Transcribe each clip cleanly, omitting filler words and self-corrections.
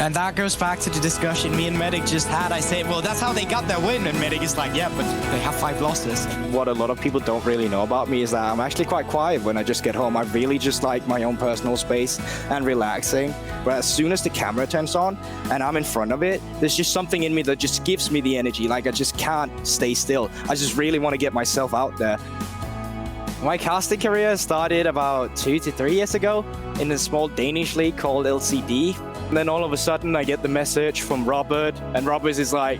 And that goes back to the discussion me and Medic just had. I say, well, that's how they got their win. And Medic is like, yeah, but they have 5 losses. What a lot of people don't really know about me is that I'm actually quite quiet when I just get home. I really just like my own personal space and relaxing. But as soon as the camera turns on and I'm in front of it, there's just something in me that just gives me the energy. Like I just can't stay still. I just really want to get myself out there. My casting career started about 2 to 3 years ago in a small Danish league called LCD. And then all of a sudden I get the message from Robert, and Robert is like,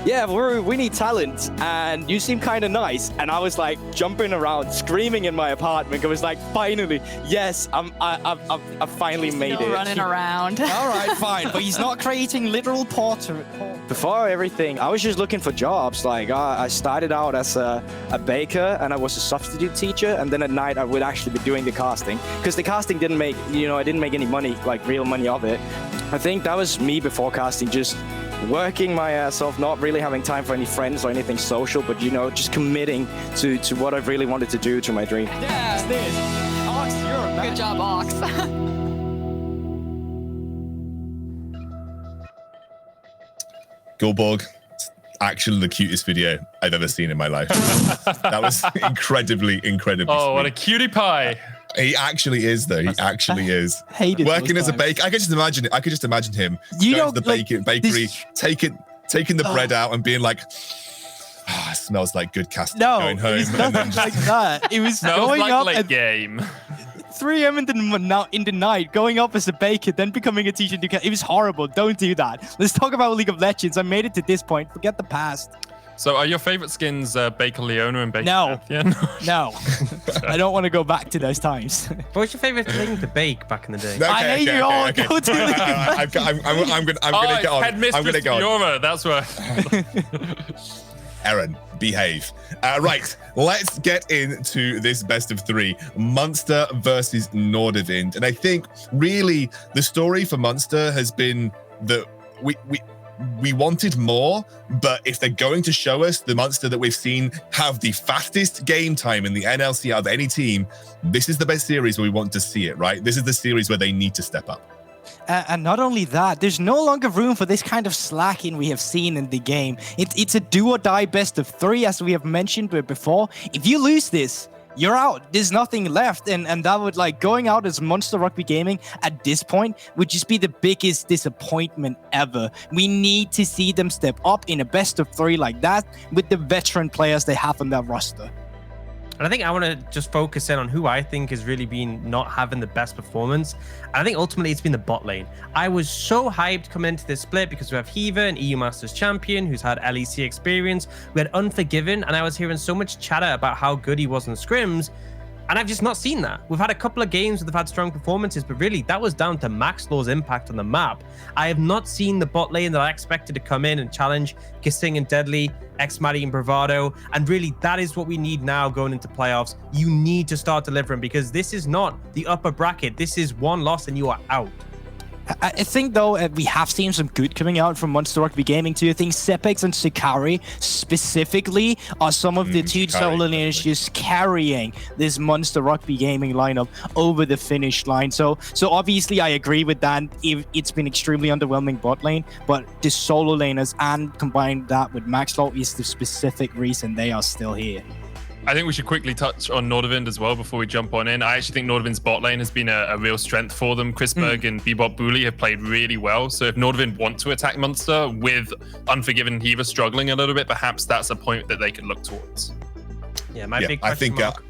yeah, we need talent and you seem kind of nice. And I was like jumping around, screaming in my apartment. I was like, finally, yes, I've finally made it. Running around. All right, fine. But he's not creating literal portrait. Before everything, I was just looking for jobs. Like I started out as a baker and I was a substitute teacher. And then at night I would actually be doing the casting, because the casting didn't make, I didn't make any money, like real money of it. I think that was me before casting, just working my ass off, not really having time for any friends or anything social, but just committing to what I really wanted to do, to my dream. Yeah, this. Ox, you're a man. Good job, Ox. Gulborg, actually the cutest video I've ever seen in my life. That was incredibly sweet. What a cutie pie. He actually is, though. He actually is. Hated working as a baker. I could just imagine it. I could just imagine him going to the bakery, taking the bread out and being like, it smells like good casting. No, going home. it was nothing like that. It was Smells going like up late at game. 3 a.m. in the night, going up as a baker, then becoming a teacher. It was horrible. Don't do that. Let's talk about League of Legends. I made it to this point. Forget the past. So are your favorite skins Baker Leona and Baker No. Beth? No. I don't want to go back to those times. What was your favorite thing to bake back in the day? I hate you all. Okay. Go to League of Legends. I'm gonna get on. I'm gonna go on. Fiora, that's where. Aaron, behave. Right, let's get into this best of 3. Munster versus Nordavind. And I think really the story for Munster has been that we wanted more, but if they're going to show us the Munster that we've seen have the fastest game time in the NLC out of any team, this is the best series where we want to see it, right? This is the series where they need to step up. And not only that, there's no longer room for this kind of slacking we have seen in the game. It's a do or die best of 3, as we have mentioned before. If you lose this, you're out. There's nothing left. And that would, going out as Munster Rugby Gaming at this point would just be the biggest disappointment ever. We need to see them step up in a best of 3 like that with the veteran players they have on their roster. And I think I want to just focus in on who I think has really been not having the best performance. And I think ultimately it's been the bot lane. I was so hyped coming into this split because we have Hiva, an EU Masters champion who's had LEC experience. We had Unforgiven, and I was hearing so much chatter about how good he was in scrims. And I've just not seen that. We've had a couple of games where they've had strong performances, but really that was down to Maxlaw's impact on the map. I have not seen the bot lane that I expected to come in and challenge Kissing and Deadly, X-Matty and Bravado. And really that is what we need now going into playoffs. You need to start delivering, because this is not the upper bracket. This is one loss and you are out. I think, though, we have seen some good coming out from Munster Rugby Gaming too. I think Sepex and Sakari specifically are some of the two solo laners just carrying this Munster Rugby Gaming lineup over the finish line. So obviously I agree with that. It's been extremely underwhelming bot lane, but the solo laners and combine that with Maxlaw is the specific reason they are still here. I think we should quickly touch on Nordavind as well before we jump on in. I actually think Nordavind's bot lane has been a real strength for them. Chris Berg and Bebop Booley have played really well. So if Nordavind want to attack Munster with Unforgiven and Hiva struggling a little bit, perhaps that's a point that they could look towards. Yeah, my big question mark.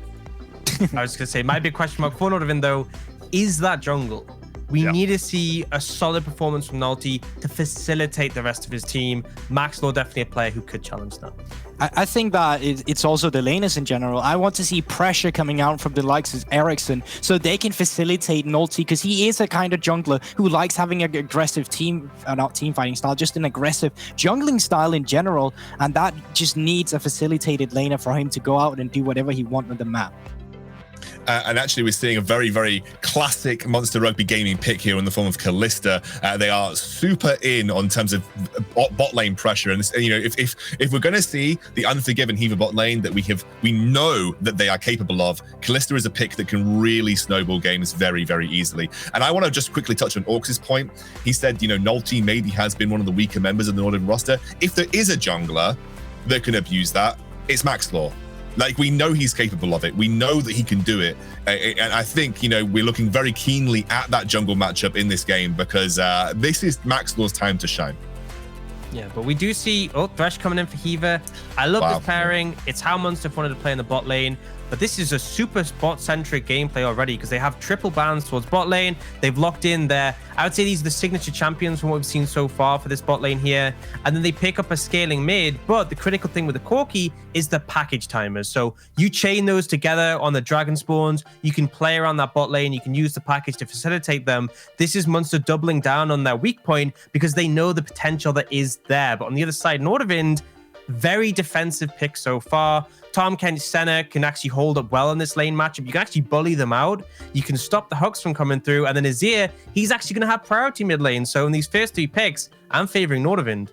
I was going to say, my big question mark for Nordavind, though, is that jungle. We need to see a solid performance from Nalty to facilitate the rest of his team. Maxlaw definitely a player who could challenge that. I think that it's also the laners in general. I want to see pressure coming out from the likes of Ericsson so they can facilitate Nalty, because he is a kind of jungler who likes having an aggressive not team fighting style, just an aggressive jungling style in general. And that just needs a facilitated laner for him to go out and do whatever he wants on the map. And actually, we're seeing a very, very classic Munster Rugby gaming pick here in the form of Callista. They are super in on terms of bot lane pressure. And you know, if we're going to see the unforgiven Hiva bot lane that we know that they are capable of, Callista is a pick that can really snowball games very, very easily. And I want to just quickly touch on Orcs' point. He said, you know, Nolte maybe has been one of the weaker members of the Nordavind roster. If there is a jungler that can abuse that, it's Maxlaw. Like, we know he's capable of it. We know that he can do it. And I think, you know, we're looking very keenly at that jungle matchup in this game because this is Maxlaw's time to shine. Yeah, but we do see Thresh coming in for Hiva. I love this pairing. It's how Munster wanted to play in the bot lane. But this is a super bot-centric gameplay already because they have triple bans towards bot lane. They've locked in their, I would say these are the signature champions from what we've seen so far for this bot lane here. And then they pick up a scaling mid. But the critical thing with the Corki is the package timers. So you chain those together on the dragon spawns. You can play around that bot lane. You can use the package to facilitate them. This is Munster doubling down on their weak point because they know the potential that is there. But on the other side, Nordavind, very defensive pick so far. Tom Kent Senna can actually hold up well in this lane matchup. You can actually bully them out. You can stop the hooks from coming through. And then Azir, he's actually going to have priority mid lane. So in these first 3 picks, I'm favoring Nordavind.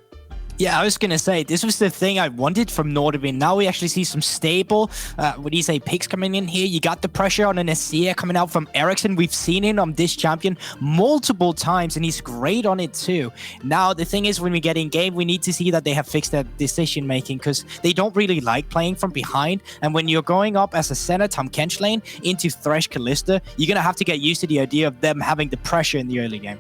Yeah, I was going to say, this was the thing I wanted from Nordavind. Now we actually see some stable, what do you say, picks coming in here. You got the pressure on an Azir coming out from Ericsson. We've seen him on this champion multiple times, and he's great on it too. Now, the thing is, when we get in game, we need to see that they have fixed their decision-making because they don't really like playing from behind. And when you're going up as a Senna, Tom Kench lane into Thresh Callista, you're going to have to get used to the idea of them having the pressure in the early game.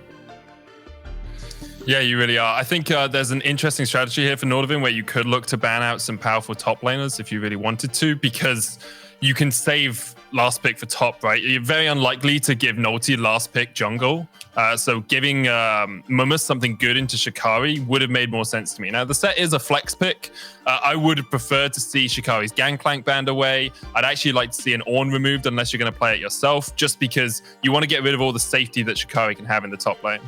Yeah, you really are. I think there's an interesting strategy here for Nordavind where you could look to ban out some powerful top laners if you really wanted to, because you can save last pick for top, right? You're very unlikely to give Nolte last pick jungle. So giving Mummus something good into Shikari would have made more sense to me. Now, the set is a flex pick. I would have preferred to see Shikari's Gangplank banned away. I'd actually like to see an Ornn removed unless you're going to play it yourself, just because you want to get rid of all the safety that Shikari can have in the top lane.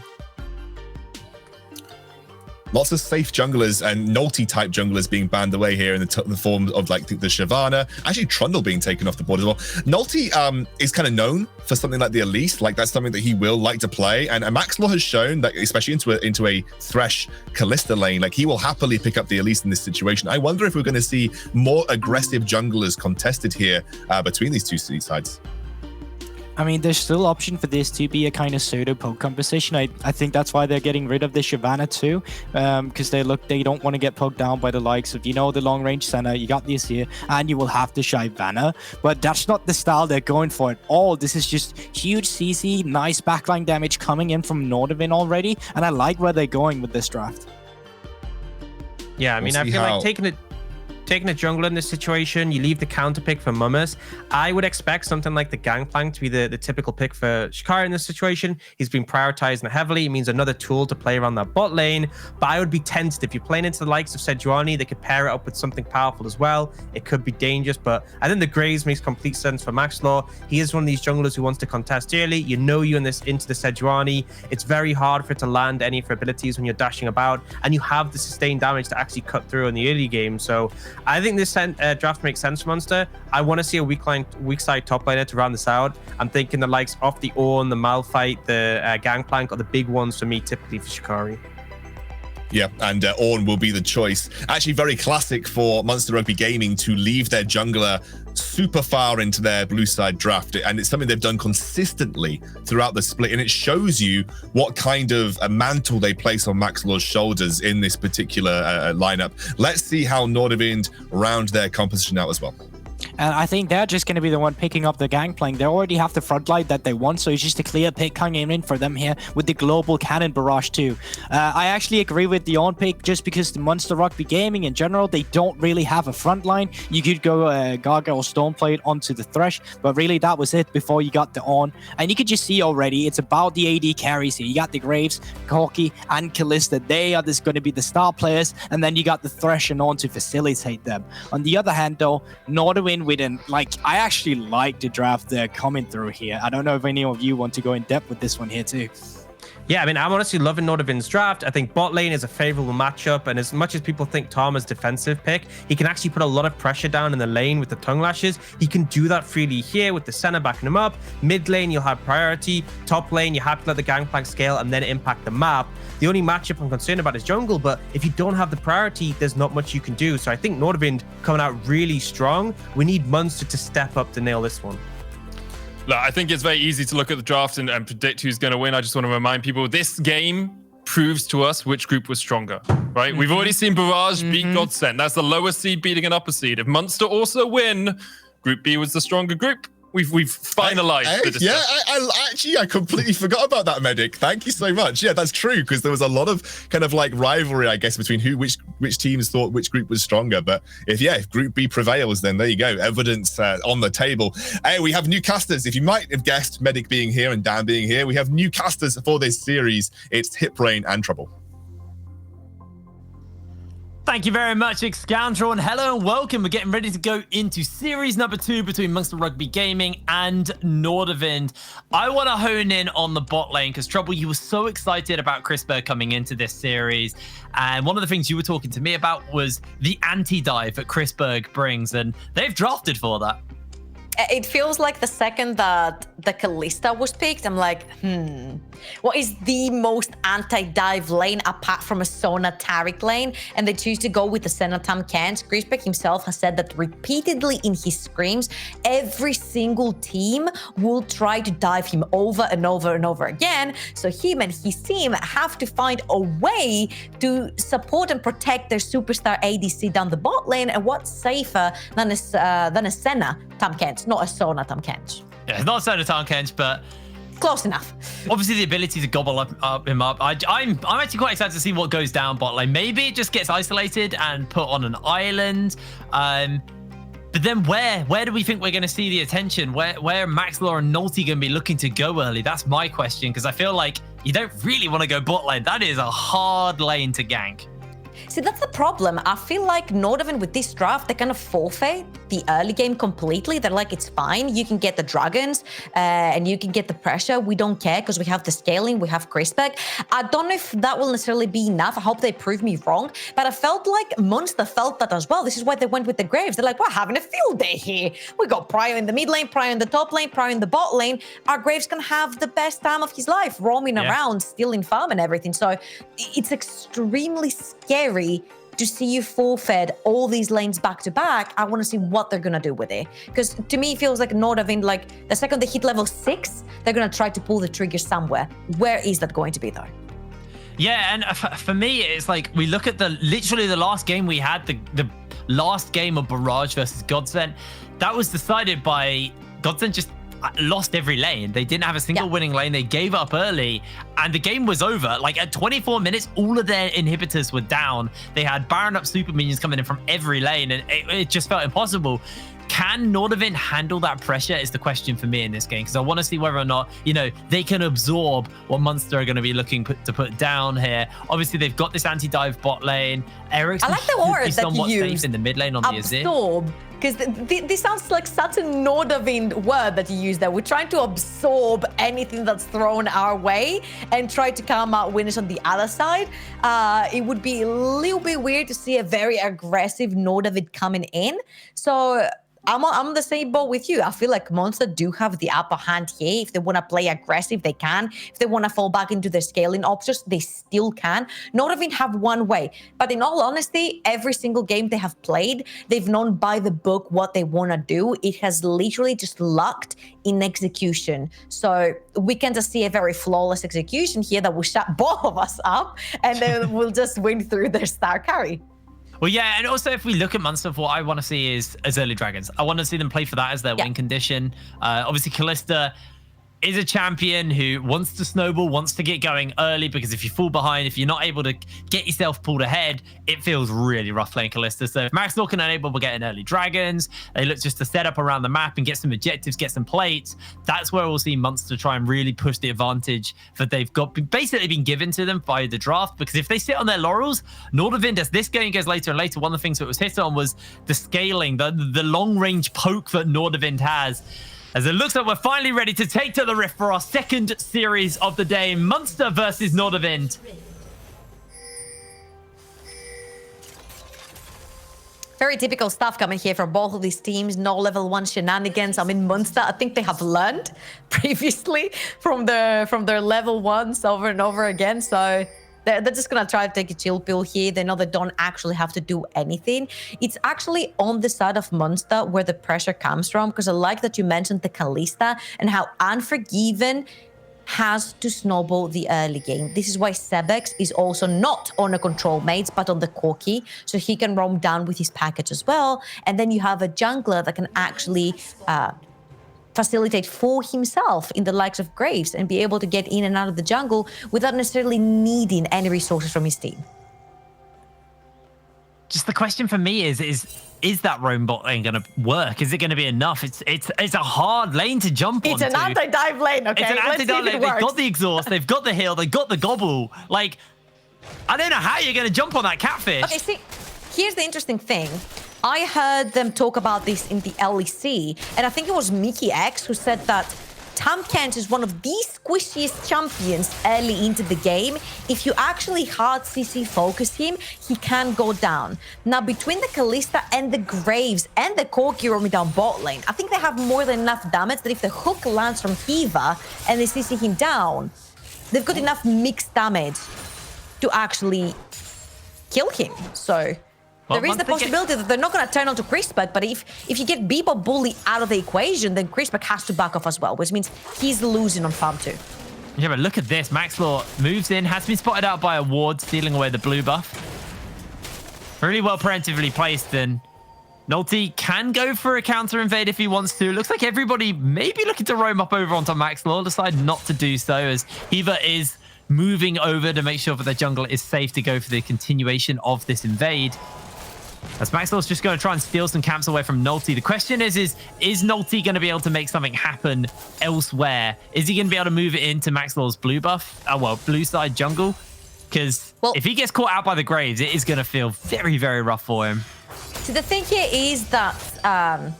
Lots of safe junglers and Nolte type junglers being banned away here in the form of like the Shyvana. Actually, Trundle being taken off the board as well. Nolte is kind of known for something like the Elise. Like, that's something that he will like to play. And Maxlaw has shown that, especially into a Thresh Callista lane, like he will happily pick up the Elise in this situation. I wonder if we're going to see more aggressive junglers contested here between these two sides. I mean, there's still option for this to be a kind of pseudo poke composition. I think that's why they're getting rid of the Shyvana too, because they don't want to get poked down by the likes of, you know, the long range Senna. You got the Azir, and you will have the Shyvana, but that's not the style they're going for at all. This is just huge CC, nice backline damage coming in from Nordavind already, and I like where they're going with this draft. Yeah, I mean, I feel like taking a jungler in this situation, you leave the counter pick for Mummus. I would expect something like the Gangplank to be the typical pick for Shikari in this situation. He's been prioritizing heavily. It means another tool to play around that bot lane. But I would be tempted if you're playing into the likes of Sejuani, they could pair it up with something powerful as well. It could be dangerous, but I think the Graves makes complete sense for Maxlaw. He is one of these junglers who wants to contest early. You know you into the Sejuani. It's very hard for it to land any of her abilities when you're dashing about, and you have the sustained damage to actually cut through in the early game. So I think this draft makes sense for Munster. I want to see a weak side top laner to round this out. I'm thinking the likes of the Ornn, the Malphite, the Gangplank are the big ones for me, typically for Shikari. Yeah, and Ornn will be the choice. Actually, very classic for Munster Rugby Gaming to leave their jungler super far into their blue side draft, and it's something they've done consistently throughout the split, and it shows you what kind of a mantle they place on Maxlaw's shoulders in this particular lineup. Let's see how Nordavind round their composition out as well. And I think they're just going to be the one picking up the Gangplank. They already have the front line that they want, so it's just a clear pick coming in for them here with the global cannon barrage too. I actually agree with the on pick just because the Munster Rugby Gaming in general, they don't really have a front line. You could go Gaga or Stoneblade onto the Thresh, but really that was it before you got the on. And you could just see already, it's about the AD carries here. You got the Graves, Corki, and Callista. They are just going to be the star players, and then you got the Thresh and on to facilitate them. On the other hand though, Nordavind with an, like, I actually like the draft they're coming through here. I don't know if any of you want to go in depth with this one here too. Yeah, I mean, I'm honestly loving Nordavind's draft. I think bot lane is a favorable matchup, and as much as people think Tom is defensive pick, he can actually put a lot of pressure down in the lane with the tongue lashes. He can do that freely here with the center backing him up. Mid lane, you'll have priority. Top lane, you have to let the gangplank scale and then impact the map. The only matchup I'm concerned about is jungle, but if you don't have the priority, there's not much you can do. So I think Nordavind coming out really strong. We need Munster to step up to nail this one. Look, I think it's very easy to look at the draft and predict who's going to win. I just want to remind people, this game proves to us which group was stronger, right? We've already seen Barrage beat Godsend. That's the lower seed beating an upper seed. If Munster also win, Group B was the stronger group. We've finalized the discussion. I completely forgot about that, Medic. Thank you so much. Yeah, that's true, because there was a lot of kind of like rivalry, I guess, between which teams thought which group was stronger. But if Group B prevails, then there you go, evidence on the table. Hey, we have new casters. If you might have guessed, Medic being here and Dan being here, we have new casters for this series. It's Hipbrain and Trouble. Thank you very much, Excandro, and hello and welcome. We're getting ready to go into series number 2 between Munster Rugby Gaming and Nordavind. I want to hone in on the bot lane because, Trouble, you were so excited about Chris Berg coming into this series. And one of the things you were talking to me about was the anti-dive that Chris Berg brings, and they've drafted for that. It feels like the second that the Kalista was picked, I'm like, what is the most anti-dive lane apart from a Sona Taric lane? And they choose to go with the Senatam Kent. Griezbeck himself has said that repeatedly in his screams, every single team will try to dive him over and over and over again. So him and his team have to find a way to support and protect their superstar ADC down the bot lane. And what's safer than a Senna Tam Kent? Not a Sona Tam Kent. Yeah, it's not a Sona Tam Kent, but close enough. Obviously, the ability to gobble him up. I'm actually quite excited to see what goes down bot lane. Maybe it just gets isolated and put on an island. But then where do we think we're going to see the attention? Where Max Law and Nolte going to be looking to go early? That's my question, because I feel like you don't really want to go bot lane. That is a hard lane to gank. See, that's the problem. I feel like Nordavind with this draft, they kind of forfeit the early game completely. They're like, it's fine. You can get the dragons and you can get the pressure. We don't care because we have the scaling. We have Griezbeck. I don't know if that will necessarily be enough. I hope they prove me wrong. But I felt like Munster felt that as well. This is why they went with the Graves. They're like, we're having a field day here. We got Pryor in the mid lane, Pryor in the top lane, Pryor in the bot lane. Our Graves can have the best time of his life, roaming around, stealing farm and everything. So it's extremely scary to see you forfeit all these lanes back to back. I want to see what they're going to do with it. Because to me, it feels like Nordavind, like the second they hit level 6, they're going to try to pull the trigger somewhere. Where is that going to be though? Yeah, and for me, it's like we look at literally the last game we had, the last game of Barrage versus Godsend. That was decided by Godsend just lost every lane. They didn't have a single winning lane. They gave up early and the game was over. Like at 24 minutes, all of their inhibitors were down. They had Baron up super minions coming in from every lane and it just felt impossible. Can Nordavind handle that pressure is the question for me in this game, because I want to see whether or not, they can absorb what Munster are going to be looking to put down here. Obviously, they've got this anti-dive bot lane. Ericsson I like the word that you use in the mid lane on the Azir. Absorb, because this sounds like such a Nordavind word that you use there. We're trying to absorb anything that's thrown our way and try to come out winners on the other side. It would be a little bit weird to see a very aggressive Nordavind coming in. So I'm on the same boat with you. I feel like Munster do have the upper hand here. If they want to play aggressive, they can. If they want to fall back into their scaling options, they still can. Nordavind have one way. But in all honesty, every single game they have played, they've known by the book what they want to do. It has literally just lucked in execution. So we can just see a very flawless execution here that will shut both of us up and then we'll just win through their star carry. Well, yeah, and also if we look at Munster, what I want to see is as early dragons. I want to see them play for that as their win condition. Obviously, Kalista is a champion who wants to snowball, wants to get going early, because if you fall behind, if you're not able to get yourself pulled ahead, it feels really rough playing Kalista. So if Max Law can enable getting early dragons, they look just to set up around the map and get some objectives, get some plates, that's where we'll see Munster try and really push the advantage that they've got basically been given to them by the draft. Because if they sit on their laurels, Nordavind, as this game goes later and later, one of the things that was hit on was the scaling, the long range poke that Nordavind has. As it looks like we're finally ready to take to the Rift for our second series of the day. Munster versus Nordavind. Very typical stuff coming here from both of these teams. No level 1 shenanigans. I mean, Munster, I think they have learned previously from their level 1s over and over again. So they're just going to try to take a chill pill here. They know they don't actually have to do anything. It's actually on the side of Munster where the pressure comes from, because I like that you mentioned the Kalista and how Unforgiven has to snowball the early game. This is why Sebex is also not on a control mates, but on the Corki, so he can roam down with his package as well. And then you have a jungler that can actually facilitate for himself in the likes of Graves and be able to get in and out of the jungle without necessarily needing any resources from his team. Just the question for me is that roam bot lane going to work? Is it going to be enough? It's a hard lane to jump on. It's an anti-dive lane, okay? It's an anti-dive lane. They've got the exhaust, they've got the heal, they've got the gobble. Like, I don't know how you're going to jump on that catfish. Okay, see, here's the interesting thing. I heard them talk about this in the LEC, and I think it was Mickey X who said that Tam Kent is one of the squishiest champions early into the game. If you actually hard CC focus him, he can go down. Now, between the Kalista and the Graves and the Corki roaming down bot lane, I think they have more than enough damage that if the hook lands from Hiva and they CC him down, they've got enough mixed damage to actually kill him. So there is the possibility that they're not going to turn onto Crispback, but if you get Bebop Bully out of the equation, then Crispback has to back off as well, which means he's losing on farm 2. Yeah, but look at this. Maxlaw moves in, has been spotted out by a ward, stealing away the blue buff. Really well preemptively placed, and Nolty can go for a counter invade if he wants to. Looks like everybody may be looking to roam up over onto Maxlaw, decide not to do so, as Hiva is moving over to make sure that the jungle is safe to go for the continuation of this invade. As Maxwell's just going to try and steal some camps away from Nolty. The question is Nolty going to be able to make something happen elsewhere? Is he going to be able to move it into Maxwell's blue buff? Blue side jungle? Because if he gets caught out by the Graves, it is going to feel very, very rough for him. So the thing here is that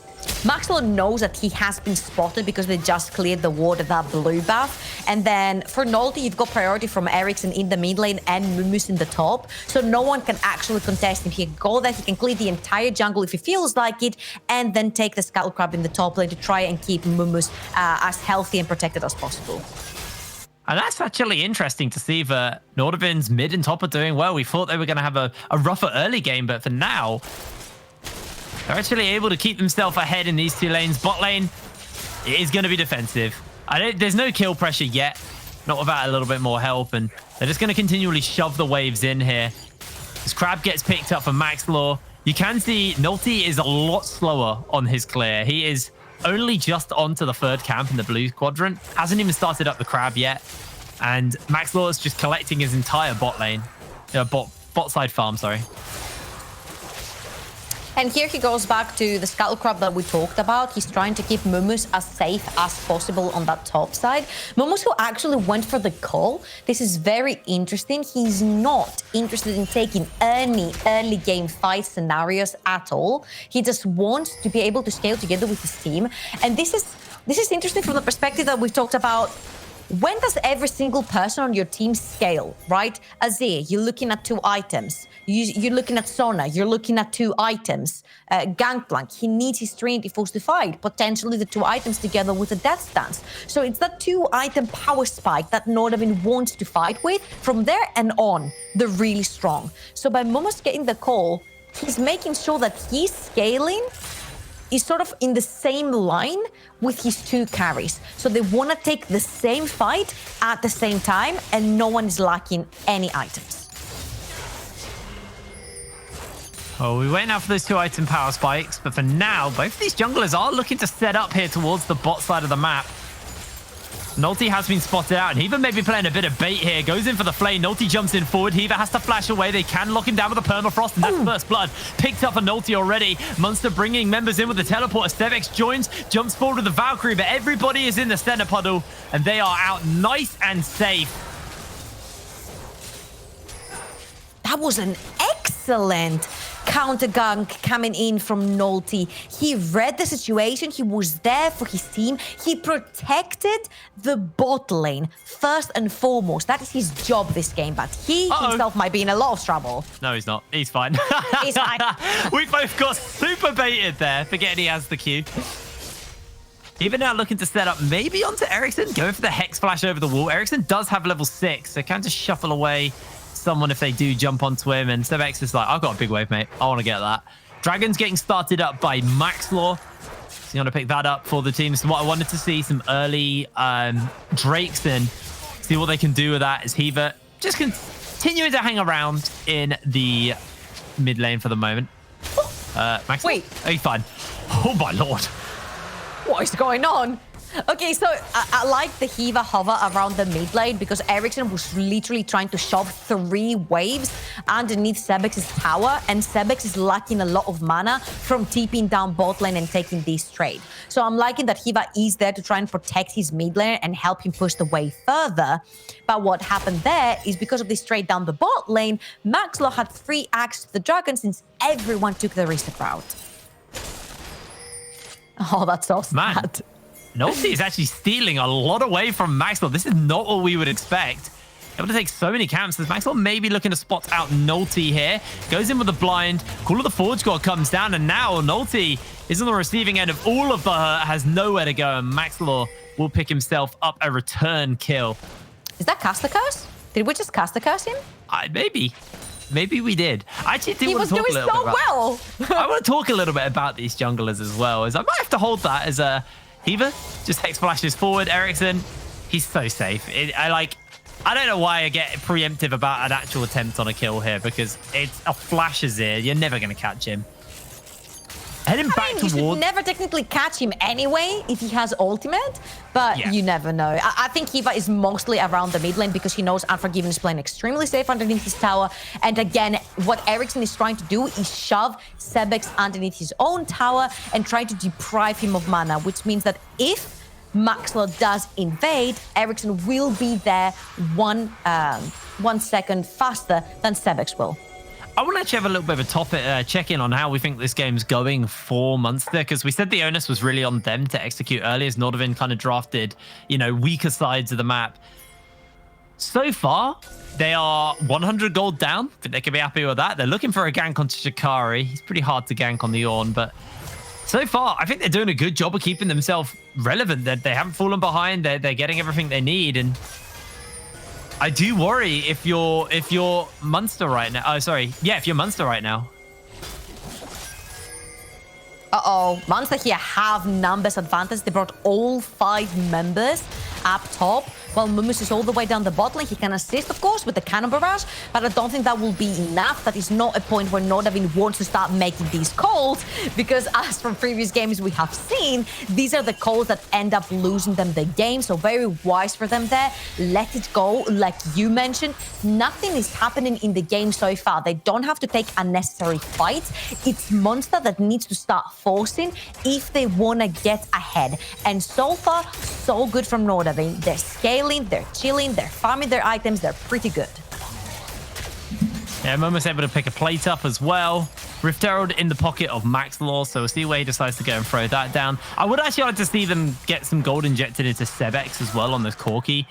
Maxwell knows that he has been spotted because they just cleared the ward of that blue buff. And then for Nolty, you've got priority from Ericsson in the mid lane and Mumus in the top. So no one can actually contest him. He can go there, he can clear the entire jungle if he feels like it, and then take the Scuttle Crab in the top lane to try and keep Mumus as healthy and protected as possible. And that's actually interesting to see that Nordavind's mid and top are doing well. We thought they were going to have a rougher early game, but for now, they're actually able to keep themselves ahead in these two lanes. Bot lane, it is going to be defensive. There's no kill pressure yet, not without a little bit more help, and they're just going to continually shove the waves in here. As Crab gets picked up for Maxlaw, you can see Nolty is a lot slower on his clear. He is only just onto the third camp in the blue quadrant. Hasn't even started up the Crab yet. And Maxlaw is just collecting his entire bot lane. Bot side farm, sorry. And here he goes back to the Scuttle Crab that we talked about. He's trying to keep Mumus as safe as possible on that top side. Mumus, who actually went for the call. This is very interesting. He's not interested in taking any early game fight scenarios at all. He just wants to be able to scale together with his team. And this is interesting from the perspective that we've talked about. When does every single person on your team scale, right? Azir, you're looking at 2 items. You're looking at Sona, you're looking at 2 items. Gangplank, he needs his Trinity Force to fight, potentially the 2 items together with a Death Stance. So it's that 2-item power spike that Nordavind wants to fight with. From there and on, they're really strong. So by Mumus getting the call, he's making sure that he's scaling is sort of in the same line with his 2 carries. So they want to take the same fight at the same time, and no one is lacking any items. Oh, we went out for those 2-item power spikes, but for now, both of these junglers are looking to set up here towards the bot side of the map. Nolty has been spotted out, and Hiva may be playing a bit of bait here. Goes in for the flame. Nolty jumps in forward. Hiva has to flash away. They can lock him down with a permafrost, and that's first blood. Picked up for Nolty already. Munster bringing members in with the teleporter. Stevex joins, jumps forward with the Valkyrie, but everybody is in the center puddle, and they are out nice and safe. That was an excellent counter gank coming in from Nolte. He read the situation. He was there for his team. He protected the bot lane first and foremost. That is his job this game, but he himself might be in a lot of trouble. No, he's not. He's fine. He's fine. We both got super baited there, forgetting he has the Q. Even now looking to set up maybe onto Ericsson, going for the Hex Flash over the wall. Ericsson does have level 6, so can just shuffle away someone if they do jump onto him. And Sebex is like, I've got a big wave, mate. I want to get that. Dragon's getting started up by Maxlaw. He's going to pick that up for the team. So what I wanted to see, some early Drakes in. See what they can do with that as Heaver just continuing to hang around in the mid lane for the moment. Maxlaw? Wait. Are you fine? Oh, my Lord. What is going on? Okay, so I like the Heaver hover around the mid lane because Ericsson was literally trying to shove 3 waves underneath Sebex's tower, and Sebex is lacking a lot of mana from TPing down bot lane and taking this trade. So I'm liking that Heaver is there to try and protect his mid lane and help him push the wave further. But what happened there is because of this trade down the bot lane, Maxlaw had free access to the dragon since everyone took the Rista route. Oh, that's so sad. Man, Nolte is actually stealing a lot away from Maxwell. This is not what we would expect. Able to take so many camps. As Maxwell maybe looking to spot out Nolte here. Goes in with the blind. Call of the Forge God comes down, and now Nolte is on the receiving end of all of the hurt, has nowhere to go, and Maxwell will pick himself up a return kill. Is that cast a curse? Did we just cast a curse him? Maybe. Maybe we did. I actually do He want was to talk doing a little so bit about, well. I want to talk a little bit about these junglers as well. As I might have to hold that as a Heaver. Just Hex flashes forward. Ericsson, he's so safe. I don't know why I get preemptive about an actual attempt on a kill here, because it's a flashes here. You're never going to catch him. Heading back You should towards... never technically catch him anyway if he has ultimate, but Yeah. you never know. I think Heaver is mostly around the mid lane because he knows Unforgiven is playing extremely safe underneath his tower. And again, what Ericsson is trying to do is shove Sebex underneath his own tower and try to deprive him of mana, which means that if Maxlaw does invade, Ericsson will be there 1 second faster than Sebex will. I want to actually have a little bit of a topic check-in on how we think this game's going for Munster, because we said the onus was really on them to execute early as Nordavind kind of drafted, weaker sides of the map. So far, they are 100 gold down. I think they can be happy with that. They're looking for a gank onto Shikari. He's pretty hard to gank on the Ornn, but so far, I think they're doing a good job of keeping themselves relevant. They haven't fallen behind. They're getting everything they need, and I do worry if you're Munster right now. Oh, sorry. Yeah, if you're Munster right now. Uh-oh. Munster here have numbers advantage. They brought all 5 members up top, while Mumus is all the way down the bot lane. He can assist, of course, with the cannon barrage, but I don't think that will be enough. That is not a point where Nordavind wants to start making these calls, because as from previous games we have seen, these are the calls that end up losing them the game. So very wise for them there. Let it go. Like you mentioned, nothing is happening in the game so far. They don't have to take unnecessary fights. It's Munster that needs to start forcing if they want to get ahead. And so far, so good from Nordavind. They're scaling, they're chilling, they're farming their items, they're pretty good. Yeah, Momo's able to pick a plate up as well. Rift Herald in the pocket of Maxlaw, so we'll see where he decides to go and throw that down. I would actually like to see them get some gold injected into Sebex as well on this Corki.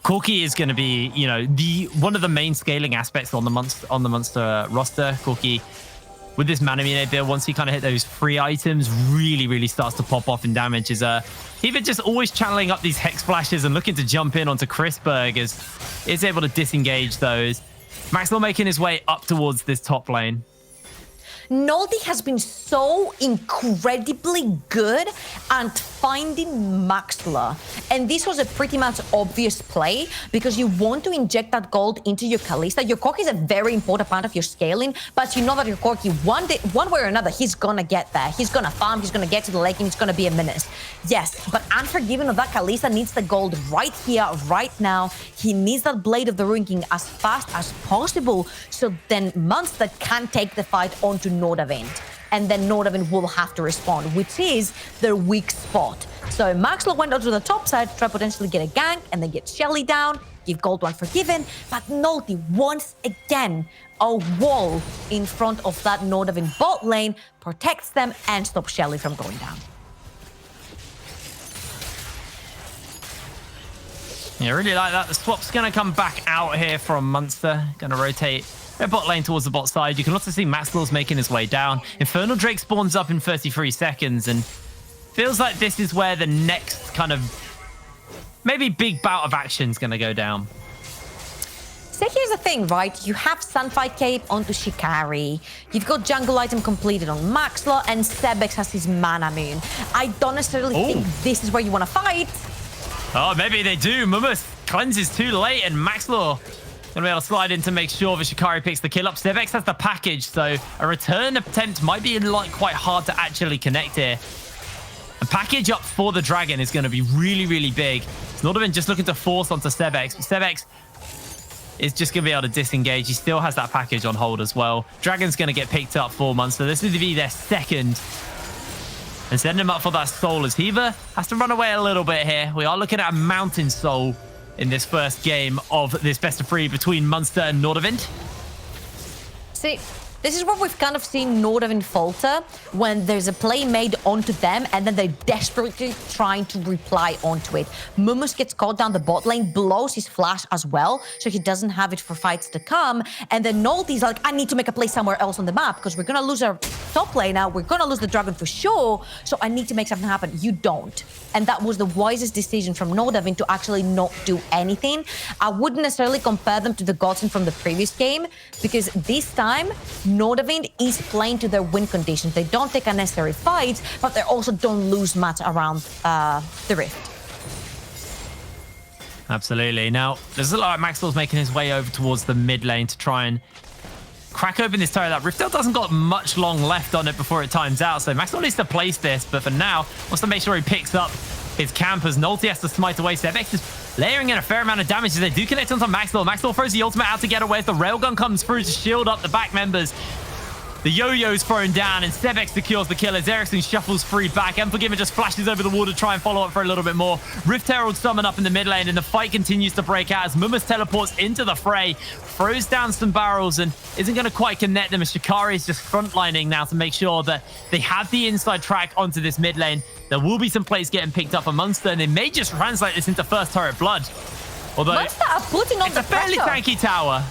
Corki is going to be, one of the main scaling aspects on the Munster roster. Corki, with this mana meter, once he kind of hit those 3 items, really starts to pop off in damage. Is even just always channeling up these Hex flashes and looking to jump in onto Chrisberg is able to disengage those. Maxwell making his way up towards this top lane. Nolte has been so incredibly good at finding Maxla. And this was a pretty much obvious play because you want to inject that gold into your Kalista. Your Corki is a very important part of your scaling, but you know that your Corki, one way or another, he's gonna get there. He's gonna farm, he's gonna get to the lake, and he's gonna be a menace. Yes, but Unforgiven of that Kalista needs the gold right here, right now. He needs that Blade of the Ruin King as fast as possible, so then Munster can take the fight onto Nordavind. And then Nordavind will have to respond, which is their weak spot. So Maxwell went onto the top side to try potentially get a gank and then get Shelly down, give Gold one forgiven, but Nolty once again, a wall in front of that Nordavind bot lane protects them and stops Shelly from going down. Yeah, really like that. The swap's going to come back out here from Munster. Going to rotate their bot lane towards the bot side. You can also see Maxwell's making his way down. Infernal Drake spawns up in 33 seconds and feels like this is where the next kind of maybe big bout of action is going to go down. So here's the thing, right? You have Sunfight Cape onto Shikari. You've got jungle item completed on Maxwell, and Sebex has his Mana Moon. I don't necessarily think this is where you want to fight. Oh, maybe they do. Mumus cleanses too late, and Maxwell gonna be able to slide in to make sure that Shikari picks the kill up. Sebex has the package, so a return attempt might be like quite hard to actually connect here. A package up for the Dragon is going to be really, really big. It's not even just looking to force onto Sebex. Sebex is just going to be able to disengage. He still has that package on hold as well. Dragon's going to get picked up for Munster. This is to be their second. And send him up for that soul as Heaver has to run away a little bit here. We are looking at a mountain soul in this first game of this best of 3 between Munster and Nordavind. See, this is where we've kind of seen Nordavind falter when there's a play made onto them and then they're desperately trying to reply onto it. Mumus gets caught down the bot lane, blows his flash as well, so he doesn't have it for fights to come. And then Nolty's like, I need to make a play somewhere else on the map because we're going to lose our top lane now. We're going to lose the Dragon for sure, so I need to make something happen. You don't. And that was the wisest decision from Nordavind to actually not do anything. I wouldn't necessarily compare them to the Godsend from the previous game because this time, Nordavind is playing to their win conditions. They don't take unnecessary fights, but they also don't lose much around the Rift. Absolutely. Now, there's a lot of Maxwell's making his way over towards the mid lane to try and crack open this turret. That Riftel doesn't got much long left on it before it times out, so Maxwell needs to place this, but for now, wants to make sure he picks up his camp as Nolty has to smite away. Sebex is layering in a fair amount of damage as they do connect onto Maxwell. Maxwell throws the ultimate out to get away as the railgun comes through to shield up the back members. The yo-yo's thrown down and Sebex secures the kill as Ericsson shuffles free back. Unforgiven just flashes over the wall to try and follow up for a little bit more. Rift Herald summon up in the mid lane and the fight continues to break out as Mumus teleports into the fray, throws down some barrels and isn't going to quite connect them as Shikari is just frontlining now to make sure that they have the inside track onto this mid lane. There will be some plays getting picked up for Munster and they may just translate this into first turret blood. Although Munster are putting on it's the a fairly pressure. tanky tower.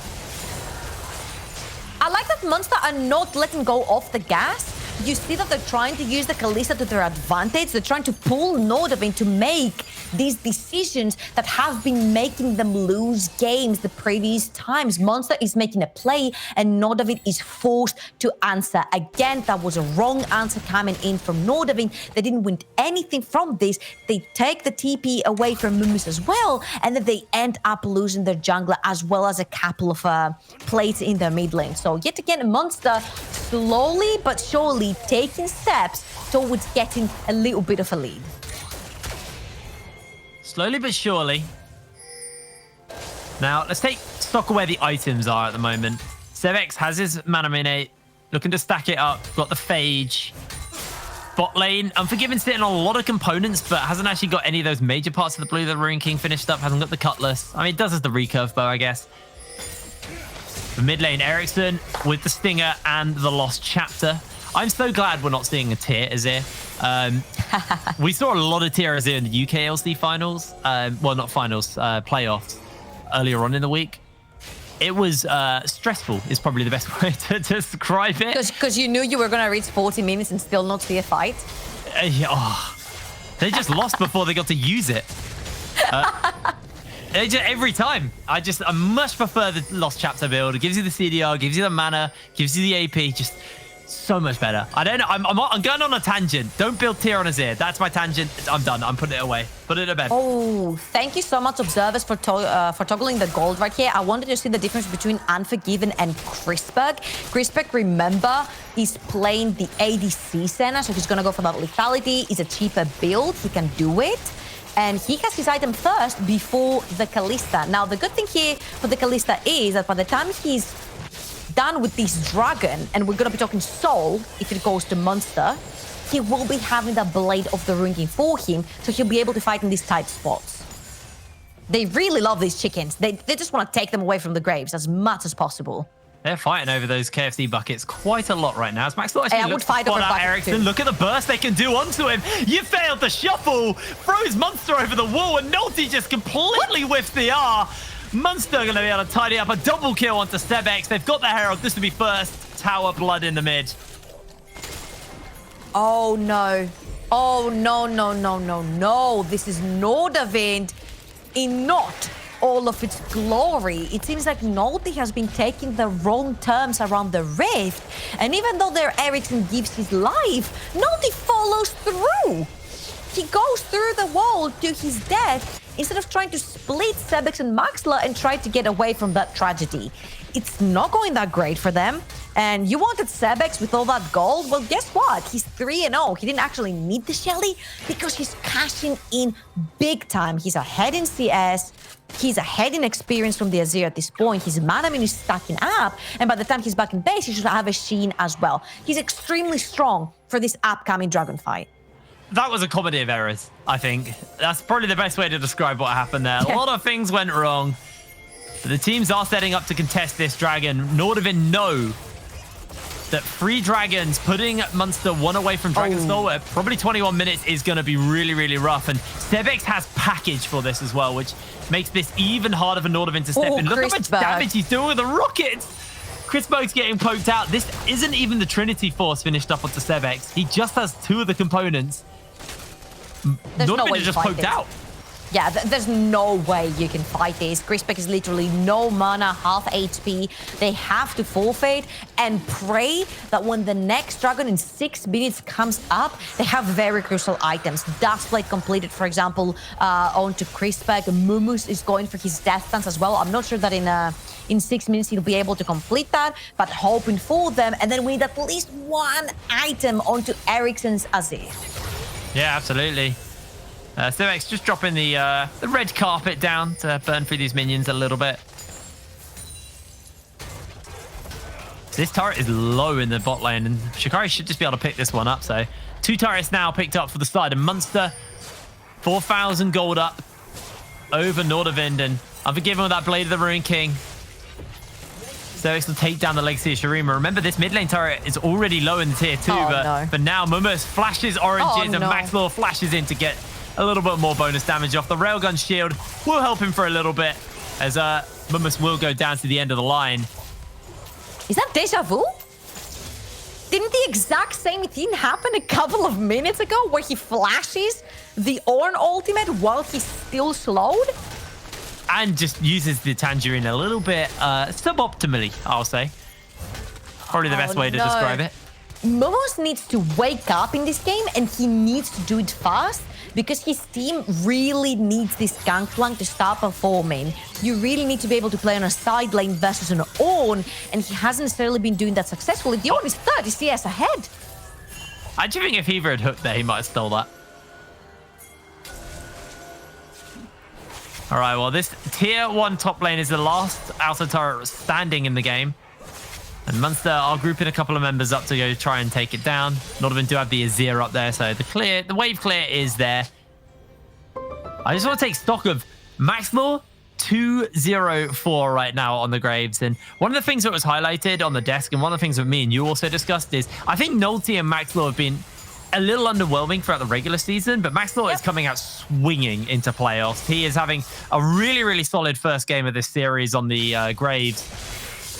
I like that Munster are not letting go off the gas. You see that they're trying to use the Kalista to their advantage. They're trying to pull Nordavind to make these decisions that have been making them lose games the previous times. Munster is making a play and Nordavind is forced to answer. Again, that was a wrong answer coming in from Nordavind. They didn't win anything from this. They take the TP away from Mumus as well, and then they end up losing their jungler as well as a couple of plays in their mid lane. So yet again, Munster slowly but surely taking steps towards getting a little bit of a lead. Slowly but surely. Now, let's take stock of where the items are at the moment. Sebex has his Mana Minute, looking to stack it up. Got the Phage. Bot lane, Unforgiven sitting on a lot of components, but hasn't actually got any of those major parts of the blue. The Ruin King finished up, hasn't got the Cutlass. I mean, it does as the recurve bow, I guess. The mid lane, Ericsson with the Stinger and the Lost Chapter. I'm so glad we're not seeing a tier Azir. We saw a lot of tier Azir in the UK LC finals. Well, not finals, playoffs earlier on in the week. It was stressful is probably the best way to describe it. Because you knew you were going to reach 40 minutes and still not see a fight. They just lost before they got to use it. Every time. I much prefer the Lost Chapter build. It gives you the CDR, gives you the mana, gives you the AP. Just so much better. I don't know. I'm going on a tangent. Don't build tier on Azir. That's my tangent. I'm done. I'm putting it away. Put it to bed. Oh, thank you so much, observers, for toggling the gold right here. I wanted to see the difference between Unforgiven and Chrisberg. Chrisberg, remember, he's playing the ADC center, so he's going to go for that lethality. It's a cheaper build. He can do it. And he has his item first before the Kalista. Now, the good thing here for the Kalista is that by the time he's done with this dragon, and we're going to be talking soul if it goes to Munster, he will be having the Blade of the Ringing for him, so he'll be able to fight in these tight spots. They really love these chickens. They just want to take them away from the graves as much as possible. They're fighting over those KFC buckets quite a lot right now. As Maxwell actually I would fight over buckets Ericsson. too. Look at the burst they can do onto him. You failed the shuffle. Throws Munster over the wall, and Nolte just completely whiffs the R. Munster going to be able to tidy up a double kill onto Sebex. They've got the Herald. This will be first. Tower blood in the mid. Oh, no. Oh, no. This is Nordavind in not all of its glory. It seems like Nolte has been taking the wrong terms around the rift, and even though their Ericsson gives his life, Nolte follows through. He goes through the wall to his death instead of trying to split Sebex and Maxla and try to get away from that tragedy. It's not going that great for them. And you wanted Sebex with all that gold? Well, guess what? He's 3-0. He didn't actually need the Shelly because he's cashing in big time. He's ahead in CS. He's ahead in experience from the Azir at this point. His mana min is stacking up. And by the time he's back in base, he should have a Sheen as well. He's extremely strong for this upcoming Dragon fight. That was a comedy of errors, I think. That's probably the best way to describe what happened there. A lot of things went wrong. But the teams are setting up to contest this dragon. Nordavind know that 3 dragons putting Munster one away from Dragonstone at probably 21 minutes is going to be really, really rough. And Sebex has package for this as well, which makes this even harder for Nordavind to step in. Look how much damage he's doing with the rockets. Chrisberg's getting poked out. This isn't even the Trinity Force finished up onto Sebex. He just has 2 of the components. Nordavind is just poked out. Yeah, there's no way you can fight this. Chrisberg is literally no mana, half HP. They have to forfeit and pray that when the next dragon in 6 minutes comes up, they have very crucial items. Dustblade completed, for example, onto Chrisberg. Mumus is going for his death stance as well. I'm not sure that in 6 minutes he'll be able to complete that, but hoping for them. And then we need at least 1 item onto Ericsson's Azir. Yeah, absolutely. Sebex just dropping the red carpet down to burn through these minions a little bit. This turret is low in the bot lane, and Shikari should just be able to pick this one up. So 2 turrets now picked up for the side of Munster. 4,000 gold up over Nordavind, and unforgiven with that Blade of the Ruin King. Sebex will take down the Legacy of Shurima. Remember, this mid lane turret is already low in the tier 2, but now Mumus flashes oranges and Maxwell flashes in to get a little bit more bonus damage off. The Railgun shield will help him for a little bit as Mumus will go down to the end of the line. Is that deja vu? Didn't the exact same thing happen a couple of minutes ago where he flashes the Ornn ultimate while he's still slowed? And just uses the Tangerine a little bit suboptimally, I'll say. Probably the best way to describe it. Mumus needs to wake up in this game, and he needs to do it fast because his team really needs this Gangplank to start performing. You really need to be able to play on a side lane versus an Ornn, and he hasn't necessarily been doing that successfully. The Ornn is 30 CS ahead. I do think if Heaver had hooked there, he might have stole that. All right, well, this tier 1 top lane is the last outer turret standing in the game. And Munster are grouping a couple of members up to go try and take it down. Nordavind do have the Azir up there, so the wave clear is there. I just want to take stock of Maxlaw 204 right now on the Graves. And one of the things that was highlighted on the desk, and one of the things that me and you also discussed, is I think Nolte and Maxlaw have been a little underwhelming throughout the regular season, but Maxlaw is coming out swinging into playoffs. He is having a really, really solid first game of this series on the Graves.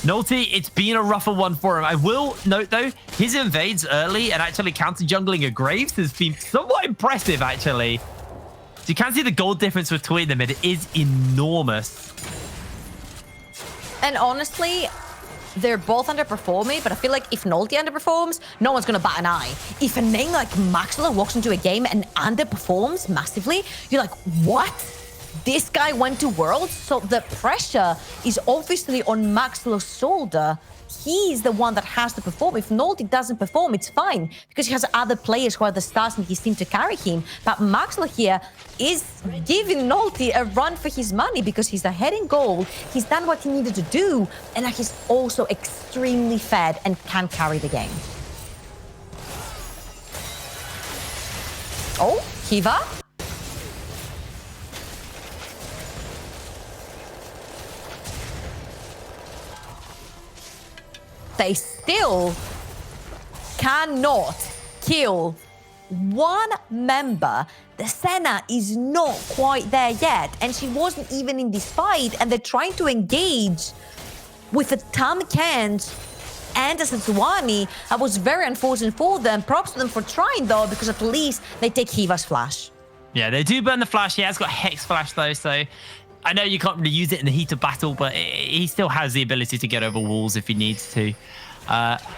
Nolte, it's been a rougher one for him. I will note, though, his invades early and actually counter-jungling a Graves has been somewhat impressive, actually. So you can see the gold difference between them. It is enormous. And honestly, they're both underperforming, but I feel like if Nolte underperforms, no one's going to bat an eye. If a name like Maxwell walks into a game and underperforms massively, you're like, what? This guy went to Worlds? So the pressure is obviously on Maxwell's shoulder. He's the one that has to perform. If Nolte doesn't perform, it's fine because he has other players who are the stars in his team to carry him. But Maxwell here is giving Nolte a run for his money because he's ahead in gold. He's done what he needed to do, and now he's also extremely fed and can carry the game. Oh, Kiva. They still cannot kill one member. The Senna is not quite there yet, and she wasn't even in this fight, and they're trying to engage with the Tamkans and the Satsuwani. That was very unfortunate for them. Props to them for trying, though, because at least they take Kiva's flash. Yeah, they do burn the flash. He has got Hex Flash, though, so I know you can't really use it in the heat of battle, but he still has the ability to get over walls if he needs to.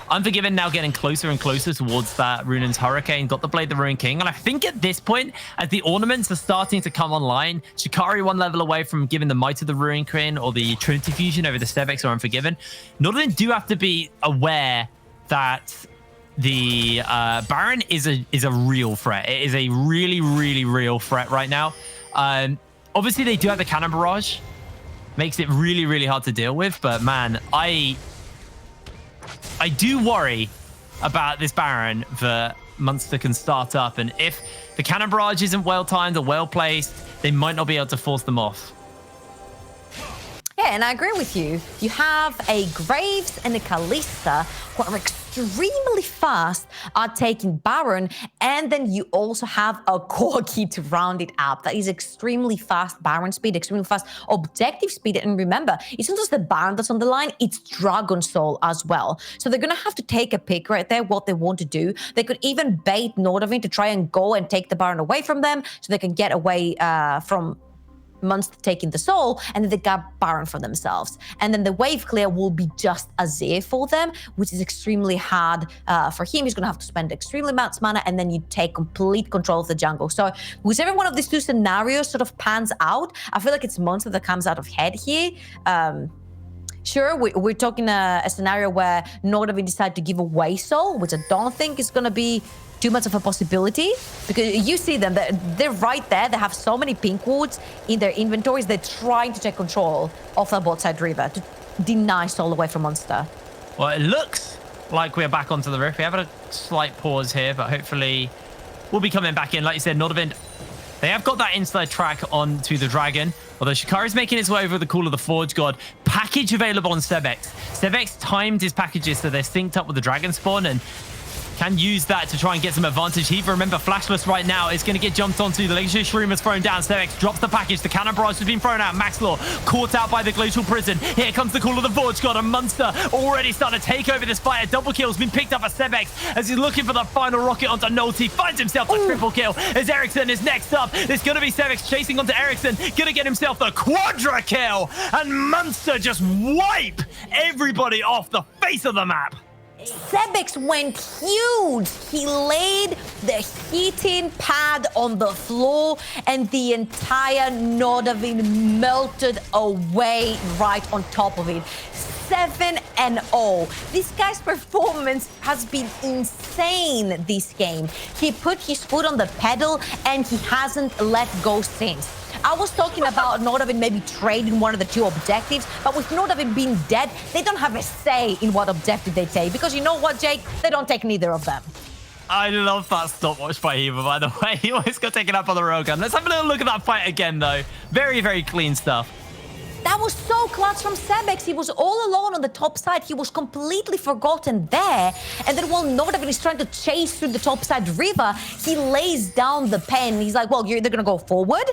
Unforgiven now getting closer and closer towards that Runan's Hurricane. Got the Blade the Ruin King. And I think at this point, as the ornaments are starting to come online, Shikari one level away from giving the Might of the Ruin King or the Trinity Fusion over the Stevex or Unforgiven. Nordavind do have to be aware that the Baron is a real threat. It is a really, really real threat right now. Obviously, they do have the Cannon Barrage. Makes it really, really hard to deal with. But man, I do worry about this Baron that Munster can start up. And if the Cannon Barrage isn't well timed or well placed, they might not be able to force them off. Yeah, and I agree with you. You have a Graves and a Kalista who are extremely fast at taking Baron, and then you also have a Corki to round it up. That is extremely fast Baron speed, extremely fast objective speed. And remember, it's not just the Baron that's on the line, it's Dragon Soul as well. So they're going to have to take a pick right there, what they want to do. They could even bait Nordavind to try and go and take the Baron away from them so they can get away from Munster taking the soul, and then they got Baron for themselves. And then the wave clear will be just Azir for them, which is extremely hard for him. He's going to have to spend extremely much mana, and then you take complete control of the jungle. So whichever one of these two scenarios sort of pans out, I feel like it's Munster that comes out of head here. Sure, we're talking a scenario where Nordavind decide to give away soul, which I don't think is going to be too much of a possibility, because you see them, they're right there. They have so many pink wards in their inventories. They're trying to take control of the bot side river to deny soul away from Munster. Well, it looks like we're back onto the rift. We have a slight pause here, but hopefully we'll be coming back in. Like you said, Nordavind, they have got that inside track onto the dragon, although Shikari's making his way over the Call of the Forge God. Package available on Sebex. Sebex timed his packages so they're synced up with the dragon spawn and can use that to try and get some advantage. Heaver, remember, flashless right now is going to get jumped onto. The Legendary Shroom is thrown down. Sebex drops the package. The Cannon Barrage has been thrown out. Maxlaw caught out by the Glacial Prison. Here comes the Call of the Forge God, and Munster already starting to take over this fight. A double kill has been picked up by Sebex as he's looking for the final rocket onto Nolty. Finds himself a triple kill as Ericsson is next up. It's going to be Sebex chasing onto Ericsson. Going to get himself the quadra kill, and Munster just wipe everybody off the face of the map. Sebex went huge. He laid the heating pad on the floor, and the entire Nordavind melted away right on top of it. 7-0. This guy's performance has been insane this game. He put his foot on the pedal, and he hasn't let go since. I was talking about Nordavind maybe trading one of the two objectives, but with Nordavind being dead, they don't have a say in what objective they take, because you know what, Jake? They don't take neither of them. I love that stopwatch by Heaver, by the way. He always got taken up on the railgun. Let's have a little look at that fight again, though. Very, very clean stuff. That was so clutch from Sebex. He was all alone on the top side. He was completely forgotten there. And then while Nordavind is trying to chase through the top side river, he lays down the pen. He's like, well, you're either going to go forward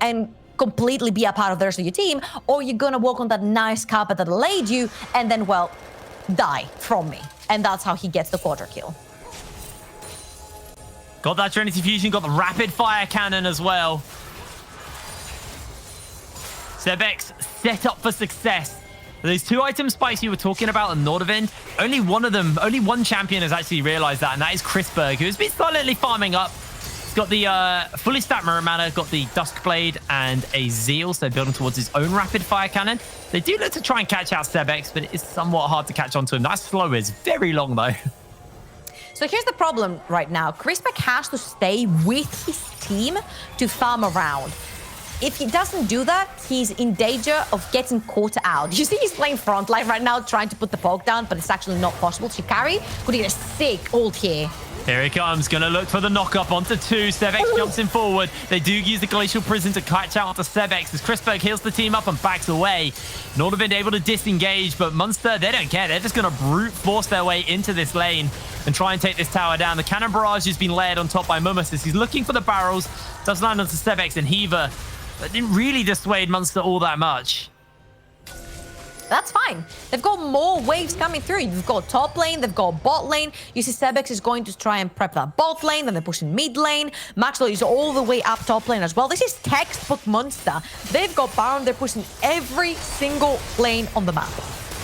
and completely be a part of the rest of your team, or you're going to walk on that nice carpet that laid you and then, well, die from me. And that's how he gets the quadra kill. Got that Trinity Fusion, got the rapid fire cannon as well. Sebex set up for success. Those two item spikes you were talking about on Nordavind, only one champion has actually realized that, and that is Chrisberg, who has been silently farming up. He's got the fully stacked Mirror Mana, got the Duskblade and a Zeal, so building towards his own rapid fire cannon. They do look to try and catch out Sebex, but it's somewhat hard to catch onto him. That slow is very long, though. So here's the problem right now. Chrisberg has to stay with his team to farm around. If he doesn't do that, he's in danger of getting caught out. You see he's playing frontline right now, trying to put the poke down, but it's actually not possible. Shikari could get a sick ult here. Here he comes, gonna look for the knock-up onto 2. Sebex jumps in forward. They do use the Glacial Prison to catch out to Sebex as Chrisberg heals the team up and backs away. Nordavind able to disengage, but Munster, they don't care. They're just gonna brute force their way into this lane and try and take this tower down. The cannon barrage has been layered on top by Mumus as he's looking for the barrels. Does land onto Sebex and Heaver. That didn't really dissuade Munster all that much. That's fine. They've got more waves coming through. You've got top lane, they've got bot lane. You see Sebex is going to try and prep that bot lane, then they're pushing mid lane. Maxwell is all the way up top lane as well. This is textbook Munster. They've got Baron, they're pushing every single lane on the map.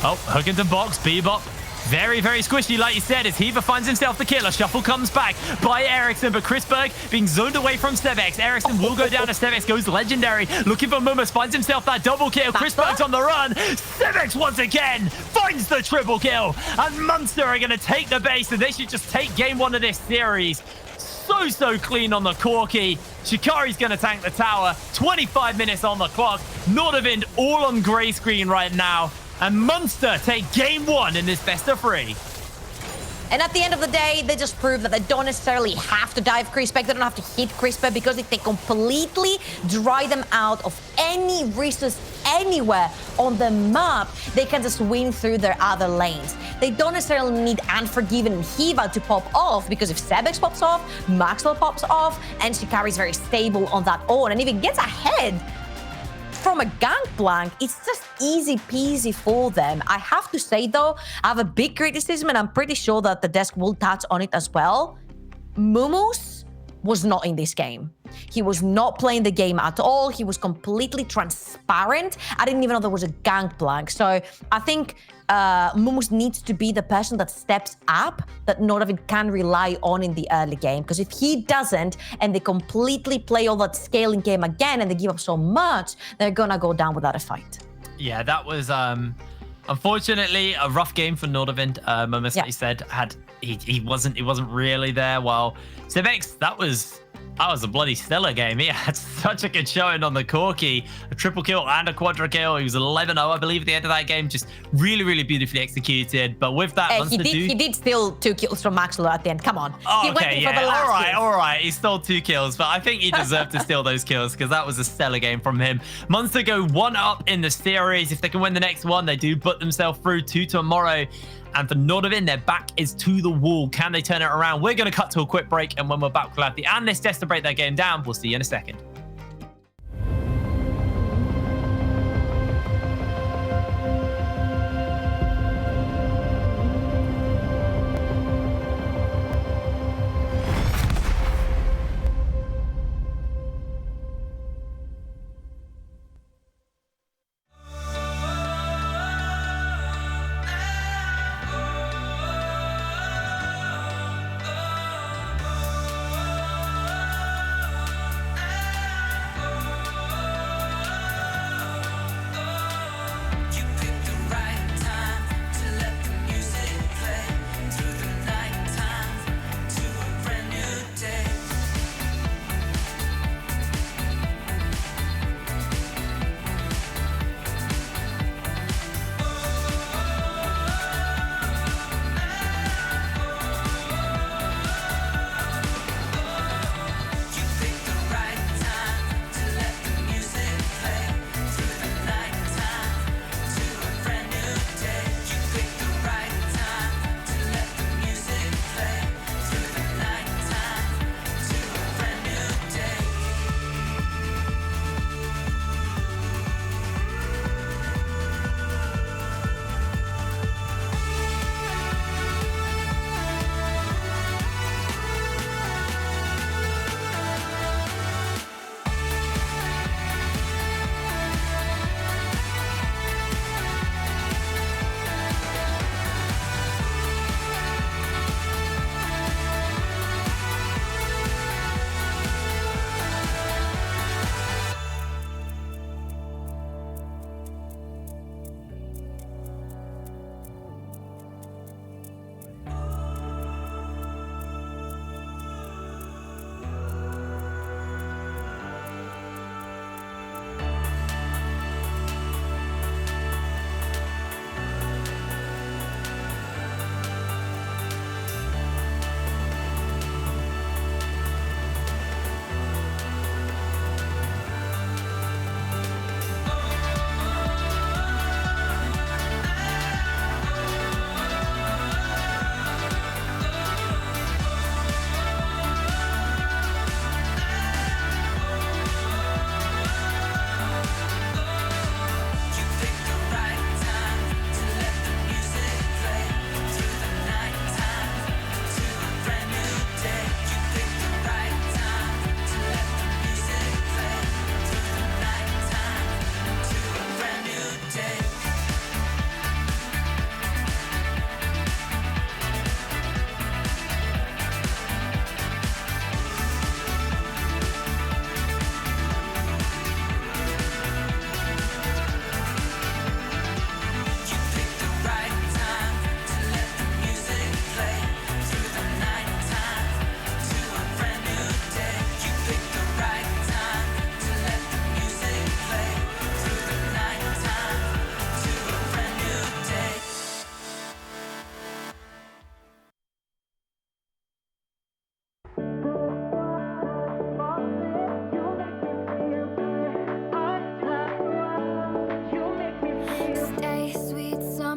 Oh, hook into box, Bebop. Very, very squishy, like you said, as Heaver finds himself the kill. A shuffle comes back by Ericsson, but Chrisberg being zoned away from Sebex. Ericsson will go down to Sebex, goes legendary. Looking for Mumus, finds himself that double kill. Chrisberg's on the run. Sebex once again finds the triple kill. And Munster are going to take the base, and they should just take game 1 of this series. So clean on the Corki. Shikari's going to tank the tower. 25 minutes on the clock. Nordavind all on grey screen right now. And Munster take game 1 in this best of 3. And at the end of the day, they just prove that they don't necessarily have to dive Crispec. They don't have to hit Crispec because if they completely dry them out of any resource anywhere on the map, they can just win through their other lanes. They don't necessarily need Unforgiven and Hiva to pop off because if Sebex pops off, Maxwell pops off, and Shikari is very stable on that own. And if it gets ahead from a gangplank, it's just easy peasy for them. I have to say though, I have a big criticism and I'm pretty sure that the desk will touch on it as well. Mumus was not in this game. He was not playing the game at all. He was completely transparent. I didn't even know there was a gangplank. So I think Mumus needs to be the person that steps up that Nordavind can rely on in the early game. Because if he doesn't and they completely play all that scaling game again and they give up so much, they're gonna go down without a fight. Yeah, that was unfortunately a rough game for Nordavind. Mumus, like you said, he wasn't really there. While Sebex, that was a bloody stellar game. He had such a good showing on the Corki. A triple kill and a quadra kill. He was 11-0, I believe, at the end of that game. Just really beautifully executed. But with that, he did steal 2 kills from Maxwell at the end. Come on. Oh, he went in for the last all right. He stole 2 kills, but I think he deserved to steal those kills because that was a stellar game from him. Munster go 1-up in the series. If they can win the next one, they do put themselves through to tomorrow. And for Nordavind, their back is to the wall. Can they turn it around? We're going to cut to a quick break. And when we're back, we'll have the analysts test to break their game down. We'll see you in a second.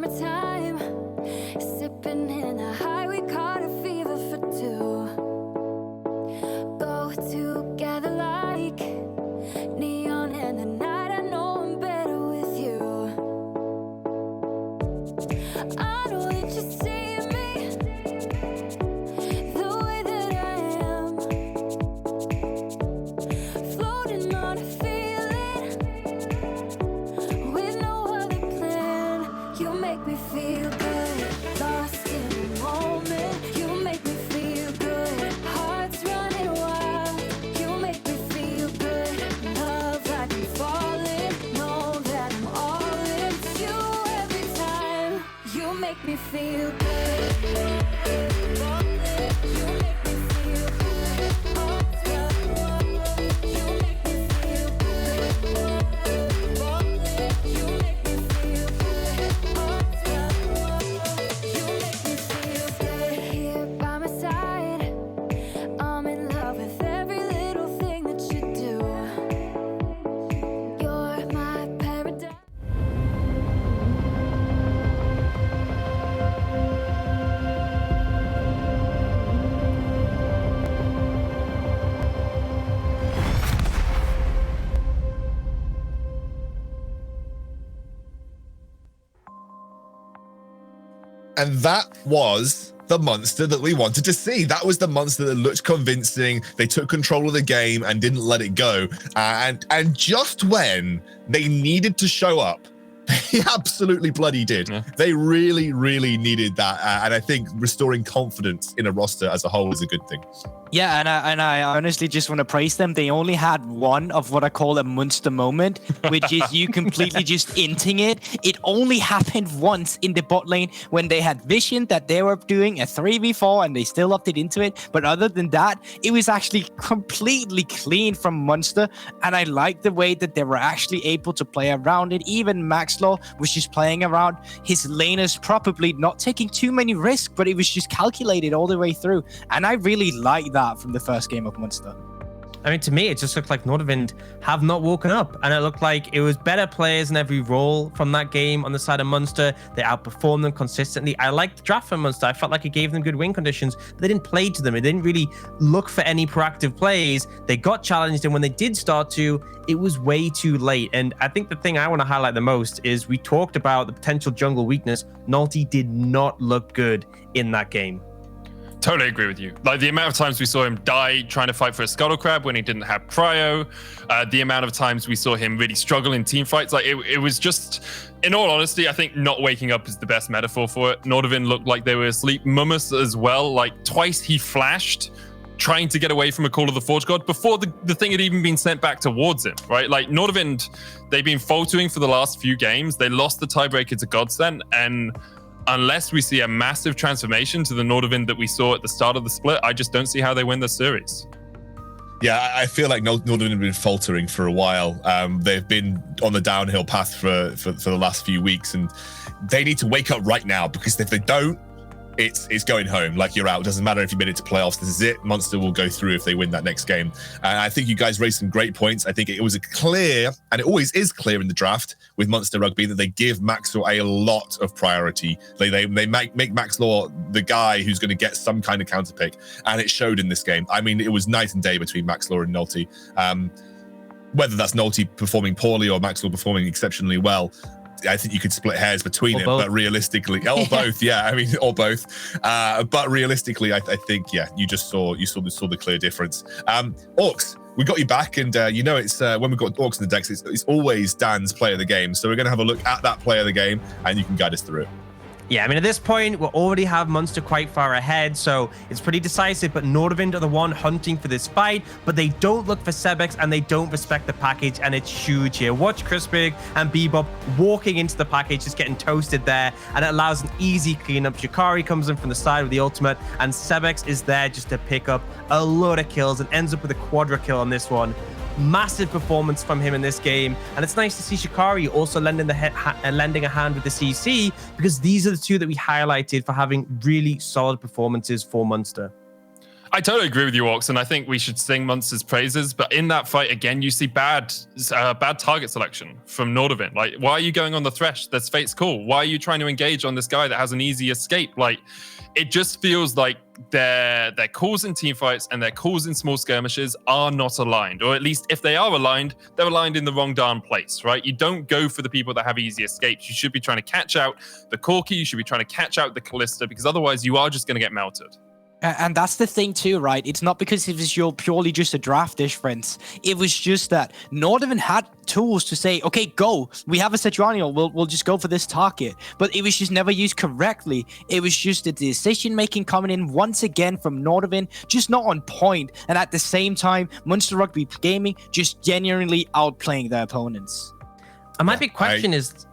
summertime, sipping in a high, we caught a fever for two. Go together like neon in the night. I know I'm better with you. I know that you see me the way that I am, floating on a feeling with no other plan. You make me feel good, lost in the moment. You make me feel good, hearts running wild. You make me feel good, love like I'm falling. Know that I'm all into you every time. You make me feel good. You make me feel good. Hearts running wild. You make me feel good. You make me feel good. Hearts running wild. You make me feel good. Here by my side, I'm in love with every little thing that you do. You're my paradise. And that was the Munster that we wanted to see. That was the Munster that looked convincing. They took control of the game and didn't let it go. And just when they needed to show up, they absolutely bloody did. Yeah. They really, really needed that. And I think restoring confidence in a roster as a whole is a good thing. Yeah, and I honestly just want to praise them. They only had one of what I call a Munster moment, which is you completely just inting it. It only happened once in the bot lane when they had vision that they were doing a 3v4 and they still opted into it. But other than that, it was actually completely clean from Munster. And I like the way that they were actually able to play around it. Even Maxlaw was just playing around his laners, probably not taking too many risks, but it was just calculated all the way through. And I really like that from the first game of Munster. I mean, to me, it just looked like Nordavind have not woken up. And it looked like it was better players in every role from that game on the side of Munster. They outperformed them consistently. I liked the draft from Munster. I felt like it gave them good win conditions, but they didn't play to them. It didn't really look for any proactive plays. They got challenged, and when they did start to, it was way too late. And I think the thing I want to highlight the most is we talked about the potential jungle weakness. Nolty did not look good in that game. Totally agree with you. Like the amount of times we saw him die trying to fight for a scuttle crab when he didn't have prio, the amount of times we saw him really struggle in team fights. Like it was just, in all honesty, I think not waking up is the best metaphor for it. Nordavind looked like they were asleep. Mummus as well. Like twice he flashed trying to get away from a call of the Forge God before the thing had even been sent back towards him, right? Like Nordavind, they've been faltering for the last few games. They lost the tiebreaker to Godsend, and unless we see a massive transformation to the Nordavind that we saw at the start of the split, I just don't see how they win the series. Yeah, I feel like Nordavind have been faltering for a while. They've been on the downhill path for the last few weeks, and they need to wake up right now, because if they don't, it's going home. Like, you're out. It doesn't matter if you made it to playoffs. This is it. Munster will go through if they win that next game. And I think you guys raised some great points. I think it was a clear, and it always is clear in the draft with Munster Rugby, that they give Maxlaw a lot of priority. They make Maxlaw the guy who's going to get some kind of counter pick, and it showed in this game. I mean, it was night and day between Maxlaw and Nolty. Whether that's Nolty performing poorly or Maxlaw performing exceptionally well, I think you could split hairs between or it, both. but realistically, or both, yeah. I mean, or both. But realistically, I think, yeah, you saw the clear difference. Orcs, we got you back, and it's when we've got Orcs in the decks, it's always Dan's play of the game. So we're going to have a look at that play of the game, and you can guide us through it. Yeah, I mean, at this point, we already have Munster quite far ahead, so it's pretty decisive, but Nordavind are the one hunting for this fight, but they don't look for Sebex, and they don't respect the package, and it's huge here. Watch Crispig and Bebop walking into the package, just getting toasted there, and it allows an easy cleanup. Shikari comes in from the side with the ultimate, and Sebex is there just to pick up a load of kills, and ends up with a quadra kill on this one. Massive performance from him in this game, and it's nice to see Shikari also lending a hand with the CC, because these are the two that we highlighted for having really solid performances for Munster. I totally agree with you, Orcs, and I think we should sing Munster's praises. But in that fight, again, you see bad target selection from Nordavind. Like, why are you going on the Thresh? That's Fate's call. Why are you trying to engage on this guy that has an easy escape? Like, it just feels like their calls in team fights and their calls in small skirmishes are not aligned. Or at least if they are aligned, they're aligned in the wrong darn place, right? You don't go for the people that have easy escapes. You should be trying to catch out the Corki. You should be trying to catch out the Callista, because otherwise you are just going to get melted. And that's the thing too, right? It's not because it was purely just a draft difference. It was just that Nordavind had tools to say, okay, go. We have a Sejuani, we'll just go for this target. But it was just never used correctly. It was just the decision-making coming in once again from Nordavind, just not on point. And at the same time, Munster Rugby Gaming just genuinely outplaying their opponents. And my big question is,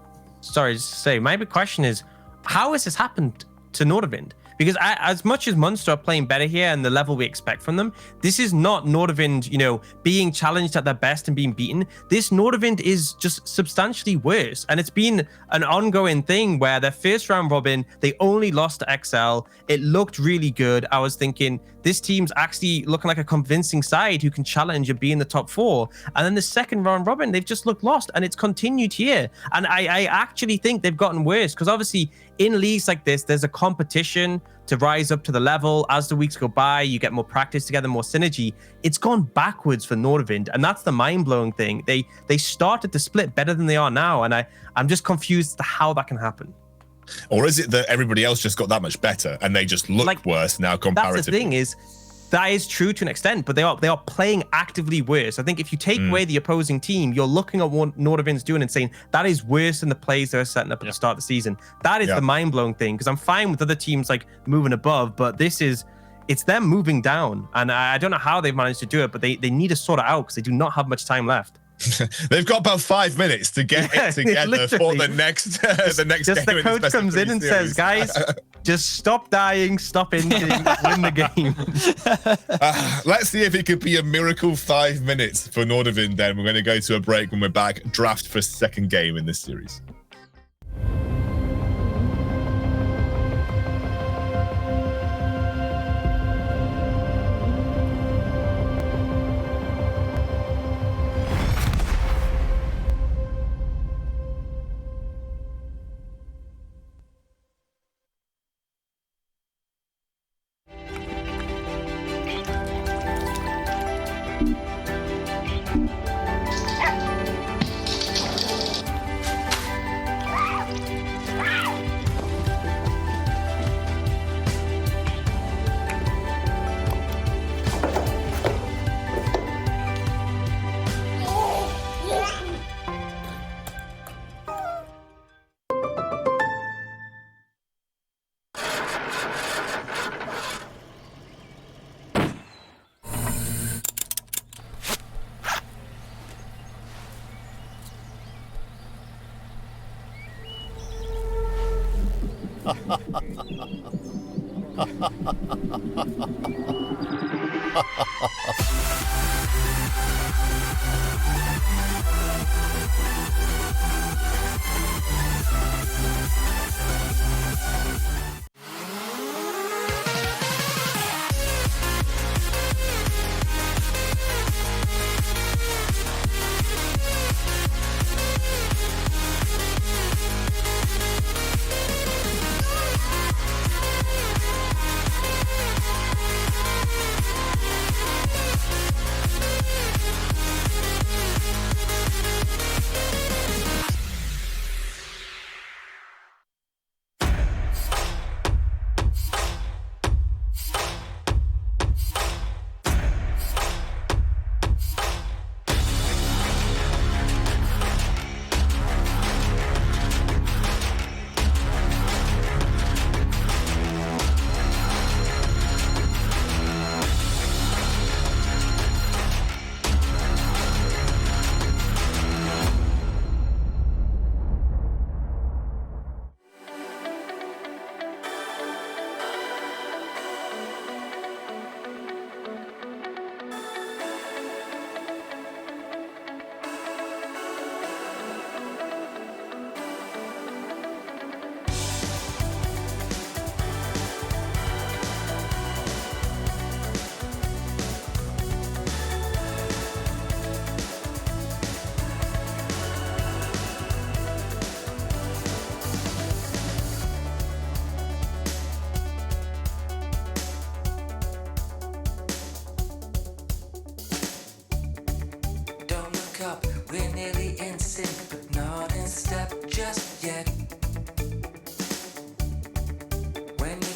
how has this happened to Nordavind? Because as much as Munster are playing better here and the level we expect from them, this is not Nordavind, being challenged at their best and being beaten. This Nordavind is just substantially worse. And it's been an ongoing thing where their first round robin, they only lost to XL. It looked really good. I was thinking, this team's actually looking like a convincing side who can challenge and be in the top 4. And then the second round robin, they've just looked lost, and it's continued here. And I actually think they've gotten worse, because obviously in leagues like this, there's a competition to rise up to the level. As the weeks go by, you get more practice together, more synergy. It's gone backwards for Nordavind, and that's the mind-blowing thing. They started to split better than they are now, and I'm just confused as to how that can happen. Or is it that everybody else just got that much better and they just look worse now comparatively? That's the thing is, that is true to an extent, but they are playing actively worse. I think if you take away the opposing team, you're looking at what Nordavind's doing and saying that is worse than the plays they're setting up at the start of the season. That is the mind-blowing thing, because I'm fine with other teams like moving above, but it's them moving down, and I don't know how they've managed to do it, but they need to sort it out because they do not have much time left. They've got about 5 minutes to get it together for the next just game. The coach comes in and says, guys, just stop dying, stop injuring, win the game. Let's see if it could be a miracle 5 minutes for Nordavind then. We're going to go to a break. When we're back, draft for second game in this series.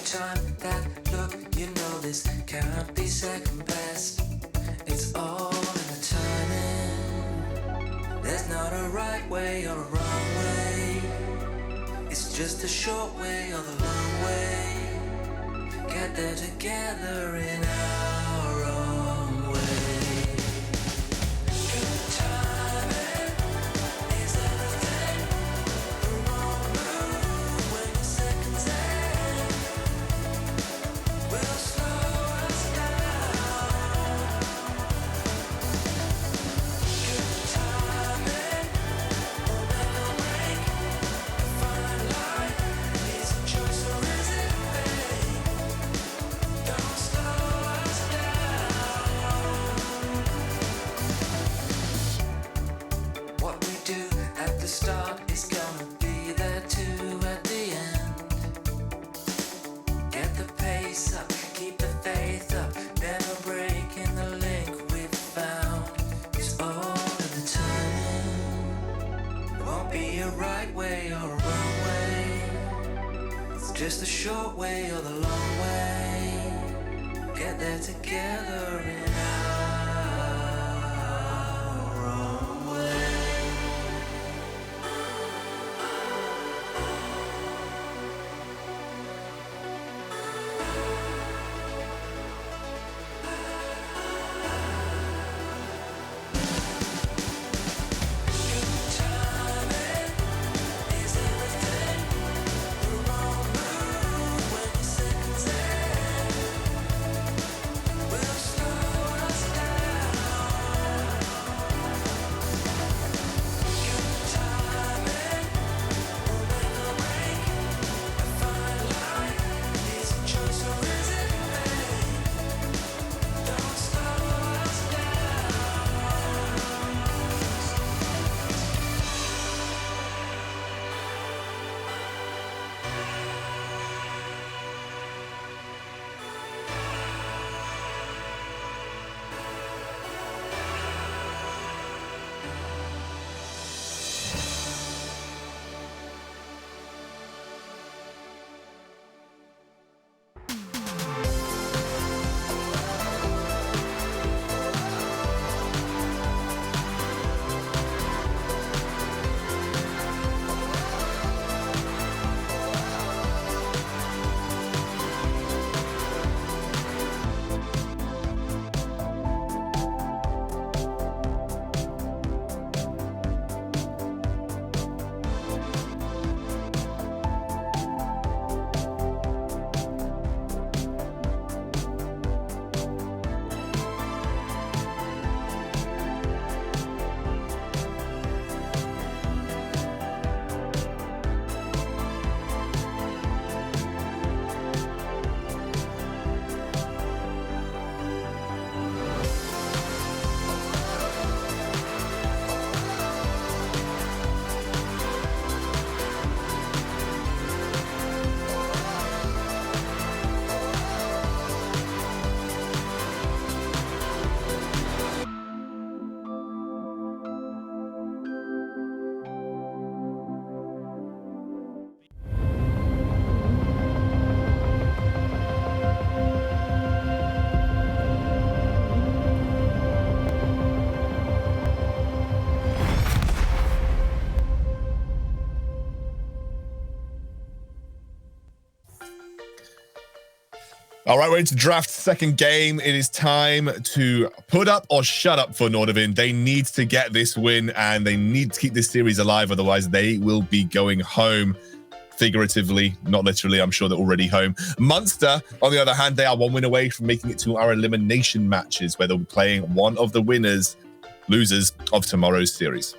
time that look, you know this can't be second best. It's all in the timing. There's not a right way or a wrong way. It's just a short way or the long way. Get there together in our own way. Good timing is everything. The wrong move when your seconds end will slow us down. Good timing will make or break. A fine line is a choice or is it fate? Don't slow us down. What we do at the start is gonna be there too at the end. Get the pace up, keep the faith up, never breaking the link we've found. It's all in the timing. Won't be a right way or a wrong way. It's just a short way or the long way. Get there together in our own way. Good timing is everything. The wrong move when your seconds end will slow us down. Good timing will make or break. A fine line is a choice or is it fate? Don't slow us down. All right, we're into draft second game. It is time to put up or shut up for Nordavind. They need to get this win and they need to keep this series alive. Otherwise, they will be going home. Figuratively, not literally. I'm sure they're already home. Munster, on the other hand, they are one win away from making it to our elimination matches, where they'll be playing one of the losers of tomorrow's series.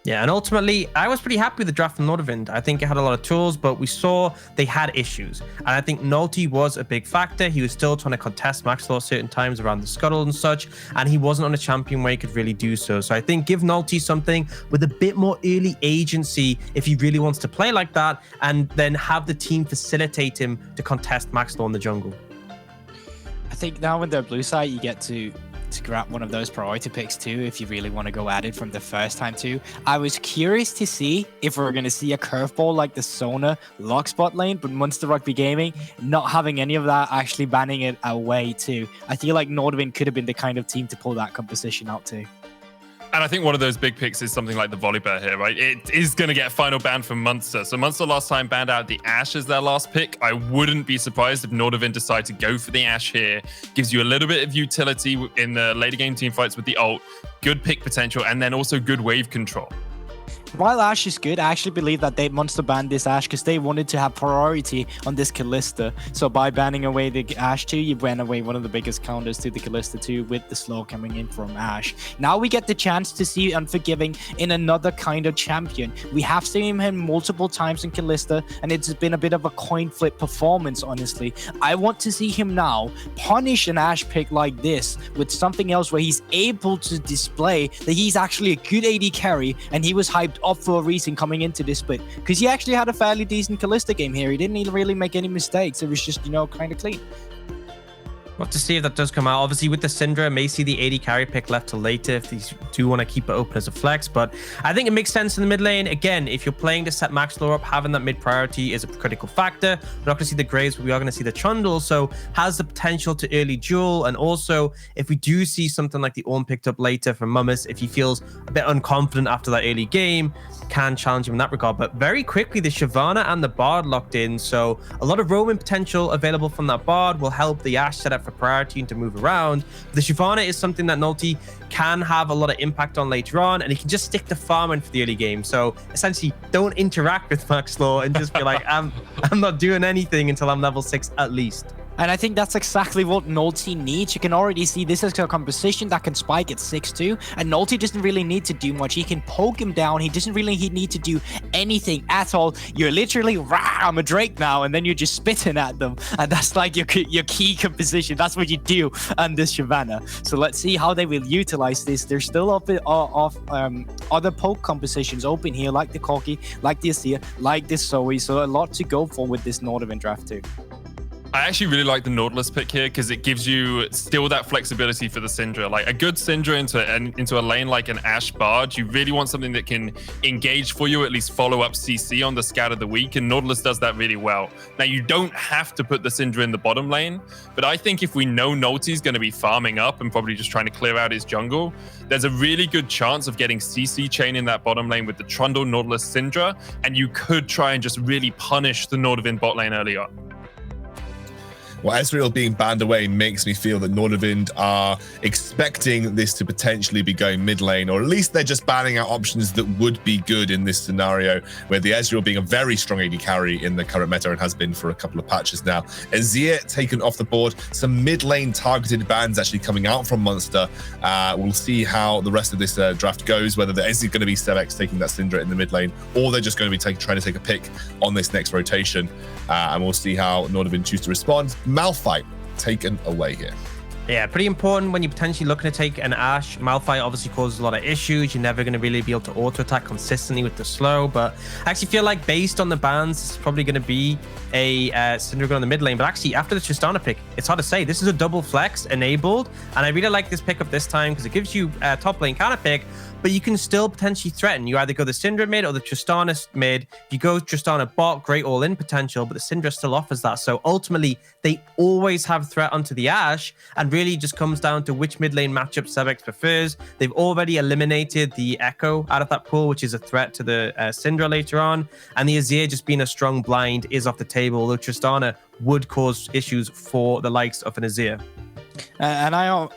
Yeah, and ultimately, I was pretty happy with the draft from Nordavind. I think it had a lot of tools, but we saw they had issues. And I think Nolte was a big factor. He was still trying to contest Maxwell certain times around the scuttle and such, and he wasn't on a champion where he could really do so. So I think give Nolte something with a bit more early agency if he really wants to play like that, and then have the team facilitate him to contest Maxwell in the jungle. I think now with the blue side, you get to to grab one of those priority picks too, if you really want to go at it from the first time too. I was curious to see if we're going to see a curveball like the Sona lock spot lane, but Munster Rugby Gaming not having any of that, actually banning it away too. I feel like Nordavind could have been the kind of team to pull that composition out too. And I think one of those big picks is something like the Volley Bear here, right? It is going to get a final ban from Munster. So Munster last time banned out the Ash as their last pick. I wouldn't be surprised if Nordavind decide to go for the Ash here. Gives you a little bit of utility in the later game team fights with the ult, good pick potential, and then also good wave control. While Ash is good, I actually believe that they Munster banned this Ash because they wanted to have priority on this Kalista. So by banning away the Ash 2, you went away one of the biggest counters to the Kalista 2 with the slow coming in from Ash. Now we get the chance to see Unforgiving in another kind of champion. We have seen him multiple times in Kalista, and it's been a bit of a coin flip performance, honestly. I want to see him now punish an Ash pick like this with something else where he's able to display that he's actually a good AD carry, and he was hyped up for a reason coming into this split because he actually had a fairly decent Kalista game here. He didn't even really make any mistakes. It was just, you know, kind of clean. We'll have to see if that does come out. Obviously, with the Syndra, may see the AD carry pick left till later if these do want to keep it open as a flex. But I think it makes sense in the mid lane. Again, if you're playing to set max lore up, having that mid priority is a critical factor. We're not going to see the Graves, but we are going to see the Trundle. So has the potential to early duel. And also, if we do see something like the Ornn picked up later from Mummus, if he feels a bit unconfident after that early game, can challenge him in that regard. But very quickly, the Shyvana and the Bard locked in. So a lot of roaming potential available from that Bard will help the Ashe set up for priority and to move around. The Shyvana is something that Nulti can have a lot of impact on later on, and he can just stick to farming for the early game. So essentially, don't interact with Max Law and just be like, I'm not doing anything until I'm level 6 at least. And I think that's exactly what Nulti needs. You can already see this is a composition that can spike at 6-2, and Nulti doesn't really need to do much. He can poke him down. He doesn't really need to do anything at all. You're literally, rah, I'm a Drake now, and then you're just spitting at them. And that's like your key composition. That's what you do on this Shyvana. So let's see how they will utilize this. There's still other poke compositions open here, like the Corki, like the Azir, like this Zoe. So a lot to go for with this Nordavind draft too. I actually really like the Nautilus pick here because it gives you still that flexibility for the Syndra. Like a good Syndra into a lane like an Ashe Bard, you really want something that can engage for you, at least follow up CC on the scout of the week, and Nautilus does that really well. Now, you don't have to put the Syndra in the bottom lane, but I think if we know Nulti's going to be farming up and probably just trying to clear out his jungle, there's a really good chance of getting CC chain in that bottom lane with the Trundle, Nautilus, Syndra, and you could try and just really punish the Nordavind bot lane early on. Well, Ezreal being banned away makes me feel that Nordavind are expecting this to potentially be going mid lane, or at least they're just banning out options that would be good in this scenario, where the Ezreal being a very strong AD carry in the current meta and has been for a couple of patches now. Azir taken off the board. Some mid lane targeted bans actually coming out from Munster. We'll see how the rest of this draft goes, whether there is going to be Sevex taking that Syndra in the mid lane, or they're just going to be trying to take a pick on this next rotation. And we'll see how Nordavind choose to respond. Malphite taken away here. Yeah, pretty important when you're potentially looking to take an Ashe. Malphite obviously causes a lot of issues. You're never going to really be able to auto-attack consistently with the slow, but I actually feel like based on the bans, it's probably going to be a Syndra on the mid lane. But actually, after the Tristana pick, it's hard to say. This is a double flex enabled, and I really like this pickup this time because it gives you a top lane counter pick, but you can still potentially threaten. You either go the Syndra mid or the Tristana mid. If you go Tristana bot, great all-in potential, but the Syndra still offers that. So ultimately, they always have threat onto the Ashe, and really just comes down to which mid lane matchup Sevex prefers. They've already eliminated the Echo out of that pool, which is a threat to the Syndra later on. And the Azir just being a strong blind is off the table, although Tristana would cause issues for the likes of an Azir. And I'm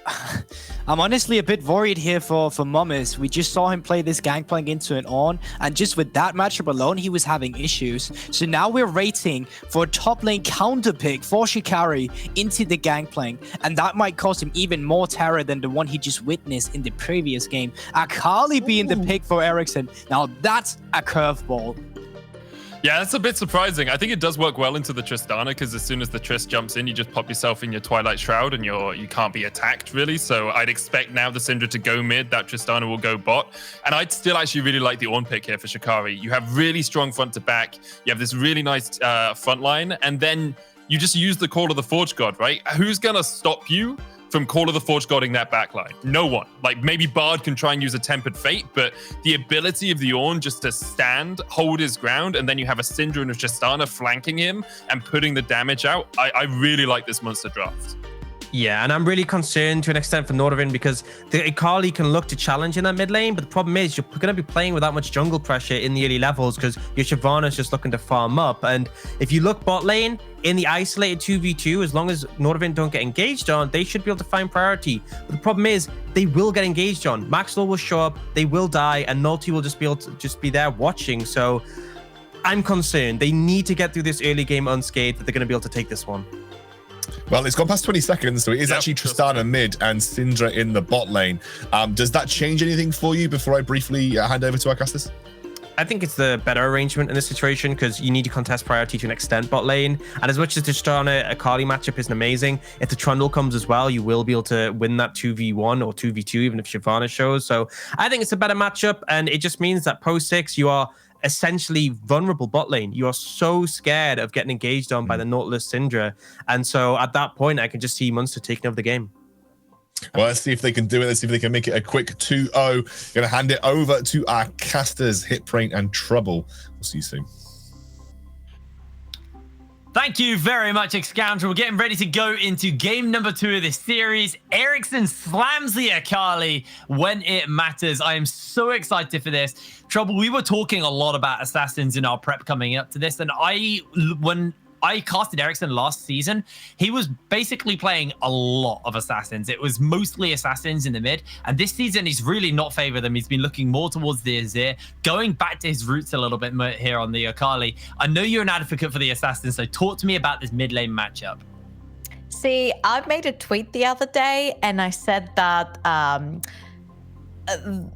honestly a bit worried here for Mummus. We just saw him play this Gangplank into an Ornn, and just with that matchup alone, he was having issues. So now we're waiting for a top lane counter pick for Shikari into the Gangplank, and that might cause him even more terror than the one he just witnessed in the previous game. Akali being the pick for Ericsson. Now that's a curveball. Yeah, that's a bit surprising. I think it does work well into the Tristana because as soon as the Trist jumps in, you just pop yourself in your Twilight Shroud and you can't be attacked really. So I'd expect now the Syndra to go mid, that Tristana will go bot. And I'd still actually really like the Ornn pick here for Shikari. You have really strong front to back. You have this really nice front line, and then you just use the Call of the Forge God, right? Who's going to stop you from Call of the Forge guarding that backline. No one. Like, maybe Bard can try and use a Tempered Fate, but the ability of the Ornn just to stand, hold his ground, and then you have a Syndra and a Tristana flanking him and putting the damage out. I really like this Munster draft. Yeah, and I'm really concerned to an extent for Nordavind because the Akali can look to challenge in that mid lane, but the problem is you're going to be playing with that much jungle pressure in the early levels because your Shyvana's just looking to farm up. And if you look bot lane, in the isolated 2v2, as long as Nordavind don't get engaged on, they should be able to find priority. But the problem is they will get engaged on. Maxwell will show up, they will die, and Nulti will just be able to just be there watching. So I'm concerned. They need to get through this early game unscathed that they're going to be able to take this one. Well, it's gone past 20 seconds, so it is actually Tristana mid and Syndra in the bot lane. Does that change anything for you before I briefly hand over to our casters? I think it's the better arrangement in this situation because you need to contest priority to an extent bot lane. And as much as the Tristana Akali matchup isn't amazing, if the Trundle comes as well, you will be able to win that 2v1 or 2v2, even if Shyvana shows. So I think it's a better matchup, and it just means that post 6, you are essentially vulnerable bot lane. You are so scared of getting engaged on by the Nautilus Syndra. And so at that point, I can just see Munster taking over the game. Well, let's see if they can do it. Let's see if they can make it a quick 2-0. Going to hand it over to our casters, Hit, Brain, and Trouble. We'll see you soon. Thank you very much, Excounter. We're getting ready to go into game number 2 of this series. Ericsson slams the Akali when it matters. I am so excited for this. Trouble, we were talking a lot about assassins in our prep coming up to this, and when I casted Ericsson last season, he was basically playing a lot of assassins. It was mostly assassins in the mid, and this season he's really not favored them. He's been looking more towards the Azir, going back to his roots a little bit more here on the Akali. I know you're an advocate for the assassins, so talk to me about this mid lane matchup. See, I made a tweet the other day, and I said that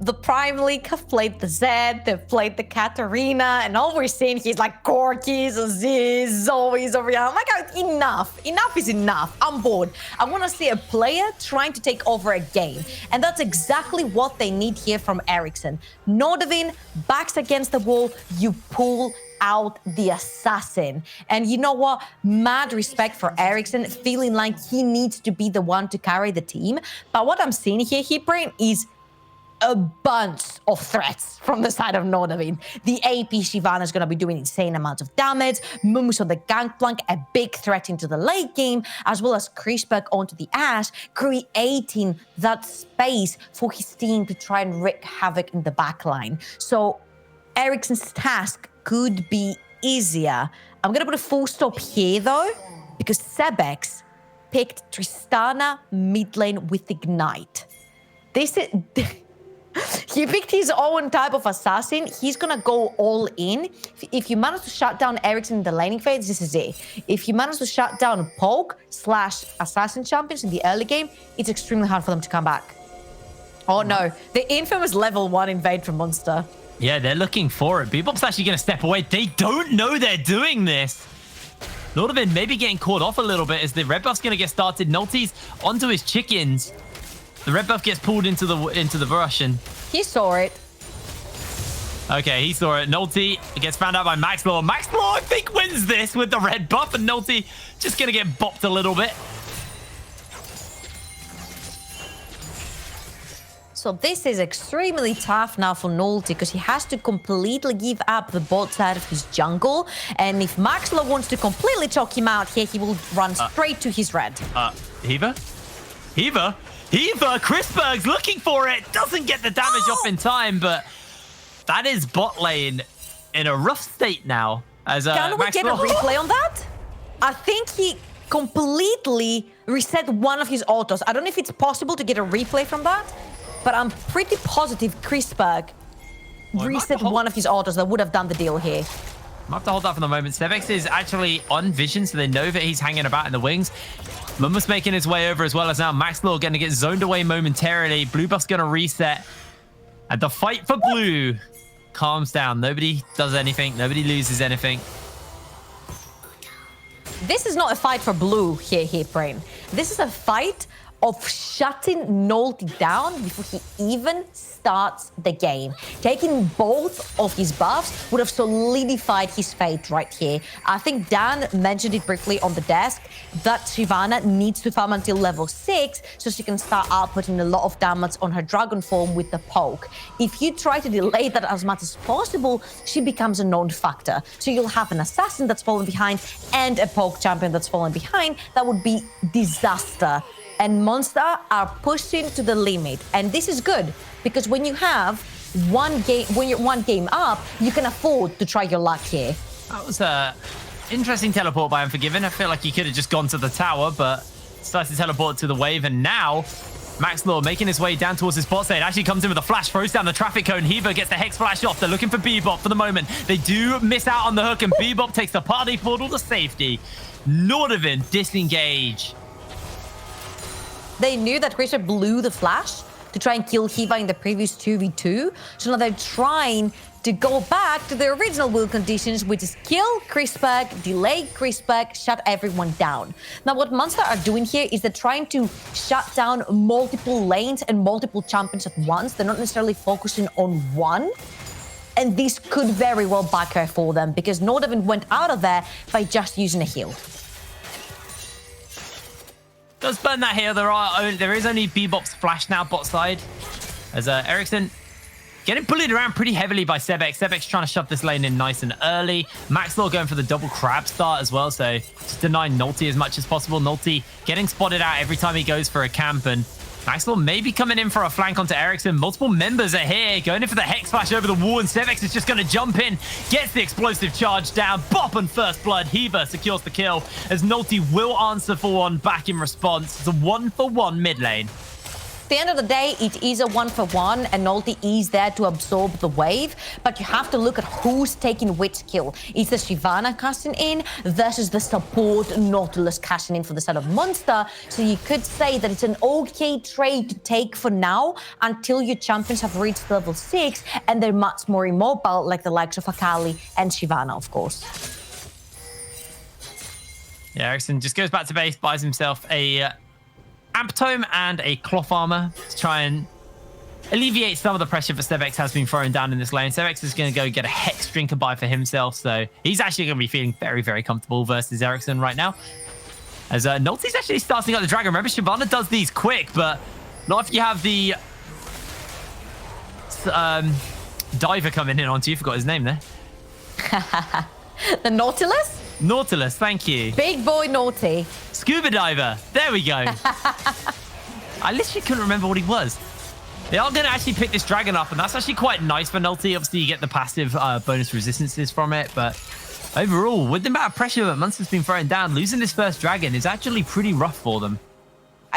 the Prime League have played the Zed, they've played the Katarina, and all we're seeing here is like Corkis, Aziz, Zoe's over here. I'm like, enough is enough. I'm bored. I want to see a player trying to take over a game, and that's exactly what they need here from Ericsson. Nordavind, backs against the wall, you pull out the assassin. And you know what? Mad respect for Ericsson, feeling like he needs to be the one to carry the team. But what I'm seeing here, Hipbrain, is a bunch of threats from the side of Nordavind. The AP Shyvana is going to be doing insane amounts of damage. Mumus on the gangplank, a big threat into the late game, as well as Krispberg onto the Ash, creating that space for his team to try and wreak havoc in the backline. So Ericsson's task could be easier. I'm going to put a full stop here though, because Sebex picked Tristana mid lane with Ignite. This is... He picked his own type of assassin. He's gonna go all in. If you manage to shut down Ericsson in the laning phase, this is it. If you manage to shut down Poke/assassin champions in the early game, it's extremely hard for them to come back. Oh no, the infamous level 1 invade from Munster. Yeah, they're looking for it. Bebop's actually gonna step away. They don't know they're doing this. Nordavind maybe getting caught off a little bit as the red buff's gonna get started. Nulti's onto his chickens. The red buff gets pulled into the brush, and he saw it. Okay, he saw it. Nulti gets found out by Maxlaw. Maxlaw, I think, wins this with the red buff, and Nulti just gonna get bopped a little bit. So this is extremely tough now for Nulti because he has to completely give up the bot side of his jungle. And if Maxlaw wants to completely choke him out here, he will run straight to his red. Hiva? Krispberg's looking for it. Doesn't get the damage off in time, but that is bot lane in a rough state now. Can we get a replay on that? I think he completely reset one of his autos. I don't know if it's possible to get a replay from that, but I'm pretty positive Krispberg reset one of his autos that would have done the deal here. I have to hold that for the moment. Sevex is actually on vision, so they know that he's hanging about in the wings. Mumus making his way over as well as now Maxlaw going to get zoned away momentarily. Blue buff's going to reset. And the fight for blue calms down. Nobody does anything. Nobody loses anything. This is not a fight for blue here, Brain. This is a fight of shutting Nolte down before he even starts the game. Taking both of his buffs would have solidified his fate right here. I think Dan mentioned it briefly on the desk that Shyvana needs to farm until level 6 so she can start outputting a lot of damage on her dragon form with the poke. If you try to delay that as much as possible, she becomes a non-factor. So you'll have an assassin that's fallen behind and a poke champion that's fallen behind. That would be disaster. And Munster are pushing to the limit. And this is good because when you have one game, when you're one game up, you can afford to try your luck here. That was a interesting teleport by Unforgiven. I feel like he could have just gone to the tower, but decided to teleport to the wave. And now Max Law making his way down towards his bot side. Actually comes in with a flash, throws down the traffic cone. Heaver gets the Hex Flash off. They're looking for Bebop for the moment. They do miss out on the hook, and Bebop takes the party portal to safety. Nordavind disengage. They knew that Krisha blew the flash to try and kill Hiva in the previous 2v2. So now they're trying to go back to the original wheel conditions, which is kill Crispberg, delay Crispberg, shut everyone down. Now, what Munster are doing here is they're trying to shut down multiple lanes and multiple champions at once. They're not necessarily focusing on one. And this could very well backfire for them because Nordavind went out of there by just using a heal. Does burn that here. There is only Bebop's flash now bot side. As Ericsson getting bullied around pretty heavily by Sebex. Sebex trying to shove this lane in nice and early. Maxlaw going for the double crab start as well. So just deny Nolte as much as possible. Nolte getting spotted out every time he goes for a camp. And Maxlaw maybe coming in for a flank onto Ericsson. Multiple members are here going in for the Hex Flash over the wall. And Sebex is just going to jump in. Gets the explosive charge down. Bop and first blood. Heaver secures the kill as Nolte will answer for one back in response. It's a 1-for-1 mid lane. At the end of the day, it is a 1-for-1 and Nolte is there to absorb the wave, but you have to look at who's taking which kill. Is the Shyvana casting in versus the support Nautilus casting in for the side of Munster? So you could say that it's an okay trade to take for now until your champions have reached level 6 and they're much more immobile, like the likes of Akali and Shyvana, of course. Yeah, Ericsson just goes back to base, buys himself a Amp Tome and a cloth armor to try and alleviate some of the pressure that Sebex has been thrown down in this lane. Sebex is going to go get a Hex Drinker buy for himself, so he's actually going to be feeling very, very comfortable versus Ericsson right now. As Nolte's actually starting out the Dragon. Remember, Shyvana does these quick, but not if you have the diver coming in onto you. Forgot his name there. The Nautilus? Nautilus, thank you. Big boy Naughty. Scuba diver. There we go. I literally couldn't remember what he was. They are going to actually pick this dragon up, and that's actually quite nice for Nolte. Obviously, you get the passive bonus resistances from it, but overall, with the amount of pressure that Munster's been throwing down, losing this first dragon is actually pretty rough for them.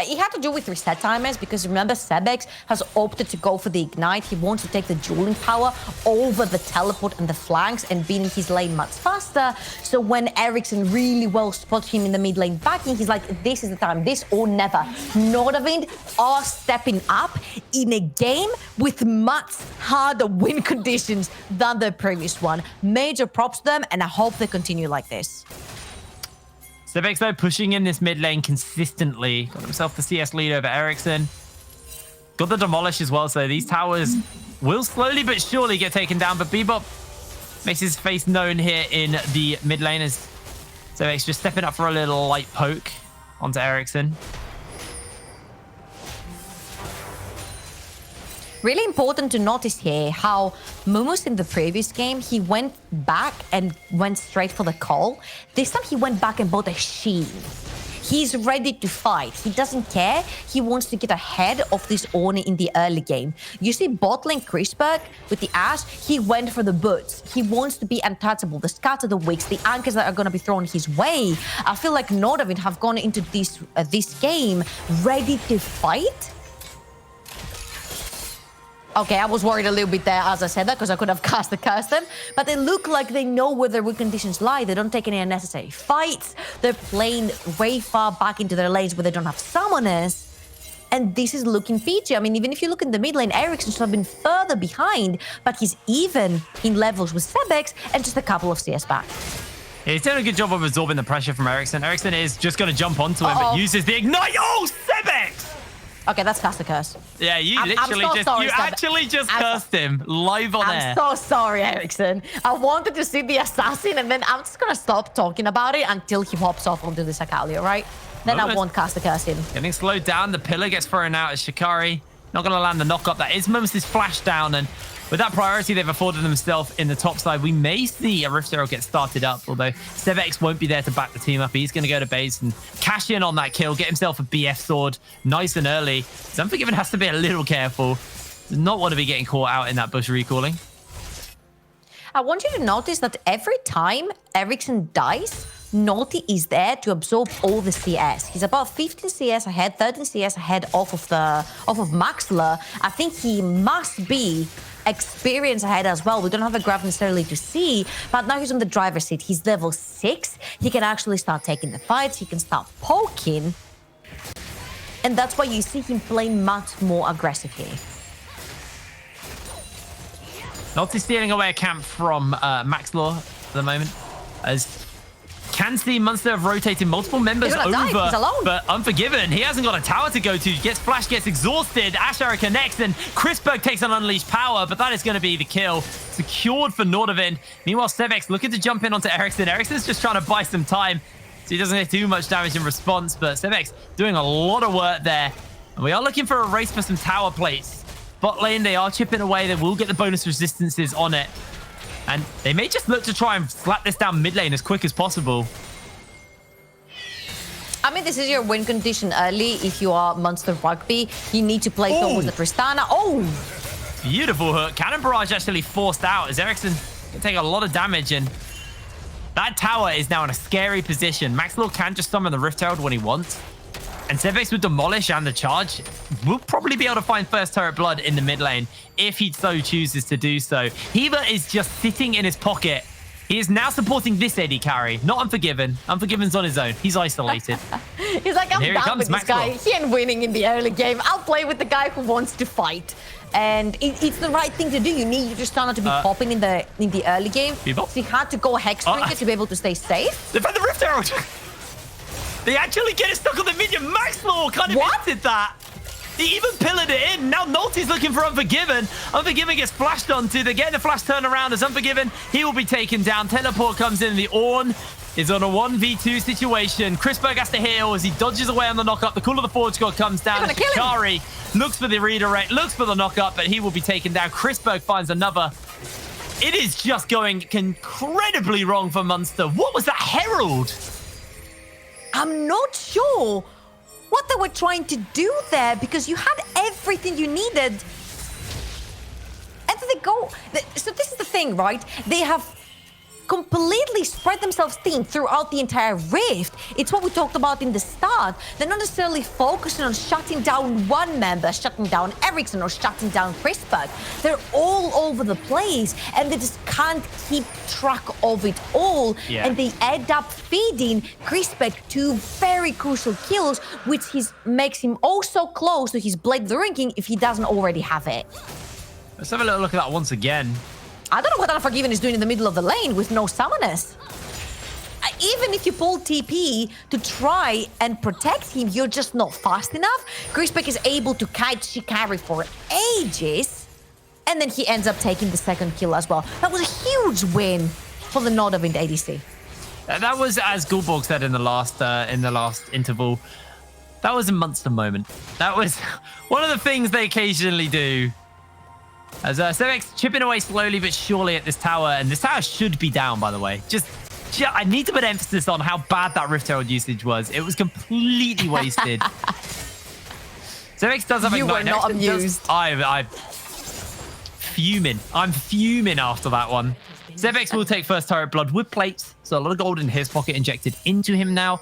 It had to do with reset timers because remember Sebex has opted to go for the ignite. He wants to take the dueling power over the teleport and the flanks and being in his lane much faster. So when Ericsson really well spots him in the mid lane backing, he's like, this is the time, this or never. Nordavind are stepping up in a game with much harder win conditions than the previous one. Major props to them, and I hope they continue like this. Sebex, though, pushing in this mid lane consistently. Got himself the CS lead over Ericsson. Got the Demolish as well, so these towers will slowly but surely get taken down. But Bebop makes his face known here in the mid lane as Sebex just stepping up for a little light poke onto Ericsson. Really important to notice here how Mumus in the previous game, he went back and went straight for the call. This time he went back and bought a shield. He's ready to fight. He doesn't care. He wants to get ahead of this Ornn in the early game. You see bot lane Crispberg with the Ash, he went for the boots. He wants to be untouchable. The scatter, the wicks, the anchors that are going to be thrown his way. I feel like Nordavind have gone into this game ready to fight. Okay, I was worried a little bit there as I said that because I could have cast the curse them. But they look like they know where their weak conditions lie. They don't take any unnecessary fights. They're playing way far back into their lanes where they don't have summoners. And this is looking peachy. I mean, even if you look in the mid lane, Ericsson should have been further behind. But he's even in levels with Sebex and just a couple of CS back. He's doing a good job of absorbing the pressure from Ericsson. Ericsson is just going to jump onto him, but uses the ignite. Oh, Sebex! Okay, that's Caster Curse. Yeah, you I'm literally so just sorry, you Seb. actually just cursed him live on air. I'm so sorry, Ericsson. I wanted to see the assassin, and then I'm just gonna stop talking about it until he hops off onto the Sakali, all right? Then I won't cast the curse in. Getting slowed down. The pillar gets thrown out as Shikari. Not going to land the knock-up. That is Munster's flash down, and with that priority they've afforded themselves in the top side, we may see a Rift Herald get started up, although Sevex won't be there to back the team up. He's going to go to base and cash in on that kill, get himself a BF sword nice and early. So Unforgiven has to be a little careful. Does not want to be getting caught out in that bush recalling. I want you to notice that every time Ericsson dies, Naughty is there to absorb all the CS. He's about 15 CS ahead, 13 CS ahead off of Maxler. I think he must be experience ahead as well. We don't have a graph necessarily to see, but now he's on the driver's seat. He's level 6. He can actually start taking the fights. He can start poking. And that's why you see him playing much more aggressively. Naughty stealing away a camp from Maxlaw at the moment, as can see Munster have rotated multiple members over, He's alone. but Unforgiven, he hasn't got a tower to go to. Gets flash, gets exhausted. Ashara connects, and Chrisberg takes on Unleashed Power, but that is going to be the kill. Secured for Nordavind. Meanwhile, Sevex looking to jump in onto Ericsson. Ericsson's just trying to buy some time, so he doesn't get too much damage in response, but Sevex doing a lot of work there. And we are looking for a race for some tower plates. Bot lane, they are chipping away. They will get the bonus resistances on it. And they may just look to try and slap this down mid lane as quick as possible. I mean, this is your win condition early. If you are Munster Rugby, you need to play towards the Tristana. Oh! Beautiful hook. Cannon Barrage actually forced out as Ericsson can take a lot of damage. And that tower is now in a scary position. Maxlaw can just summon the Rift Herald when he wants. And Sevex with Demolish and the charge will probably be able to find first turret blood in the mid lane if he so chooses to do so. Heaver is just sitting in his pocket. He is now supporting this AD carry, not Unforgiven. Unforgiven's on his own. He's isolated. He's like, I'm done with this guy. He ain't winning in the early game. I'll play with the guy who wants to fight. And it's the right thing to do. You need your Tristana to be popping in the early game. So he had to go Hex Drinker to be able to stay safe. They've had the Rift Herald. They actually get it stuck on the minion. Maxlaw kind of hinted that. He even pillared it in. Now Nolty's looking for Unforgiven. Unforgiven gets flashed onto. They get the flash turnaround as Unforgiven. He will be taken down. Teleport comes in. The Ornn is on a 1v2 situation. Chrisberg has to heal as he dodges away on the knockup. The Call of the Forge God comes down. Shikari looks for the redirect, looks for the knockup, but he will be taken down. Chrisberg finds another. It is just going incredibly wrong for Munster. What was that Herald? I'm not sure what they were trying to do there, because you had everything you needed. And then they go... So this is the thing, right? They have completely spread themselves thin throughout the entire Rift. It's what we talked about in the start. They're not necessarily focusing on shutting down one member, shutting down Ericsson, or shutting down Chrisberg. They're all over the place, and they just can't keep track of it all. Yeah. And they end up feeding Chrisberg 2 very crucial kills, which makes him also close to his Blade of the Ring if he doesn't already have it. Let's have a little look at that once again. I don't know what Unforgiven is doing in the middle of the lane with no summoners. Even if you pull TP to try and protect him, you're just not fast enough. Chrisberg is able to kite Shikari for ages, and then he ends up taking the second kill as well. That was a huge win for the Nordavind ADC. That was, as Gulborg said in the last interval, that was a Munster moment. That was one of the things they occasionally do. As Sevex chipping away slowly but surely at this tower, and this tower should be down, by the way. I need to put emphasis on how bad that Rift Herald usage was. It was completely wasted. Sevex does have You were not amused. I'm fuming. I'm fuming after that one. Sevex will take first turret blood with plates, so a lot of gold in his pocket injected into him now.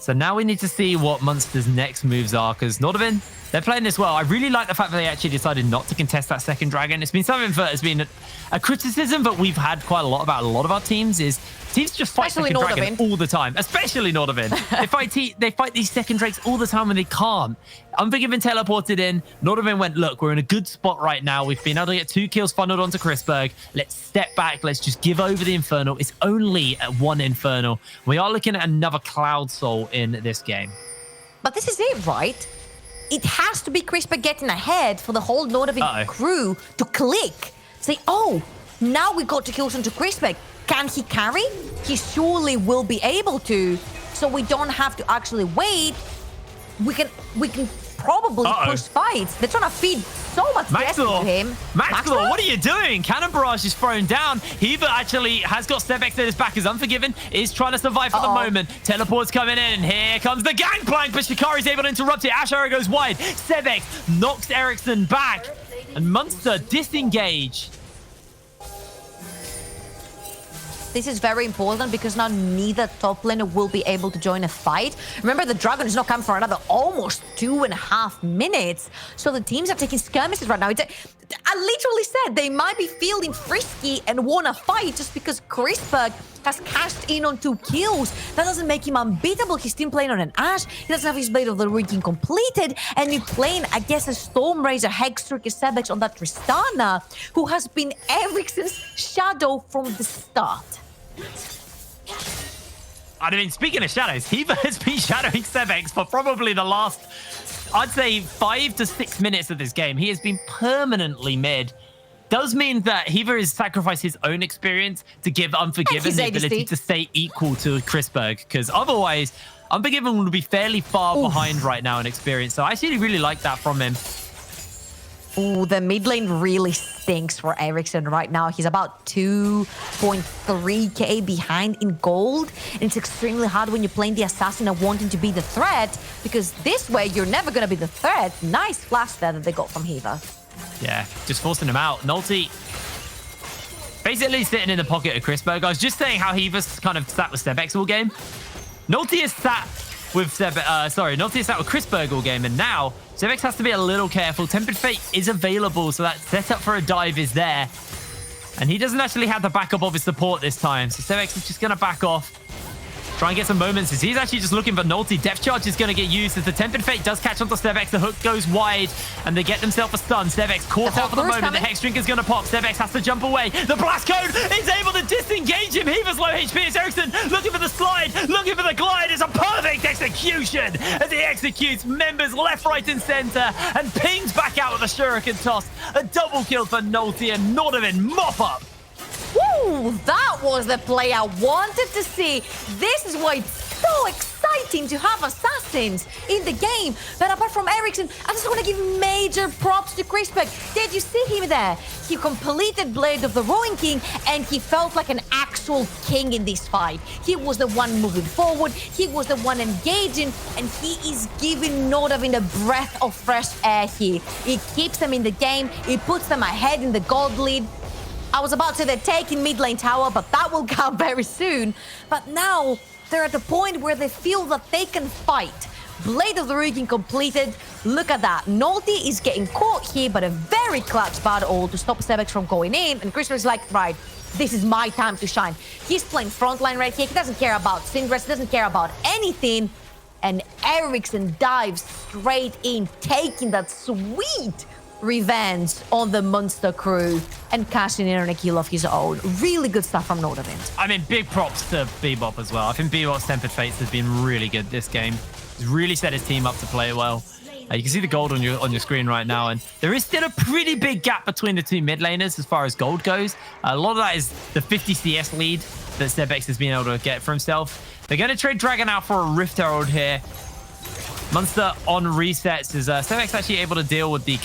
So now we need to see what Munster's next moves are, because Nordavind, They're playing this well. I really like the fact that they actually decided not to contest that second dragon. It's been something that has been a criticism that we've had quite a lot about a lot of our teams is teams just fight Especially second dragon Nordavind. all the time. Especially Nordavind. they fight these second drakes all the time when they can't. Unforgiven teleported in. Nordavind went, look, we're in a good spot right now. We've been able to get 2 kills funneled onto Chrisberg. Let's step back. Let's just give over the Infernal. It's only at 1 Infernal. We are looking at another Cloud Soul in this game. But this is it, right? It has to be Chrisberg getting ahead for the whole Nordavind crew to click. Say, oh, now we got 2 kills onto Chrisberg. Can he carry? He surely will be able to. So we don't have to actually wait. We can probably push fights. They're trying to feed so much destiny to him. Maxwell, what are you doing? Cannon Barrage is thrown down. Heaver actually has got Stebex at his back as Unforgiven, is trying to survive for the moment. Teleport's coming in. Here comes the gangplank, but Shikari's able to interrupt it. Ash Arrow goes wide. Stebex knocks Ericsson back, and Munster disengage. This is very important because now neither top laner will be able to join a fight. Remember, the Dragon is not coming for another almost 2.5 minutes. So the teams are taking skirmishes right now. I literally said they might be feeling frisky and want to fight just because Chrisberg has cashed in on 2 kills. That doesn't make him unbeatable. He's still playing on an Ashe. He doesn't have his Blade of the Ruin completed. And he's playing, I guess, a Stormraiser Hextrick Sebex on that Tristana, who has been Ericsson's shadow from the start. I mean, speaking of shadows, Heaver has been shadowing Sebex for probably the last, I'd say, 5 to 6 minutes of this game. He has been permanently mid. Does mean that Heaver has sacrificed his own experience to give Unforgiven the ability to stay equal to Chrisberg, because otherwise, Unforgiven would be fairly far behind right now in experience. So I actually really like that from him. Ooh, the mid lane really stinks for Ericsson right now. He's about 2.3k behind in gold. And it's extremely hard when you're playing the assassin and wanting to be the threat, because this way you're never going to be the threat. Nice flash there that they got from Heaver. Yeah, just forcing him out. Nulty basically sitting in the pocket of Chrisberg. I was just saying how Heaver's kind of sat with Sebex all game. Nulty is sat with Nulty is sat with Chrisberg all game, and now Sebex has to be a little careful. Tempered Fate is available, so that setup for a dive is there. And he doesn't actually have the backup of his support this time, so Sebex is just going to back off. Try and get some moments as he's actually just looking for Nulty. Depth Charge is going to get used as the Tempered Fate does catch onto Stebex. The hook goes wide and they get themselves a stun. Stebex caught out for the moment. The Hex Drink is going to pop. Stebex has to jump away. The Blast Code is able to disengage him. Heaver's low HP. It's Ericsson looking for the slide, looking for the glide. It's a perfect execution as he executes members left, right, and center and pings back out with a Shuriken toss. A double kill for Nulty and Nordavind mop up. Woo! That was the play I wanted to see. This is why it's so exciting to have assassins in the game. But apart from Ericsson, I just want to give major props to Chrisberg. Did you see him there? He completed Blade of the Ruin King and he felt like an actual king in this fight. He was the one moving forward. He was the one engaging, and he is giving Nordavind a breath of fresh air here. It keeps them in the game. It puts them ahead in the gold lead. I was about to say they're taking mid lane tower, but that will come very soon. But now they're at the point where they feel that they can fight. Blade of the Ruin completed. Look at that. Nulty is getting caught here, but a very clutch battle to stop Sebex from going in. And Chrisberg is like, right, this is my time to shine. He's playing frontline right here. He doesn't care about Syndress. He doesn't care about anything. And Ericsson dives straight in, taking that sweet revenge on the Munster crew and cashing in on a kill of his own. Really good stuff from Nordavind. I mean, big props to Bebop as well. I think Bebop's Tempered Fates has been really good this game. He's really set his team up to play well. You can see the gold on your screen right now, and there is still a pretty big gap between the two mid laners as far as gold goes. A lot of that is the 50 CS lead that Sebex has been able to get for himself. They're going to trade Dragon out for a Rift Herald here. Munster on resets. Is Sebex actually able to deal with the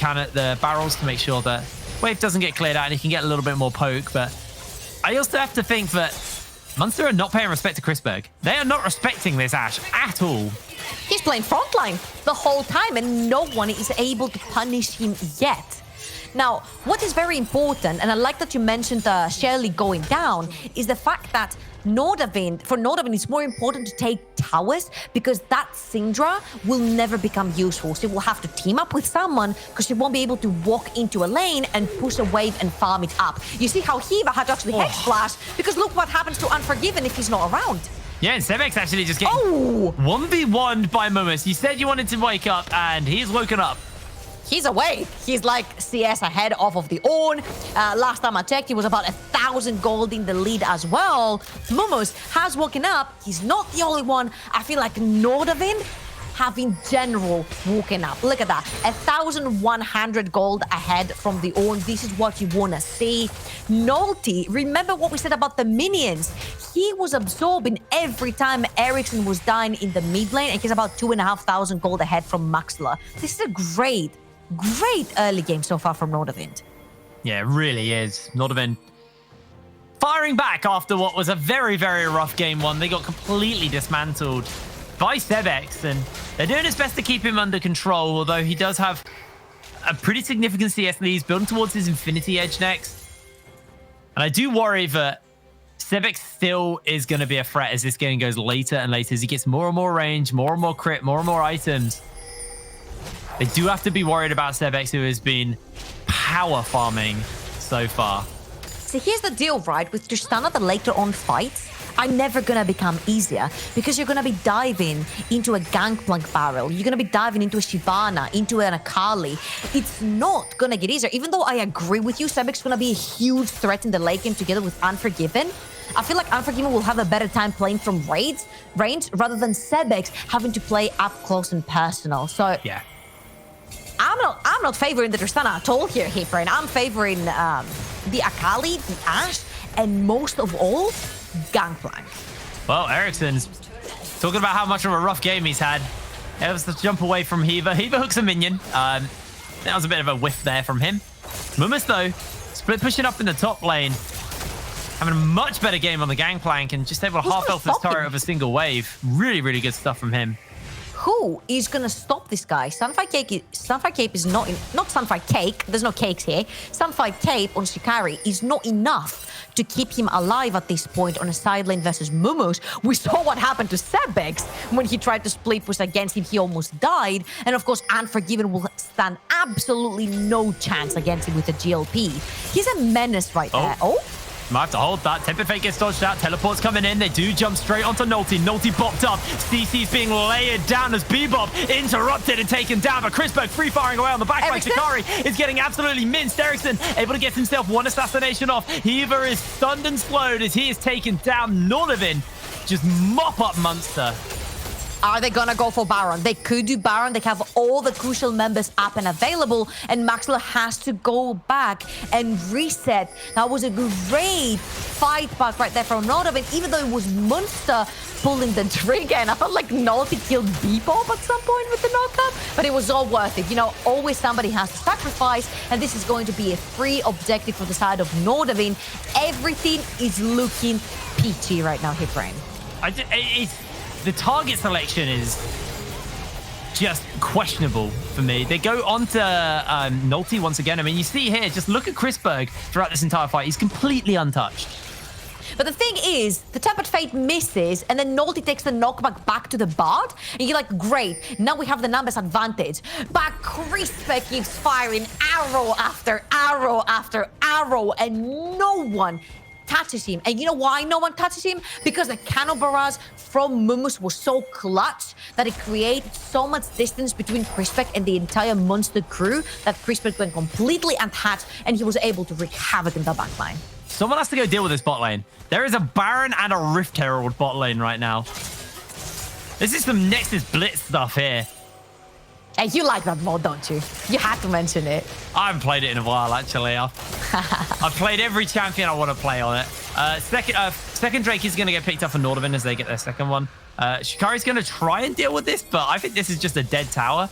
barrels to make sure that wave doesn't get cleared out and he can get a little bit more poke. But I also have to think that Munster are not paying respect to Chrisberg. They are not respecting this Ashe at all. He's playing frontline the whole time and no one is able to punish him yet. Now, what is very important, and I like that you mentioned Shelley going down, is the fact that for Nordavind, it's more important to take towers because that Syndra will never become useful. So will have to team up with someone because she won't be able to walk into a lane and push a wave and farm it up. You see how Hiva had to actually head splash because look what happens to Unforgiven if he's not around. Yeah, and Sebek's actually just getting 1v1'd by Mumus. You said you wanted to wake up, and he's woken up. He's awake. He's like CS ahead off of the Ornn. Last time I checked, he was about 1,000 gold in the lead as well. Mumus has woken up. He's not the only one. I feel like Nordavind have in general woken up. Look at that. 1,100 gold ahead from the Ornn. This is what you want to see. Nolty, remember what we said about the minions? He was absorbing every time Ericsson was dying in the mid lane, and he's about 2,500 gold ahead from Maxilla. This is a great early game so far from Nordavind. Yeah, it really is. Nordavind firing back after what was a very, very rough game one. They got completely dismantled by Sebex, and they're doing his best to keep him under control, although he does have a pretty significant CS lead. He's building towards his Infinity Edge next. And I do worry that Sebex still is going to be a threat as this game goes later and later, as he gets more and more range, more and more crit, more and more items. They do have to be worried about Sebex, who has been power farming so far. So here's the deal, right? With Tristana, the later on fights are never going to become easier because you're going to be diving into a Gangplank barrel. You're going to be diving into a Shyvana, into an Akali. It's not going to get easier. Even though I agree with you, Sebex is going to be a huge threat in the late game together with Unforgiven. I feel like Unforgiven will have a better time playing from range rather than Sebex having to play up close and personal. So yeah. I'm not favoring the Tristana at all here, Hipper. I'm favoring the Akali, the Ashe, and most of all, Gangplank. Well, Ericsson's talking about how much of a rough game he's had. It was the jump away from Hiva. Hiva hooks a minion. That was a bit of a whiff there from him. Mumus, though, split pushing up in the top lane. Having a much better game on the Gangplank and just able to half health this turret with a single wave. Really, really good stuff from him. Who is gonna stop this guy? Sunfire Cape is not Sunfire Cake. There's no cakes here. Sunfire Cape on Shikari is not enough to keep him alive at this point on a side lane versus Mumus. We saw what happened to Sebex when he tried to split push against him. He almost died. And of course, Unforgiven will stand absolutely no chance against him with a GLP. He's a menace right there. Oh. Might have to hold that. Tempered Fate gets dodged out. Teleport's coming in. They do jump straight onto Nolty. Nolty bopped up. CC's being layered down as Bebop interrupted and taken down. But Chrisberg free firing away on the back by Shikari is getting absolutely minced. Ericsson able to get himself one assassination off. Hiva is stunned and slowed as he is taken down. Nordavind just mop up Munster. Are they gonna go for Baron? They could do Baron. They have all the crucial members up and available, and Maxilla has to go back and reset. That was a great fight back right there from Nordavind, even though it was Munster pulling the trigger, and I felt like Nolty killed Bebop at some point with the knockup, but it was all worth it. You know, always somebody has to sacrifice, and this is going to be a free objective for the side of Nordavind. Everything is looking peachy right now, Hiprain. The target selection is just questionable for me. They go on to Nolty once again. I mean, you see here, just look at Chrisberg throughout this entire fight. He's completely untouched. But the thing is, the Tempered Fate misses, and then Nolty takes the knockback back to the Bard, and you're like, great, now we have the numbers advantage. But Chrisberg keeps firing arrow after arrow after arrow, and no one touches him. And you know why no one touches him? Because the cannon barrage from Mumus was so clutch that it created so much distance between Chrisberg and the entire Munster crew that Chrisberg went completely untouched, and he was able to wreak havoc in the backline. Someone has to go deal with this bot lane. There is a Baron and a Rift Herald bot lane right now. This is some Nexus Blitz stuff here. Hey, you like that mod, don't you? You had to mention it. I haven't played it in a while, actually. I've played every champion I want to play on it. Second Drake is going to get picked up for Nordavind as they get their second one. Shikari's going to try and deal with this, but I think this is just a dead tower.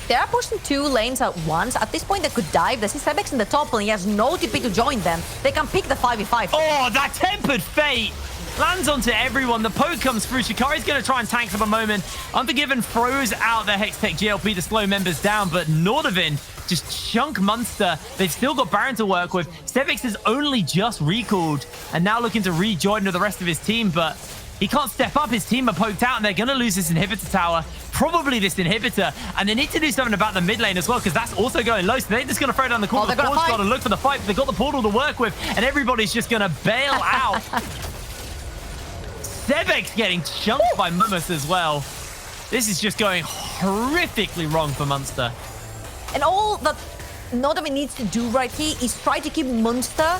They are pushing two lanes at once. At this point, they could dive. They see Sebex in the top lane. He has no TP to join them. They can pick the 5v5. Oh, that Tempered Fate! Lands onto everyone. The poke comes through. Shikari's going to try and tank for the moment. Unforgiven throws out the Hextech GLP to slow members down, but Nordavind just chunk Munster. They've still got Baron to work with. Sevix is only just recalled and now looking to rejoin with the rest of his team, but he can't step up. His team are poked out and they're going to lose this inhibitor tower. Probably this inhibitor. And they need to do something about the mid lane as well, because that's also going low. So they're just going to throw down the corner. The Forge got to look for the fight. They've got the portal to work with and everybody's just going to bail out. Sevix getting chunked by Mumus as well. This is just going horrifically wrong for Munster. And all that Nordavind needs to do right here is try to keep Munster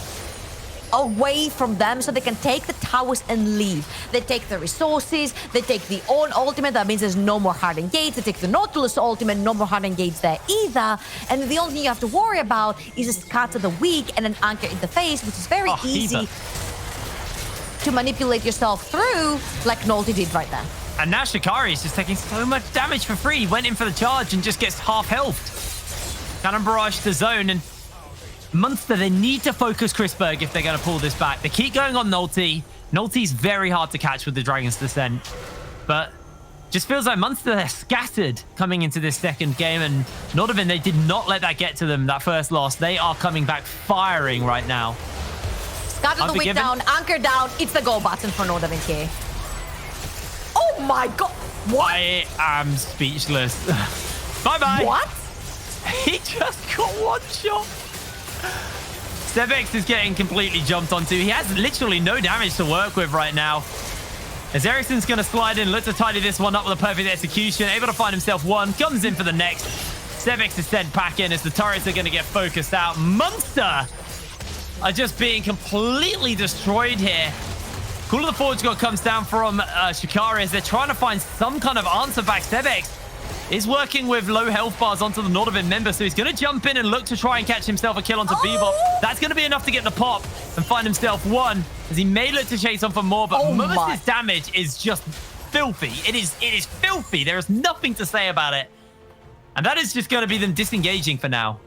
away from them so they can take the towers and leave. They take the resources, they take the own ultimate, that means there's no more hardened gates. They take the Nautilus ultimate, no more hardened gates there either. And the only thing you have to worry about is a scatter the weak and an anchor in the face, which is very easy to manipulate yourself through, like Nolty did right there. And now Shikari is just taking so much damage for free. He went in for the charge and just gets half health. Cannon barrage to zone, and Munster, they need to focus Chrisberg if they're going to pull this back. They keep going on Nolty. Nolty's very hard to catch with the Dragon's Descent, but just feels like Munster, they're scattered coming into this second game, and Nordavind, they did not let that get to them, that first loss. They are coming back firing right now. Scatter the weak down, anchor down. It's the go button for Nordavind here. Oh my god. What? I am speechless. Bye-bye. What? He just got one shot. Sevix is getting completely jumped onto. He has literally no damage to work with right now. As Ericsson's going to slide in, look to tidy this one up with a perfect execution. Able to find himself one, comes in for the next. Sevix is sent back in as the turrets are going to get focused out. Munster are just being completely destroyed here. Call of the Forge God comes down from Shikari as they're trying to find some kind of answer back. Sevix is working with low health bars onto the Nordavind member, so he's going to jump in and look to try and catch himself a kill onto Bebop. That's going to be enough to get the pop and find himself one, as he may look to chase on for more, but Mumus's damage is just filthy. It is filthy. There is nothing to say about it. And that is just going to be them disengaging for now.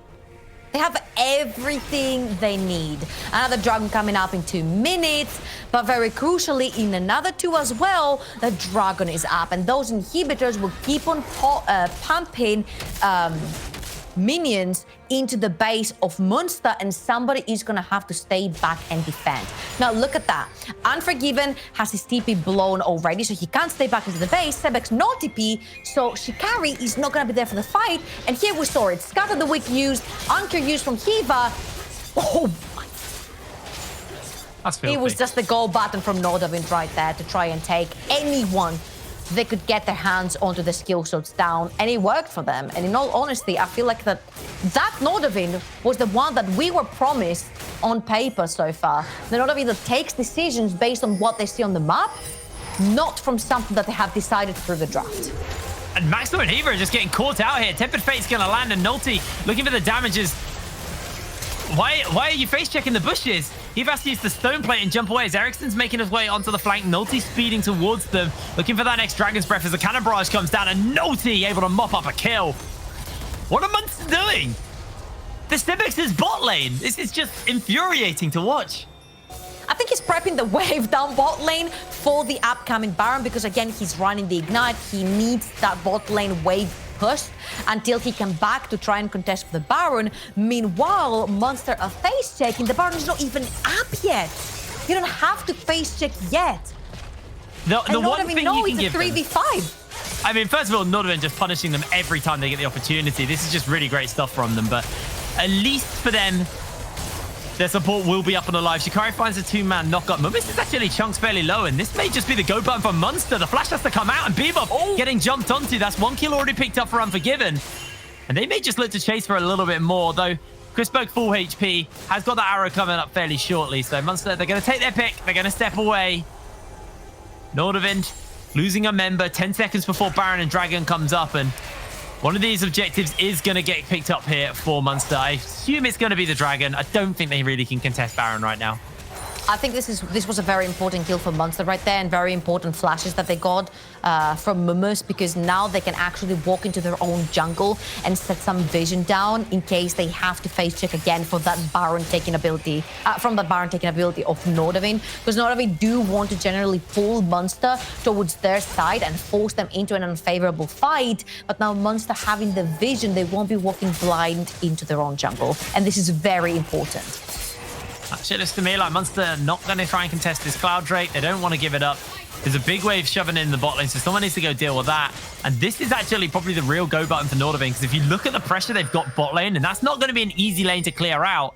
They have everything they need. Another dragon coming up in 2 minutes, but very crucially, in another 2 as well, the dragon is up, and those inhibitors will keep on pumping minions into the base of Munster, and somebody is going to have to stay back and defend. Now, look at that. Unforgiven has his TP blown already, so he can't stay back into the base. Sebek's no TP, so Shikari is not going to be there for the fight. And here we saw it. Scatter the Wick used, Anchor used from Hiva. Oh my. That's filthy. It was just the go button from Nordavind right there to try and take anyone they could get their hands onto the skill shots down, and it worked for them. And in all honesty, I feel like that Nordavind was the one that we were promised on paper so far. The Nordavind that takes decisions based on what they see on the map, not from something that they have decided through the draft. And Maxo and Hiva are just getting caught out here. Tempered Fate's going to land, and Nolty looking for the damages. Why are you face checking the bushes? Hiva has to use the stone plate and jump away as Ericsson's making his way onto the flank. Nolty speeding towards them, looking for that next Dragon's Breath as the cannon barrage comes down, and Nolty able to mop up a kill. What are Munster doing? The Sibix is bot lane. This is just infuriating to watch. I think he's prepping the wave down bot lane for the upcoming Baron, because again, he's running the Ignite. He needs that bot lane wave push until he can back to try and contest for the Baron. Meanwhile, Munster are face checking. The Baron is not even up yet. You don't have to face check yet. The one thing you can give them, it's a 3v5. I mean, first of all, Nordavind just punishing them every time they get the opportunity. This is just really great stuff from them, but at least for them, their support will be up and alive. Shikari finds a 2-man knock-up. Mumus is actually chunks fairly low, and this may just be the go button for Munster. The flash has to come out, and Bebop getting jumped onto. That's 1 kill already picked up for Unforgiven. And they may just look to chase for a little bit more, though Chrisberg full HP has got that arrow coming up fairly shortly. So Munster, they're going to take their pick. They're going to step away. Nordavind losing a member 10 seconds before Baron and Dragon comes up, and one of these objectives is going to get picked up here for Munster. I assume it's going to be the Dragon. I don't think they really can contest Baron right now. I think this was a very important kill for Munster right there, and very important flashes that they got from Mumus, because now they can actually walk into their own jungle and set some vision down in case they have to face check again for that Baron taking ability of Nordavind, because Nordavind do want to generally pull Munster towards their side and force them into an unfavorable fight. But now Munster having the vision, they won't be walking blind into their own jungle, and this is very important. Actually, looks to me like Munster not going to try and contest this Cloud Drake. They don't want to give it up. There's a big wave shoving in the bot lane, so someone needs to go deal with that. And this is actually probably the real go button for Nordavind, because if you look at the pressure they've got bot lane, and that's not going to be an easy lane to clear out.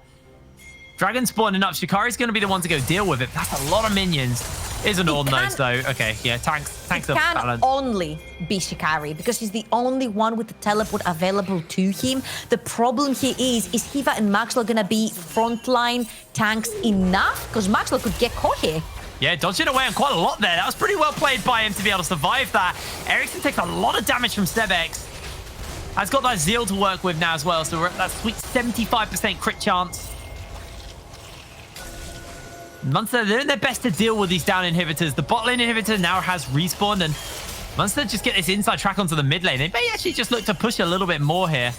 Dragon spawning up. Shikari's going to be the one to go deal with it. That's a lot of minions. Is an Ord nose, though. Okay, yeah, tanks are balanced. Only be Shikari, because he's the only one with the teleport available to him. The problem here is Hiva and Maxwell going to be frontline tanks enough? Because Maxwell could get caught here. Yeah, dodging away on quite a lot there. That was pretty well played by him to be able to survive that. Ericsson takes a lot of damage from Sebex. Has got that Zeal to work with now as well, so we're at that sweet 75% crit chance. Munster, they're doing their best to deal with these down inhibitors. The bot lane inhibitor now has respawned, and Munster just get this inside track onto the mid lane. They may actually just look to push a little bit more here.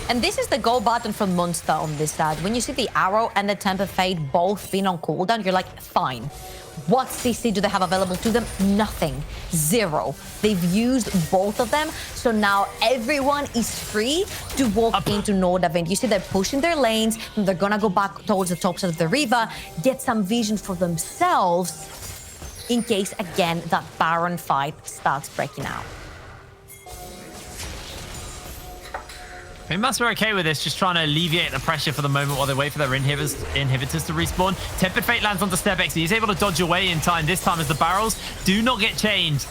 And this is the go button from Munster on this side. When you see the arrow and the Temper Fade both being on cooldown, you're like, fine. What CC do they have available to them? Nothing. Zero. They've used both of them, so now everyone is free to walk into Nordavind. You see they're pushing their lanes, and they're gonna go back towards the top side of the river, get some vision for themselves in case, again, that Baron fight starts breaking out. I think Munster are okay with this, just trying to alleviate the pressure for the moment while they wait for their inhibitors to respawn. Tempered Fate lands onto Stebex. He's able to dodge away in time this time as the barrels do not get changed.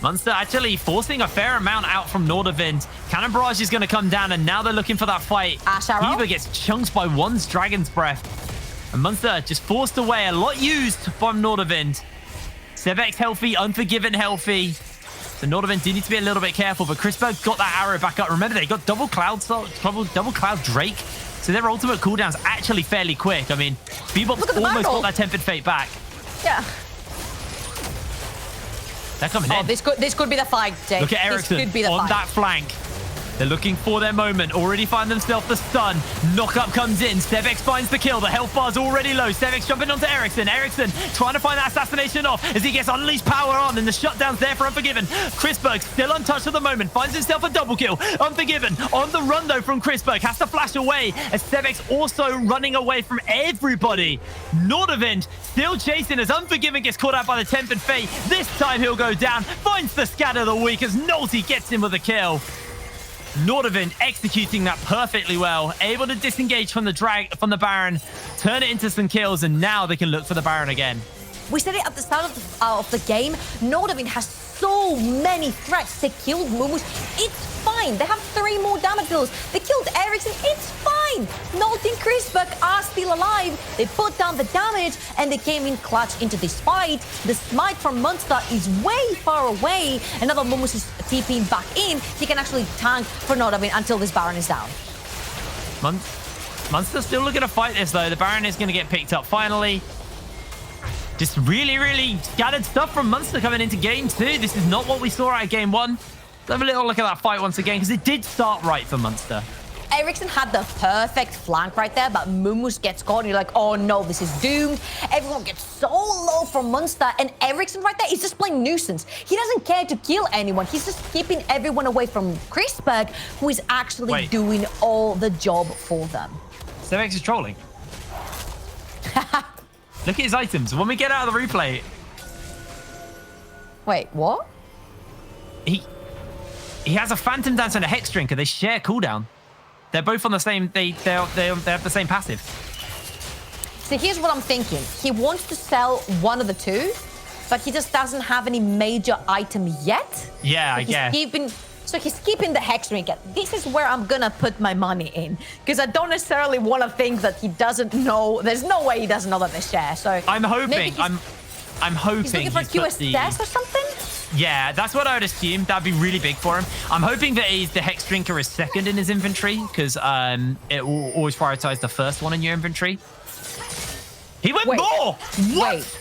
Munster actually forcing a fair amount out from Nordavind. Cannon Barrage is going to come down, and now they're looking for that fight. Eva gets chunked by one's Dragon's Breath. And Munster just forced away, a lot used from Nordavind. Stebex healthy, Unforgiven healthy. So Nordavind do need to be a little bit careful, but Chrisberg got that arrow back up. Remember, they got double Cloud Drake, so their ultimate cooldown's actually fairly quick. I mean, Bebop's almost got that Tempered Fate back. Yeah. They're coming in. This could be the fight, Jake. Look at Ericsson on that flank. They're looking for their moment. Already find themselves the stun. Knockup comes in. Stevex finds the kill. The health bar's already low. Stevex jumping onto Ericsson. Ericsson trying to find that assassination off as he gets Unleashed Power on, and the shutdown's there for Unforgiven. Chrisberg still untouched at the moment. Finds himself a double kill. Unforgiven on the run, though, from Chrisberg. Has to flash away as Stevex also running away from everybody. Nordavind still chasing as Unforgiven gets caught out by the Tempered Fate. This time he'll go down. Finds the scatter of the week as Nolte gets him with a kill. Nordavind executing that perfectly well, able to disengage from the Baron, turn it into some kills, and now they can look for the Baron again. We said it at the start of the game. Nordavind has so many threats. They killed Mumus. It's fine. They have 3 more damage dealers. They killed Ericsson. It's fine. Nolte and Chrisberg are still alive. They put down the damage, and they came in clutch into this fight. The smite from Munster is way far away, and now that Mumus is TPing back in, he can actually tank for Nordavind until this Baron is down. Munster's still looking to fight this, though. The Baron is going to get picked up finally. Just really, really scattered stuff from Munster coming into game 2. This is not what we saw out of game 1. Let's have a little look at that fight once again, because it did start right for Munster. Ericsson had the perfect flank right there, but Mumus gets caught, and you're like, oh no, this is doomed. Everyone gets so low from Munster, and Ericsson right there is just playing nuisance. He doesn't care to kill anyone. He's just keeping everyone away from Chrisberg, who is actually doing all the job for them. Stevex is trolling. Look at his items. When we get out of the replay... Wait, what? He has a Phantom Dance and a Hex Drinker. They share cooldown. They're both on the same... They have the same passive. So here's what I'm thinking. He wants to sell one of the two, but he just doesn't have any major item yet. Yeah, I guess. So he's keeping the Hex Drinker. This is where I'm gonna put my money in, because I don't necessarily want to think that he doesn't know. There's no way he doesn't know that they share. So I'm hoping. I'm hoping he's looking for QSS or something. Yeah, that's what I would assume. That'd be really big for him. I'm hoping that the Hex Drinker is second in his inventory because it will always prioritize the first one in your inventory. He went more! What? Wait.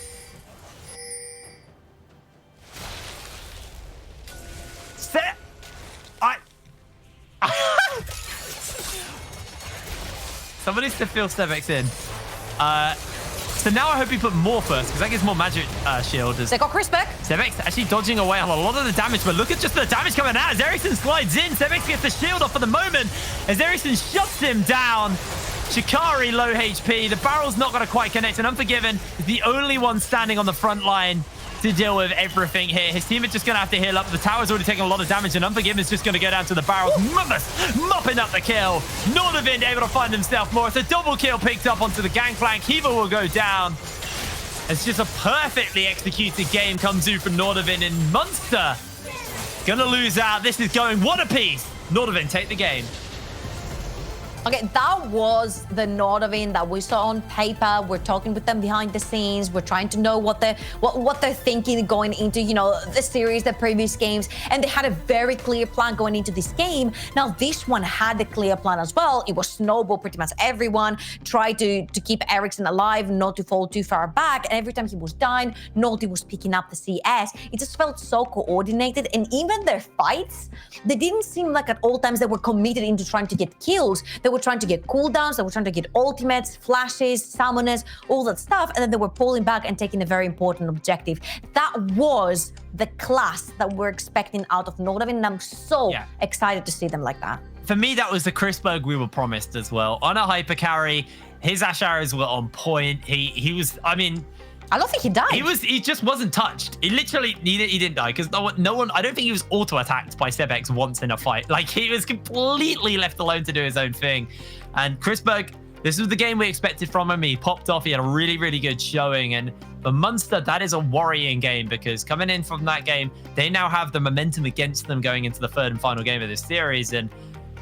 Somebody needs to fill Stevex in. So now I hope he put more first, because that gives more magic shield. They got Chris back. Stevex actually dodging away on a lot of the damage, but look at just the damage coming out as Ericsson slides in. Stevex gets the shield off for the moment as Ericsson shuts him down. Shikari low HP. The barrel's not going to quite connect, and Unforgiven is the only one standing on the front line to deal with everything here. His team is just going to have to heal up. The tower's already taking a lot of damage, and Unforgiven is just going to go down to the barrels. Mopping up the kill. Nordavind able to find himself more. It's a double kill picked up onto the gangplank. Kiva will go down. It's just a perfectly executed game comes through for Nordavind, and Munster gonna lose out. This is going one apiece. Nordavind take the game. Okay, that was the Nordavind that we saw on paper. We're talking with them behind the scenes. We're trying to know what they're thinking going into, you know, the series, the previous games, and they had a very clear plan going into this game. Now this one had a clear plan as well. It was snowball pretty much everyone, tried to keep Ericsson alive, not to fall too far back, and every time he was dying, Nolty was picking up the CS. It just felt so coordinated, and even their fights, they didn't seem like at all times they were committed into trying to get kills. They were trying to get cooldowns, they were trying to get ultimates, flashes, summoners, all that stuff, and then they were pulling back and taking a very important objective. That was the class that we're expecting out of Nordavind, and I'm so excited to see them like that. For me, that was the Chrisberg we were promised as well. On a hyper carry, his Ash arrows were on point. He was, I mean, I don't think he died. He just wasn't touched. He literally, he didn't die because no one, I don't think he was auto-attacked by Stevex once in a fight. Like, he was completely left alone to do his own thing. And Chrisberg, this was the game we expected from him. He popped off. He had a really, really good showing. And for Munster, that is a worrying game because coming in from that game, they now have the momentum against them going into the third and final game of this series. And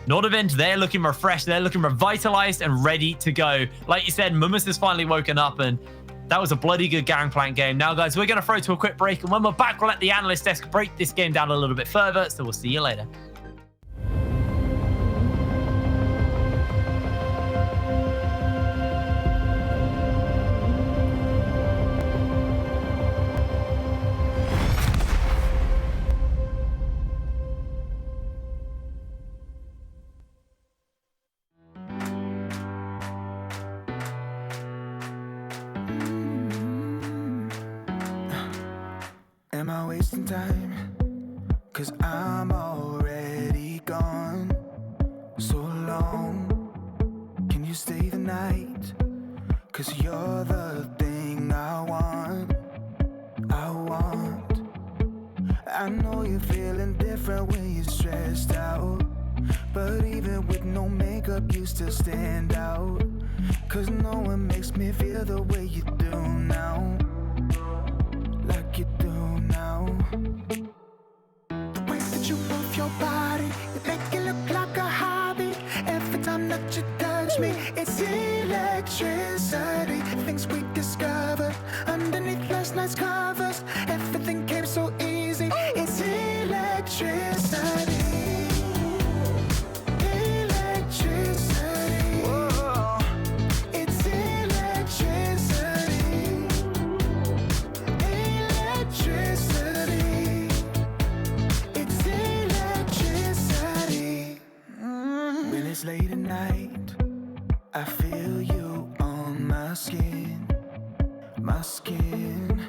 Nordavind, they're looking refreshed. They're looking revitalized and ready to go. Like you said, Mummus has finally woken up, and that was a bloody good gangplank game. Now, guys, we're going to throw to a quick break, and when we're back, we'll let the analyst desk break this game down a little bit further, so we'll see you later. Am I wasting time? 'Cause I'm already gone. So long, can you stay the night? 'Cause you're the thing I want. I know you're feeling different when you're stressed out, but even with no makeup you still stand out. 'Cause no one makes me feel the way you do now. Like you do now. The way that you move your body, you make it look like a hobby. Every time that you touch me, it's electricity. Things we discovered underneath last night's covers. Everything came so easy. It's electricity. Electricity. Whoa. It's electricity. Electricity. It's electricity. When it's late at night, I feel you on my skin. My skin.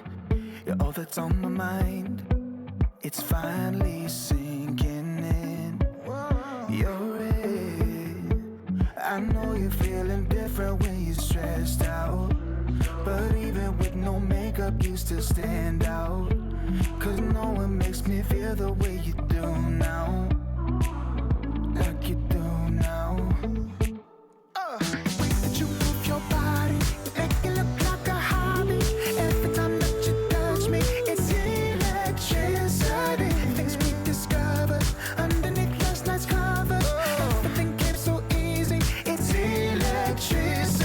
You're all that's on my mind. It's finally sinking in. You're it. I know you're feeling different when you're stressed out, but even with no makeup you still stand out. 'Cause no one makes me feel the way you do now. Like you do now. The way that you move your body, you make it look like a hobby. Every time that you touch me, it's electricity. Things we discovered underneath last night's covers. Everything came so easy. It's electricity.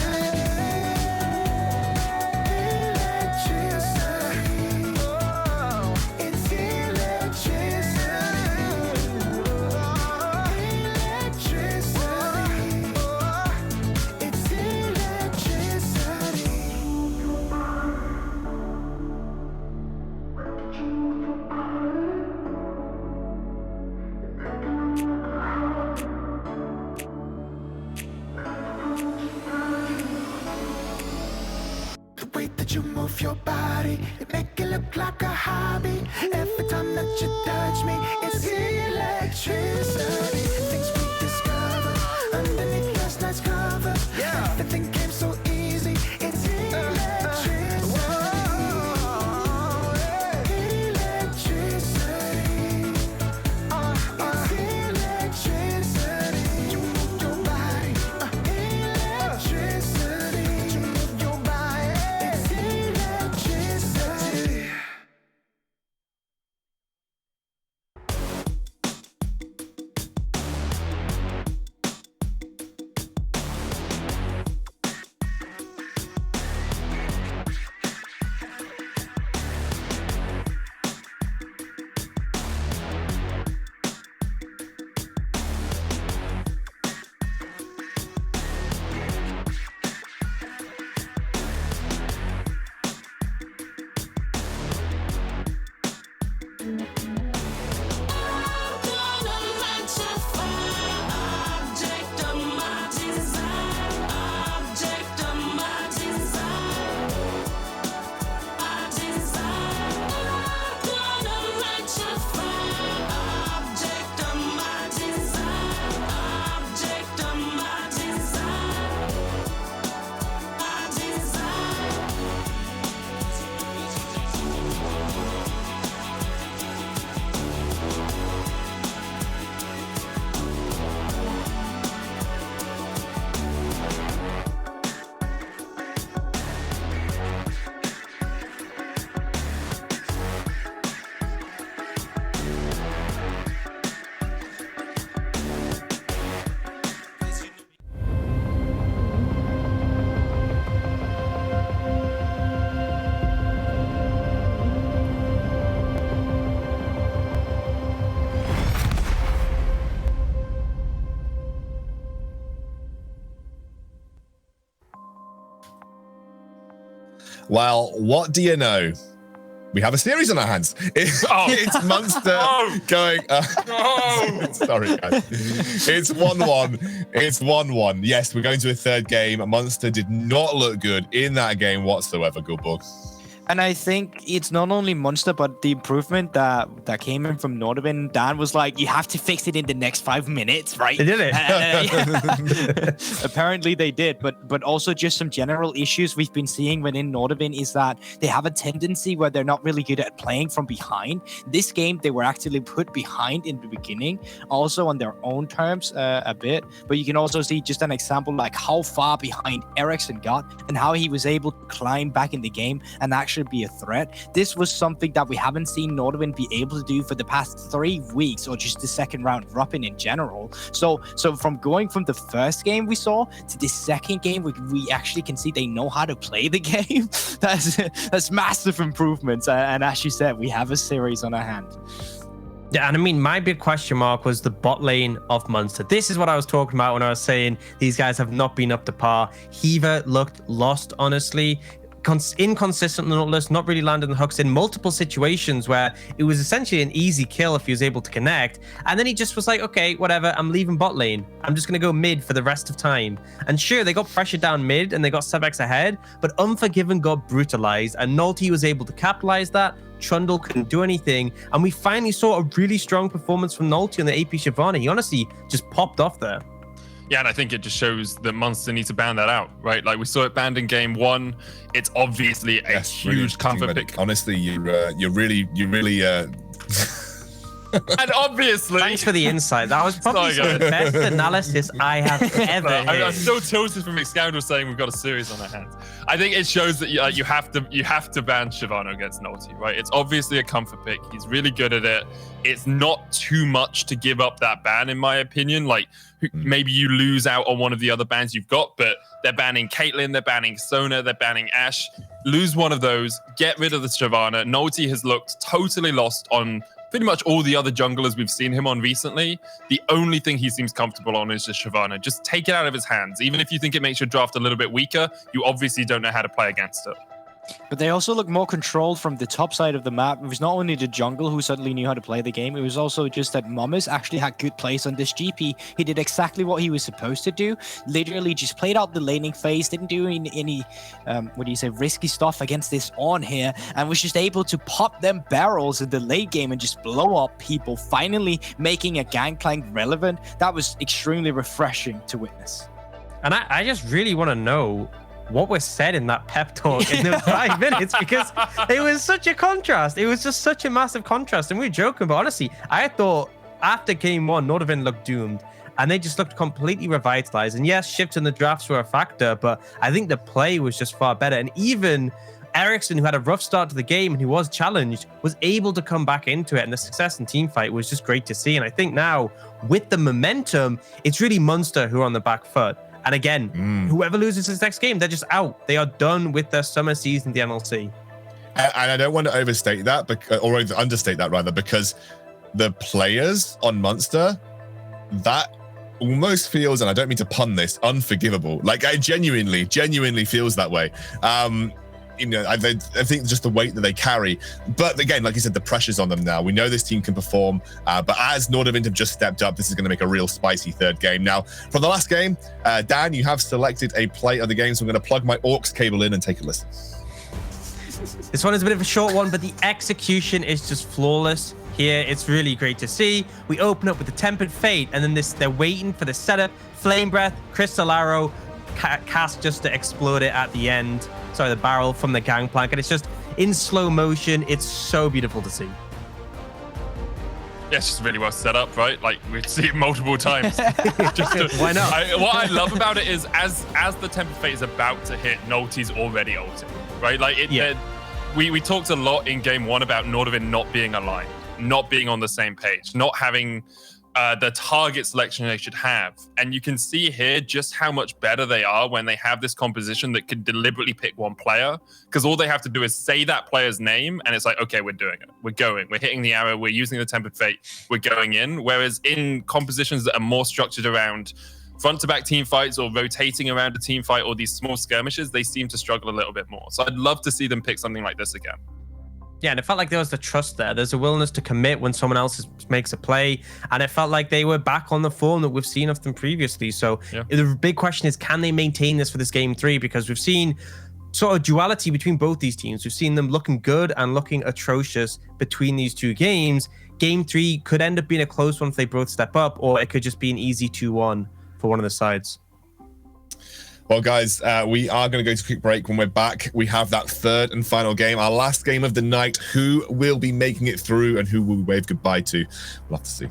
Electricity. Oh, it's electricity. move your body, you make it look like a hobby. Every time that you touch me, it's electricity. Things we discovered underneath last night's cover. Yeah, everything came so easy. It's electricity. Well, what do you know? We have a series on our hands. It's Munster going. Sorry, guys. It's 1-1. It's 1-1. Yes, we're going to a third game. Munster did not look good in that game whatsoever. Good book. And I think it's not only Munster, but the improvement that came in from Nordavind. Dan was like, you have to fix it in the next 5 minutes, right? They did it. Apparently they did, but also just some general issues we've been seeing within Nordavind is that they have a tendency where they're not really good at playing from behind. This game, they were actually put behind in the beginning, also on their own terms a bit. But you can also see just an example like how far behind Eriksson got and how he was able to climb back in the game and actually be a threat. This was something that we haven't seen Nordavind be able to do for the past 3 weeks or just the second round Rugby in general. So from going from the first game we saw to the second game, we actually can see they know how to play the game. That's massive improvements. And as you said, we have a series on our hand. Yeah, and I mean, my big question mark was the bot lane of Munster. This is what I was talking about when I was saying these guys have not been up to par. Heaver looked lost, honestly. Inconsistent Nautilus, not really landing the hooks in multiple situations where it was essentially an easy kill if he was able to connect. And then he just was like, okay, whatever, I'm leaving bot lane. I'm just going to go mid for the rest of time. And sure, they got pressured down mid and they got 7x ahead, but Unforgiven got brutalized and Nolte was able to capitalize that. Trundle couldn't do anything. And we finally saw a really strong performance from Nolte on the AP Shyvana. He honestly just popped off there. Yeah, and I think it just shows that Munster needs to ban that out, right? Like we saw it banned in game 1. It's obviously a huge comfort pick. Honestly, you really and obviously, thanks for the insight. That was probably the best analysis I have ever heard. I'm still tilted from Excalibur saying we've got a series on our hands. I think it shows that you have to ban Shyvana against Nolte, right? It's obviously a comfort pick. He's really good at it. It's not too much to give up that ban, in my opinion. Like maybe you lose out on one of the other bans you've got, but they're banning Caitlyn, they're banning Sona, they're banning Ashe. Lose one of those, get rid of the Shyvana. Nolte has looked totally lost on pretty much all the other junglers we've seen him on recently. The only thing he seems comfortable on is just Shyvana. Just take it out of his hands. Even if you think it makes your draft a little bit weaker, you obviously don't know how to play against it. But they also look more controlled from the top side of the map. It was not only the jungle who suddenly knew how to play the game, it was also just that Mummers actually had good plays on this GP. He did exactly what he was supposed to do. Literally just played out the laning phase, didn't do any risky stuff against this on here, and was just able to pop them barrels in the late game and just blow up people, finally making a Gangplank relevant. That was extremely refreshing to witness. And I just really want to know what was said in that pep talk in those 5 minutes, because it was such a contrast. It was just such a massive contrast. And we were joking, but honestly, I thought after game 1, Nordavind looked doomed and they just looked completely revitalized. And yes, shifts in the drafts were a factor, but I think the play was just far better. And even Ericsson, who had a rough start to the game and who was challenged, was able to come back into it. And the success in teamfight was just great to see. And I think now with the momentum, it's really Munster who are on the back foot. And again, whoever loses this next game, they're just out. They are done with their summer season, the NLC. And I don't want to overstate that, or understate that rather, because the players on Munster, that almost feels, and I don't mean to pun this, unforgivable. Like, I genuinely feels that way. I think just the weight that they carry. But again, like you said, the pressure's on them now. We know this team can perform, but as Nordavind have just stepped up, this is going to make a real spicy third game. Now, from the last game, Dan, you have selected a play of the game, so I'm going to plug my aux cable in and take a listen. This one is a bit of a short one, but the execution is just flawless here. It's really great to see. We open up with the Tempered Fate, and then they're waiting for the setup. Flame Breath, Crystal Arrow, cast just to explode it at the end. Sorry, the barrel from the Gangplank, and it's just in slow motion. It's so beautiful to see. Yeah, it's just really well set up, right? Like, we've seen it multiple times. Why not? What I love about it is as the Tempered Fate is about to hit, Nolty's already ulted, right? Like, we talked a lot in game 1 about Nordavind not being aligned, not being on the same page, not having the target selection they should have. And you can see here just how much better they are when they have this composition that can deliberately pick one player, because all they have to do is say that player's name and it's like, okay, we're doing it. We're going. We're hitting the arrow. We're using the Tempered Fate. We're going in. Whereas in compositions that are more structured around front-to-back team fights or rotating around a team fight or these small skirmishes, they seem to struggle a little bit more. So I'd love to see them pick something like this again. Yeah, and it felt like there was the trust there. There's a willingness to commit when someone else makes a play. And it felt like they were back on the form that we've seen of them previously. So the big question is, can they maintain this for this game 3? Because we've seen sort of duality between both these teams. We've seen them looking good and looking atrocious between these 2 games. Game 3 could end up being a close one if they both step up, or it could just be an easy 2-1 for one of the sides. Well, guys, we are going to go to a quick break. When we're back, we have that third and final game, our last game of the night. Who will be making it through and who will we wave goodbye to? We'll have to see.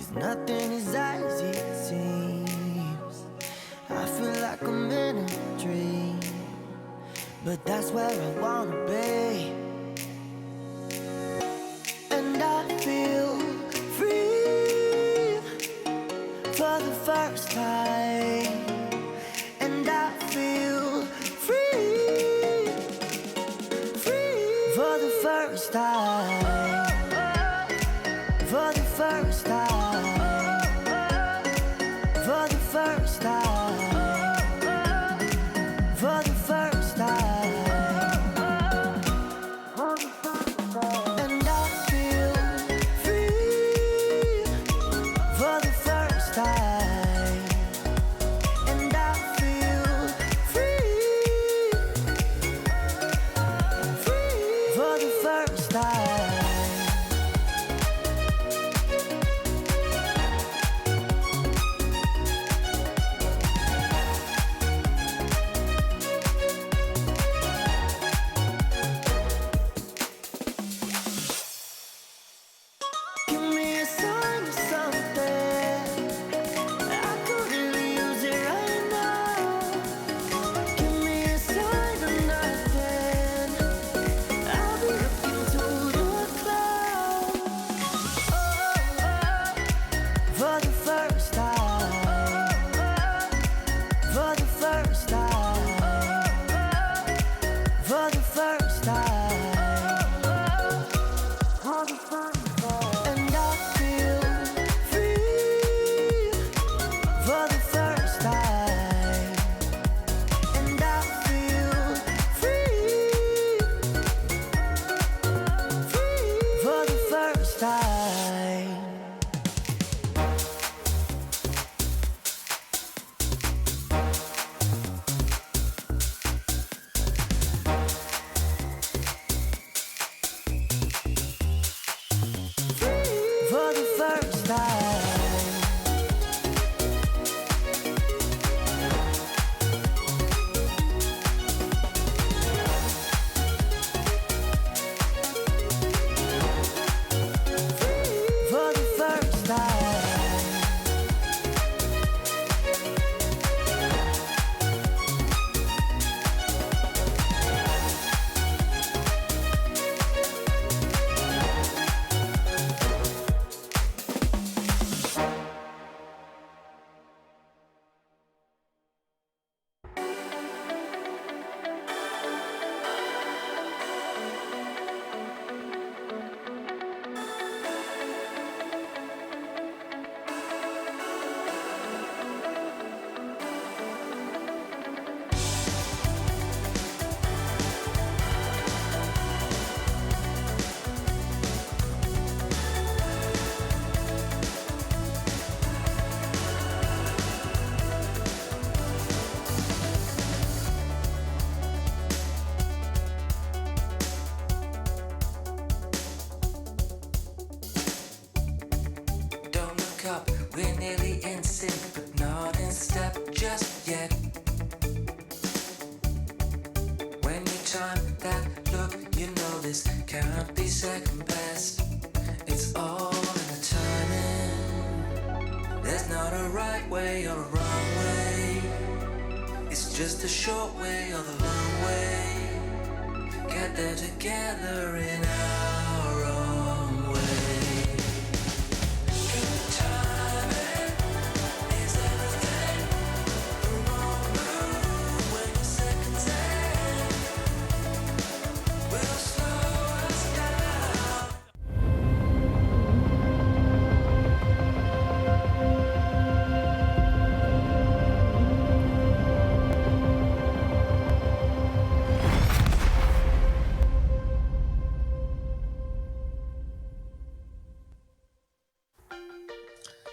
'cause nothing is as it seems. I feel like I'm in a dream, but that's where I wanna be. And I feel free for the first time. And I feel free for the first time. For the first time. For the first time. For the first time. And I feel free for the first time. And I feel free for the first time. Give me a sign of something. I could really use it right now. Give me a sign of nothing. I'll be looking to the clouds. For the first time. For the first time. For the first time. And I feel free for the first time. And I feel free for the first time. For the first time. For the first time. Don't look up, we're nearly in sync, but not in step just yet. When you time that look, you know this can't be second best. It's all in the timing. There's not a right way or a wrong way. It's just a short way or the long way. Get there together in our own way. Good timing is everything. The wrong move when your seconds end will slow us down.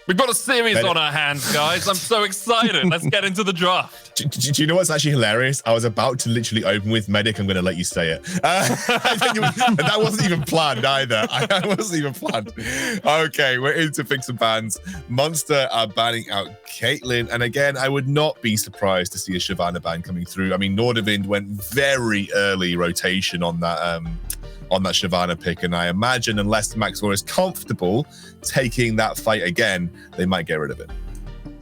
We've got a series on our hands, guys. I'm so excited. Let's get into the draft. Do you know what's actually hilarious? I was about to literally open with Medic. I'm going to let you say it. That wasn't even planned either. I wasn't even planned. Okay, we're into picks and bans. Munster are banning out Caitlin. And again, I would not be surprised to see a Shavana ban coming through. I mean, Nordavind went very early rotation on that on that Shyvana pick. And I imagine unless Maxwell is comfortable taking that fight again, they might get rid of it.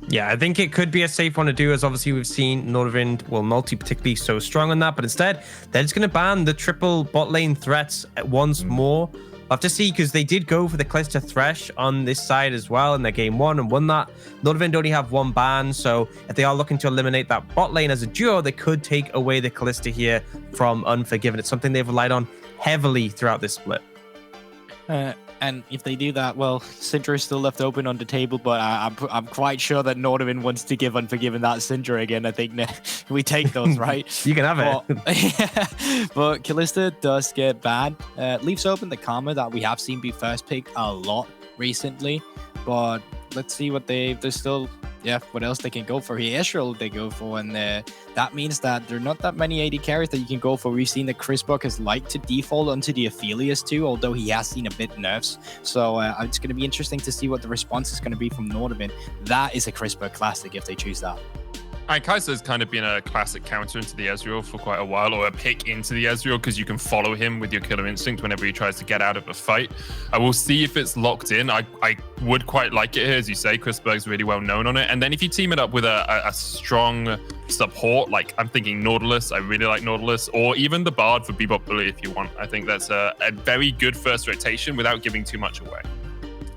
Yeah, I think it could be a safe one to do, as obviously we've seen Nordavind, well, Multi particularly so strong on that, but instead they're just going to ban the triple bot lane threats once more. I'll have to see, because they did go for the Callista Thresh on this side as well in their game 1 and won that. Nordavind only have 1 ban, so if they are looking to eliminate that bot lane as a duo, they could take away the Callista here from Unforgiven. It's something they've relied on heavily throughout this split. And if they do that, well, Syndra is still left open on the table, but I'm quite sure that Nordavind wants to give Unforgiven that Syndra again. I think we take those, right? You can have it. But Callista does get banned. Leaves open the Karma that we have seen be first picked a lot recently, but let's see what they're still... Yeah, what else they can go for here? Ezreal they go for, and that means that there are not that many AD carries that you can go for. We've seen that Chris Buck has liked to default onto the Aphelios too, although he has seen a bit nerfs. So it's going to be interesting to see what the response is going to be from Nordavind. That is a Chris Buck classic if they choose that. Kai'Sa's kind of been a classic counter into the Ezreal for quite a while, or a pick into the Ezreal, because you can follow him with your killer instinct whenever he tries to get out of a fight. I will see if it's locked in. I would quite like it here, as you say. Chris Berg's really well known on it. And then if you team it up with a strong support, like I'm thinking Nautilus, I really like Nautilus, or even the Bard for Bebop Bully if you want. I think that's a very good first rotation without giving too much away.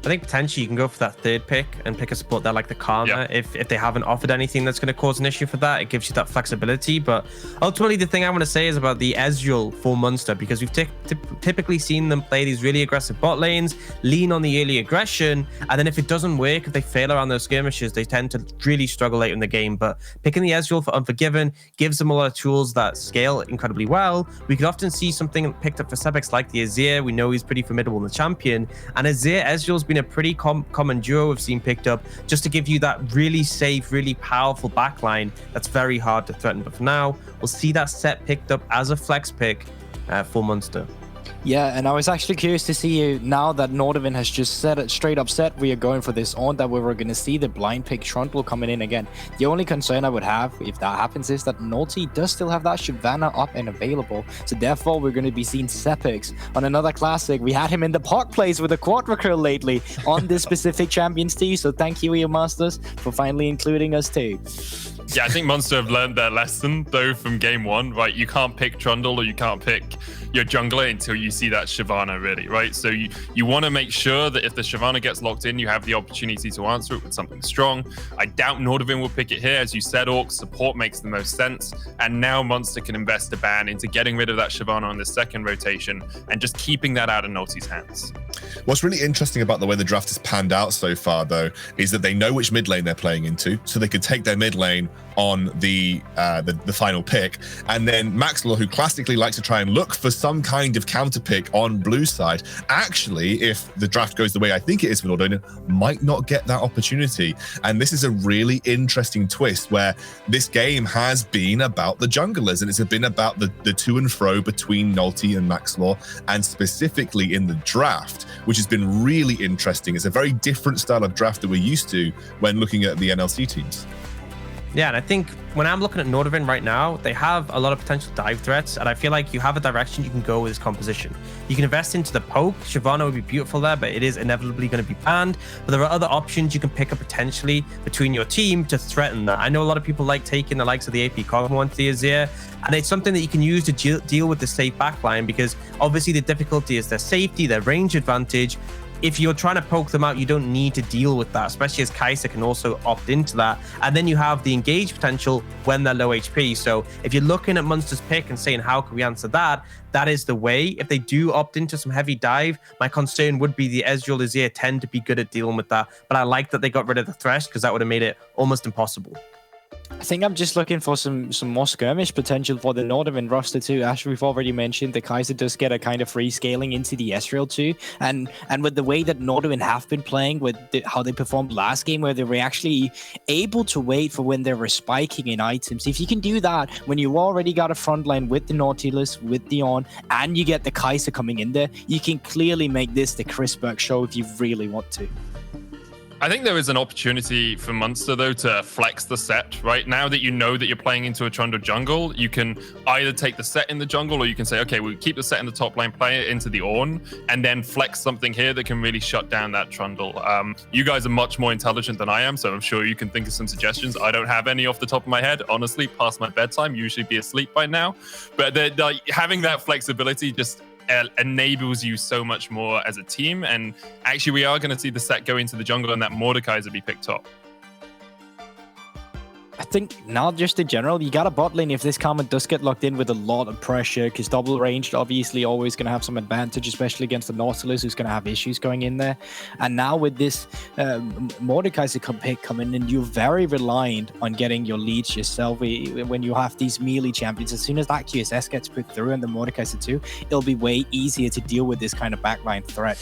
I think potentially you can go for that third pick and pick a support there like the Karma. Yeah. If they haven't offered anything that's going to cause an issue for that, it gives you that flexibility. But ultimately, the thing I want to say is about the Ezreal for Munster, because we've typically seen them play these really aggressive bot lanes, lean on the early aggression, and then if it doesn't work, if they fail around those skirmishes, they tend to really struggle late in the game. But picking the Ezreal for Unforgiven gives them a lot of tools that scale incredibly well. We could often see something picked up for Sebex like the Azir. We know he's pretty formidable in the champion, and Ezreal's been a pretty common duo we've seen picked up just to give you that really safe, really powerful backline that's very hard to threaten. But for now, we'll see that set picked up as a flex pick for Munster. Yeah, and I was actually curious to see you now that Nordavind has just said it straight up said we are going for this on, that we were going to see the blind pick Trundle coming in again. The only concern I would have if that happens is that Naughty does still have that Shyvana up and available. So therefore, we're going to be seeing Sepex on another classic. We had him in the park plays with a quad recruit lately on this specific champions too. So thank you, EO Masters, for finally including us too. Yeah, I think Munster have learned their lesson though from game 1, right? You can't pick Trundle or you can't pick your jungler until you see that Shyvana really, right? So you want to make sure that if the Shyvana gets locked in, you have the opportunity to answer it with something strong. I doubt Nordavind will pick it here. As you said, Orc, support makes the most sense. And now Munster can invest a ban into getting rid of that Shyvana on the second rotation and just keeping that out of Naughty's hands. What's really interesting about the way the draft has panned out so far, though, is that they know which mid lane they're playing into, so they could take their mid lane on the final pick, and then Maxwell, who classically likes to try and look for some kind of counter pick on blue side, actually, if the draft goes the way I think it is for Nordavind, might not get that opportunity. And this is a really interesting twist where this game has been about the junglers, and it's been about the to and fro between Nulty and Maxwell, and specifically in the draft, which has been really interesting. It's a very different style of draft that we're used to when looking at the NLC teams. Yeah, and I think when I'm looking at Nordavind right now, they have a lot of potential dive threats, and I feel like you have a direction you can go with this composition. You can invest into the poke. Shyvana would be beautiful there, but it is inevitably going to be banned. But there are other options you can pick up potentially between your team to threaten that. I know a lot of people like taking the likes of the AP Cosmo onto the Azir, and it's something that you can use to deal with the safe backline, because obviously the difficulty is their safety, their range advantage. If you're trying to poke them out, you don't need to deal with that, especially as Kai'Sa can also opt into that. And then you have the engage potential when they're low HP. So if you're looking at Munster's pick and saying, how can we answer that? That is the way. If they do opt into some heavy dive, my concern would be the Ezreal Azir tend to be good at dealing with that. But I like that they got rid of the Thresh, because that would have made it almost impossible. I think I'm just looking for some more skirmish potential for the Nordavind roster too. As we've already mentioned, the Kai'Sa does get a kind of free scaling into the Ezreal too, and with the way that Nordavind have been playing, with how they performed last game, where they were actually able to wait for when they were spiking in items. If you can do that when you already got a front line with the Nautilus, with Dion, and you get the Kai'Sa coming in there, you can clearly make this the Chris Burke show if you really want to. I think there is an opportunity for Munster, though, to flex the set, right? Now that you know that you're playing into a Trundle jungle, you can either take the set in the jungle, or you can say, okay, we'll keep the set in the top lane, play it into the Ornn, and then flex something here that can really shut down that Trundle. You guys are much more intelligent than I am, so I'm sure you can think of some suggestions. I don't have any off the top of my head, honestly, past my bedtime, usually be asleep by now. But having that flexibility just enables you so much more as a team. And actually, we are going to see the set go into the jungle and that Mordekaiser be picked up. I think not just in general, you got a bot lane if this Karma does get locked in with a lot of pressure, because double ranged obviously always going to have some advantage, especially against the Nautilus, who's going to have issues going in there. And now with this Mordekaiser pick coming in, you're very reliant on getting your leads yourself. When you have these melee champions, as soon as that QSS gets put through and the Mordekaiser too, it'll be way easier to deal with this kind of backline threat.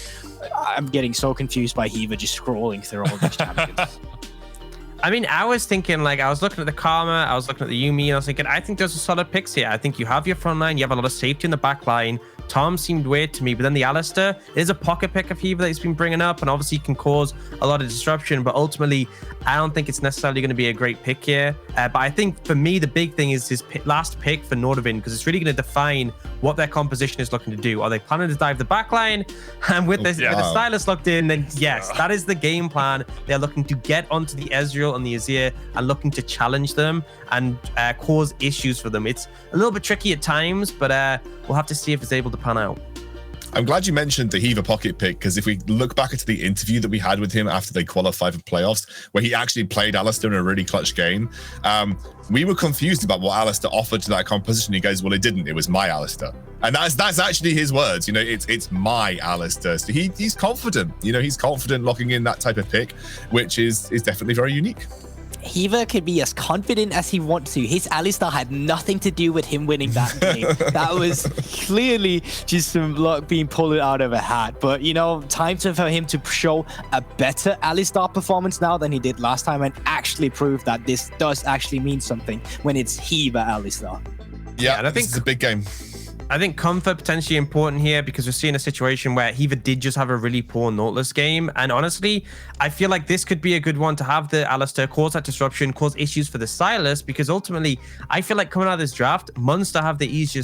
I'm getting so confused by Hiva just scrolling through all these champions. I mean, I was thinking, like, I was looking at the Karma, I was looking at the Yuumi, and I was thinking, I think there's a solid picks here. I think you have your front line, you have a lot of safety in the back line. Tom seemed weird to me, but then the Alistair is a pocket pick of Hiva that he's been bringing up, and obviously can cause a lot of disruption, but ultimately, I don't think it's necessarily going to be a great pick here. But I think, for me, the big thing is his last pick for Nordavind, because it's really going to define what their composition is looking to do. Are they planning to dive the back line? And with the Stylus locked in, then yes, that is the game plan. They're looking to get onto the Ezreal and the Azir and looking to challenge them and cause issues for them. It's a little bit tricky at times, but we'll have to see if it's able to pan out. I'm glad you mentioned the Hiva pocket pick, because if we look back at the interview that we had with him after they qualified for playoffs, where he actually played Alistair in a really clutch game, we were confused about what Alistair offered to that composition. He goes, well, it didn't. It was my Alistair. And that's actually his words. You know, it's my Alistair. So he's confident. You know, he's confident locking in that type of pick, which is definitely very unique. Hiva can be as confident as he wants to. His Alistar had nothing to do with him winning that game. That was clearly just some luck being pulled out of a hat. But, you know, time for him to show a better Alistar performance now than he did last time and actually prove that this does actually mean something when it's Hiva Alistar. Yeah, and I think it's a big game. I think comfort potentially important here, because we're seeing a situation where Hiva did just have a really poor Nautilus game. And honestly, I feel like this could be a good one to have the Alistair cause that disruption, cause issues for the Silas, because ultimately, I feel like coming out of this draft, Munster have the easier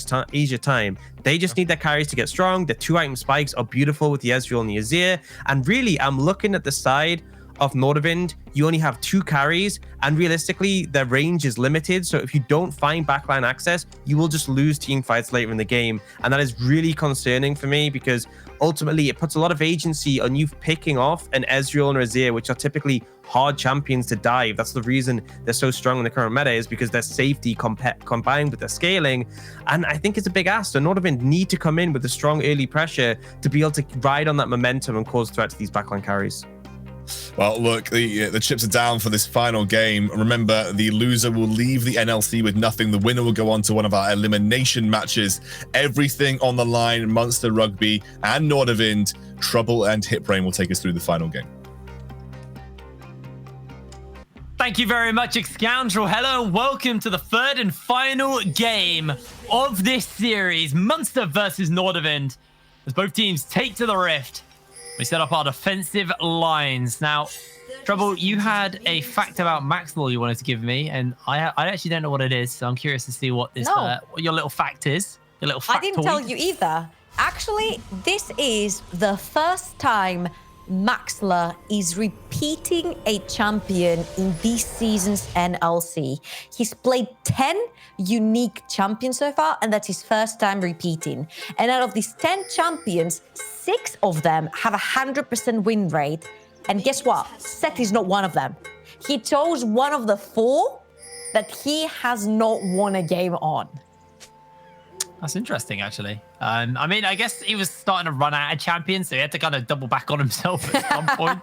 time. They just need their carries to get strong. The 2-item spikes are beautiful with the Ezreal and the Azir. And really, I'm looking at the side of Nordavind, you only have 2 carries, and realistically, their range is limited. So if you don't find backline access, you will just lose team fights later in the game. And that is really concerning for me, because ultimately it puts a lot of agency on you picking off an Ezreal and Azir, which are typically hard champions to dive. That's the reason they're so strong in the current meta, is because their safety combined with their scaling. And I think it's a big ask. So Nordavind need to come in with a strong early pressure to be able to ride on that momentum and cause threat to these backline carries. Well, look, the chips are down for this final game. Remember, the loser will leave the NLC with nothing. The winner will go on to one of our elimination matches. Everything on the line. Munster, Rugby, and Nordavind. Trouble and Hitbrain will take us through the final game. Thank you very much, Scoundrel. Hello and welcome to the third and final game of this series. Munster versus Nordavind, as both teams take to the Rift. We set up our defensive lines. Now, Trouble, you had a fact about Maxwell you wanted to give me, and I actually don't know what it is, so I'm curious to see what this what your little fact is. Your little factoid. I didn't tell you either. Actually, this is the first time Maxler is repeating a champion in this season's NLC. He's played 10 unique champions so far, and that's his first time repeating. And out of these 10 champions, 6 of them have a 100% win rate. And guess what? Seth is not one of them. He chose one of the 4 that he has not won a game on. That's interesting, actually. I mean, I guess he was starting to run out of champions, so he had to kind of double back on himself at some point.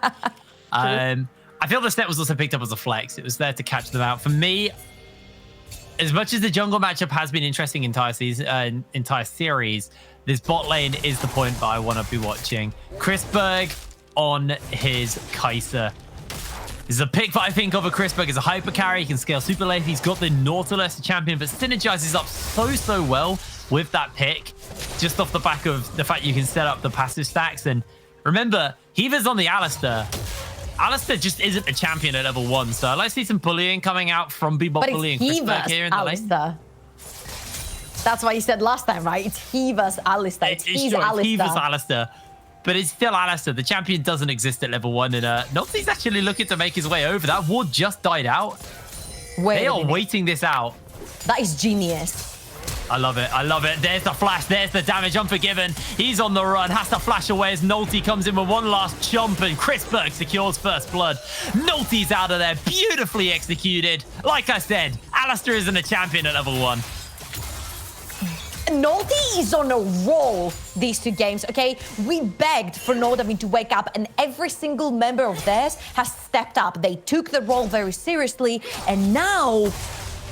I feel the step was also picked up as a flex. It was there to catch them out. For me, as much as the jungle matchup has been interesting entire series, this bot lane is the point that I want to be watching. Chrisberg on his Kai'Sa. This is a pick that I think of a Chrisberg as a hyper carry. He can scale super late. He's got the Nautilus champion, but synergizes up so well with that pick, just off the back of the fact you can set up the passive stacks. And remember, Hiva's on the Alistair. Alistair just isn't a champion at level 1, so let's see some bullying coming out from Bebop But Bully and it's he Chrisberg versus here in the lane. Alistair. That's what you said last time, right? It's he versus Alistair. It's It's he's sure, Alistair. he versus Alistair. But it's still Alistair. The champion doesn't exist at level 1, and Nolty's actually looking to make his way over. That ward just died out. Wait They a are minute. waiting this out. That is genius. I love it. I love it. There's the flash. There's the damage. Unforgiven. He's on the run. Has to flash away as Nolte comes in with one last jump, and Chrisberg secures first blood. Nolte's out of there. Beautifully executed. Like I said, Alistair isn't a champion at level 1. Nolte is on a roll these 2 games, okay? We begged for Nordavind to wake up, and every single member of theirs has stepped up. They took the role very seriously, and now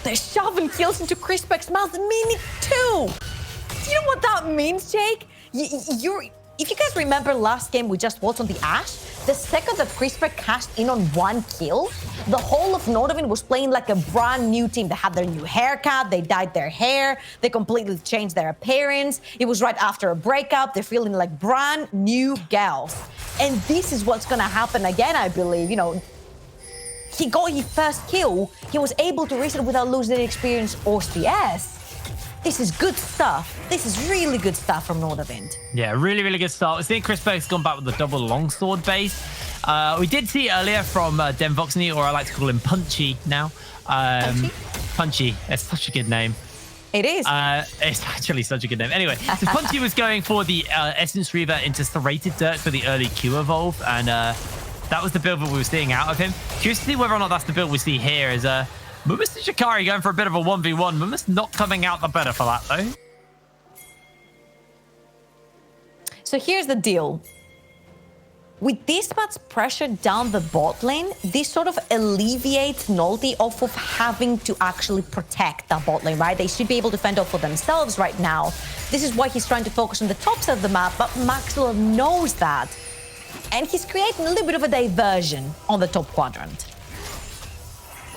they're shoving kills into Chrisberg's mouth. Minute 2. Do you know what that means, Jake? If you guys remember last game we just watched on the Ash, the second that Chrisberg cashed in on 1 kill, the whole of Nordavind was playing like a brand new team. They had their new haircut, they dyed their hair, they completely changed their appearance. It was right after a breakup. They're feeling like brand new gals. And this is what's gonna happen again, I believe. You know, he got his first kill. He was able to reset without losing any experience or CS. This is good stuff. This is really good stuff from Nordavind. Yeah, really, really good start. I think Chrisberg's gone back with the double longsword base. We did see earlier from Den Voxney, or I like to call him Punchy now. Punchy. That's such a good name. It is. It's actually such a good name. Anyway, so Punchy was going for the Essence Reaver into Serrated Dirt for the early Q evolve, and that was the build that we were seeing out of him. Curious to see whether or not that's the build we see here. Is Mumus and Shikari going for a bit of a 1v1. Mumus not coming out the better for that, though. So here's the deal. With this much pressure down the bot lane, this sort of alleviates Nolte off of having to actually protect that bot lane, right? They should be able to fend off for themselves right now. This is why he's trying to focus on the top side of the map, but Maxwell knows that. And he's creating a little bit of a diversion on the top quadrant.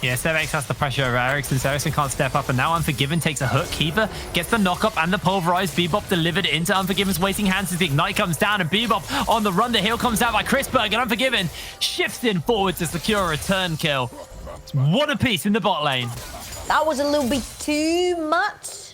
Yeah, Sevex has the pressure over Ericsson. So Ericsson can't step up, and now Unforgiven takes a hook. Heaver gets the knock-up and the pulverized. Bebop delivered into Unforgiven's waiting hands as the Ignite comes down, and Bebop on the run. The heal comes out by Chrisberg, and Unforgiven shifts in forward to secure a return kill. It's 1 apiece in the bot lane. That was a little bit too much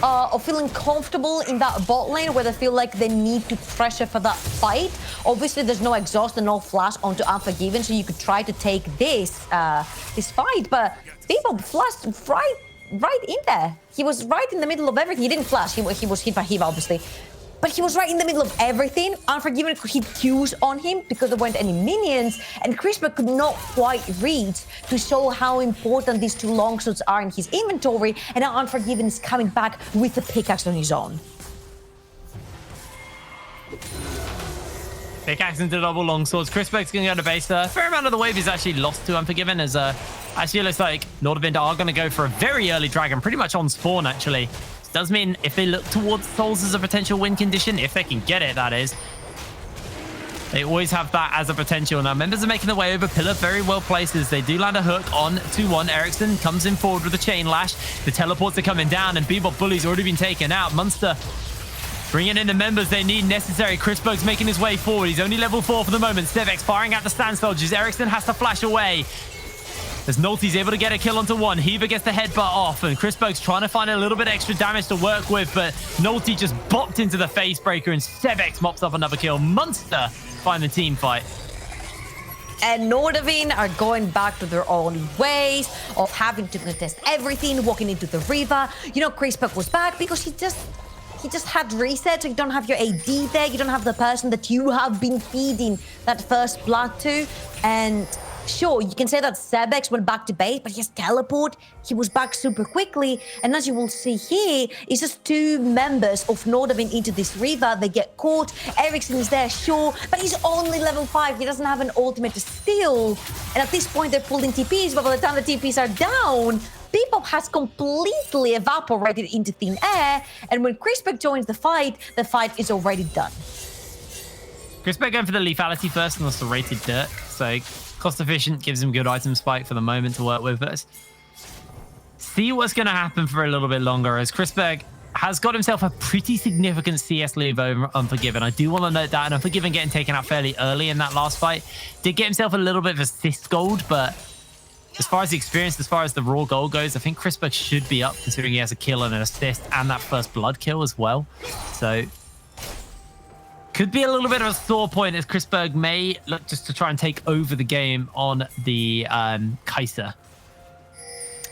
of feeling comfortable in that bot lane where they feel like they need to pressure for that fight. Obviously, there's no exhaust and no flash onto Unforgiven, so you could try to take this fight, but Bebop flashed right in there. He was right in the middle of everything. He didn't flash. He was hit by Hiva, obviously. But he was right in the middle of everything. Unforgiven could hit Qs on him because there weren't any minions, and Chrisberg could not quite reach to show how important these 2 longswords are in his inventory, and now Unforgiven is coming back with the pickaxe on his own. Pickaxe into double longswords. Chrisberg's going to go to base. A fair amount of the wave is actually lost to Unforgiven, as actually looks like Nordavind are going to go for a very early dragon, pretty much on spawn, actually. Does mean if they look towards Souls as a potential win condition, if they can get it, that is. They always have that as a potential. Now, members are making their way over Pillar, very well placed as they do land a hook on 2-1. Ericsson comes in forward with a chain lash. The teleports are coming down, and Bebop Bully's already been taken out. Munster bringing in the members they need necessary. Chrisberg's making his way forward. He's only level 4 for the moment. Stevex firing at the stand soldiers. Ericsson has to flash away. As Nolte's able to get a kill onto 1. Heaver gets the headbutt off, and Chrisberg's trying to find a little bit extra damage to work with, but Nolte just bopped into the face breaker, and Sevex mops up another kill. Munster find the team fight. And Nordavind are going back to their own ways of having to contest everything, walking into the river. You know, Chrisberg was back because he just had reset, so you don't have your AD there, you don't have the person that you have been feeding that first blood to, and sure, you can say that Sebex went back to base, but he has teleport. He was back super quickly. And as you will see here, it's just 2 members of Nordavind into this river. They get caught. Ericsson is there, sure, but he's only level 5. He doesn't have an ultimate to steal. And at this point, they're pulling TPs, but by the time the TPs are down, Bebop has completely evaporated into thin air. And when Chrisberg joins the fight is already done. Chrisberg going for the lethality first on the serrated dirt. So cost efficient, gives him good item spike for the moment to work with. But let's see what's going to happen for a little bit longer as Chrisberg has got himself a pretty significant CS lead over Unforgiven. I do want to note that, and Unforgiven getting taken out fairly early in that last fight did get himself a little bit of assist gold, but as far as the experience, as far as the raw gold goes, I think Chrisberg should be up, considering he has a kill and an assist and that first blood kill as well. So could be a little bit of a sore point as Chrisberg may look just to try and take over the game on the Kaiser.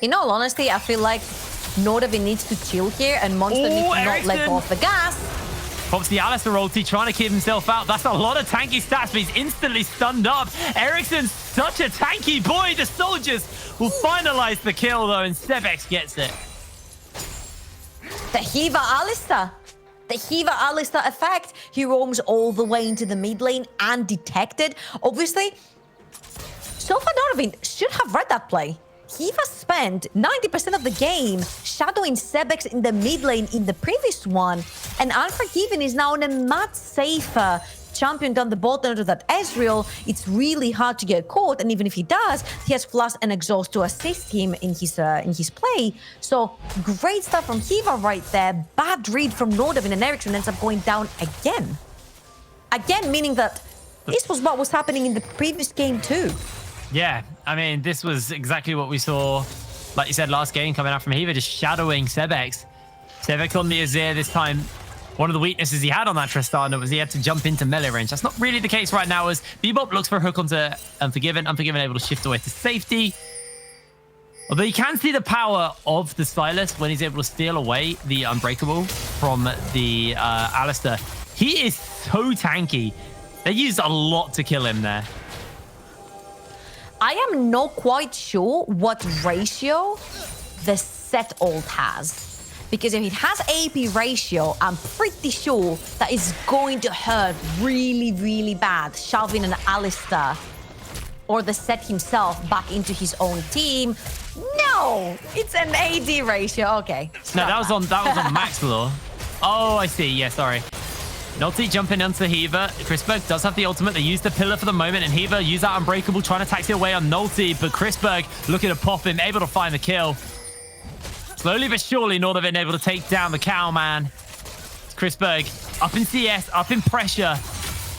In all honesty, I feel like Nordavind needs to chill here and Munster needs to not let go of the gas. Pops the Alistair ulti, trying to keep himself out. That's a lot of tanky stats, but he's instantly stunned up. Ericsson's such a tanky boy. The soldiers will finalize the kill, though, and Sebex gets it. The Hiva Alistair. The Hiva Alistair effect. He roams all the way into the mid lane undetected. Obviously, so far Nordavind should have read that play. Hiva spent 90% of the game shadowing Sebex in the mid lane in the previous one, and Unforgiven is now in a much safer champion down the bot lane to that Ezreal. It's really hard to get caught, and even if he does, he has Flash and Exhaust to assist him in his play. So great stuff from Hiva right there. Bad read from Nordavind, and Ericsson ends up going down again. Again, meaning that this was what was happening in the previous game too. Yeah, I mean, this was exactly what we saw, like you said, last game coming out from Hiva, just shadowing Sebex. Sebex on the Azir this time. One of the weaknesses he had on that Tristana was he had to jump into melee range. That's not really the case right now as Bebop looks for a hook onto Unforgiven. Unforgiven able to shift away to safety. Although you can see the power of the Silas when he's able to steal away the Unbreakable from the Alistair. He is so tanky. They used a lot to kill him there. I am not quite sure what ratio the set ult has. Because if it has AP ratio, I'm pretty sure that it's going to hurt really, really bad, shoving an Alistair or the set himself back into his own team. No, it's an AD ratio. Okay. No, that was on Max Law. Oh, I see. Yeah, sorry. Nolty jumping onto Hiva. Chrisberg does have the ultimate. They use the pillar for the moment, and Hiva use that Unbreakable, trying to taxi away on Nolty, but Chrisberg looking to pop him, able to find the kill. Slowly but surely, Nordavind able to take down the Cowman. Chrisberg up in CS, up in pressure,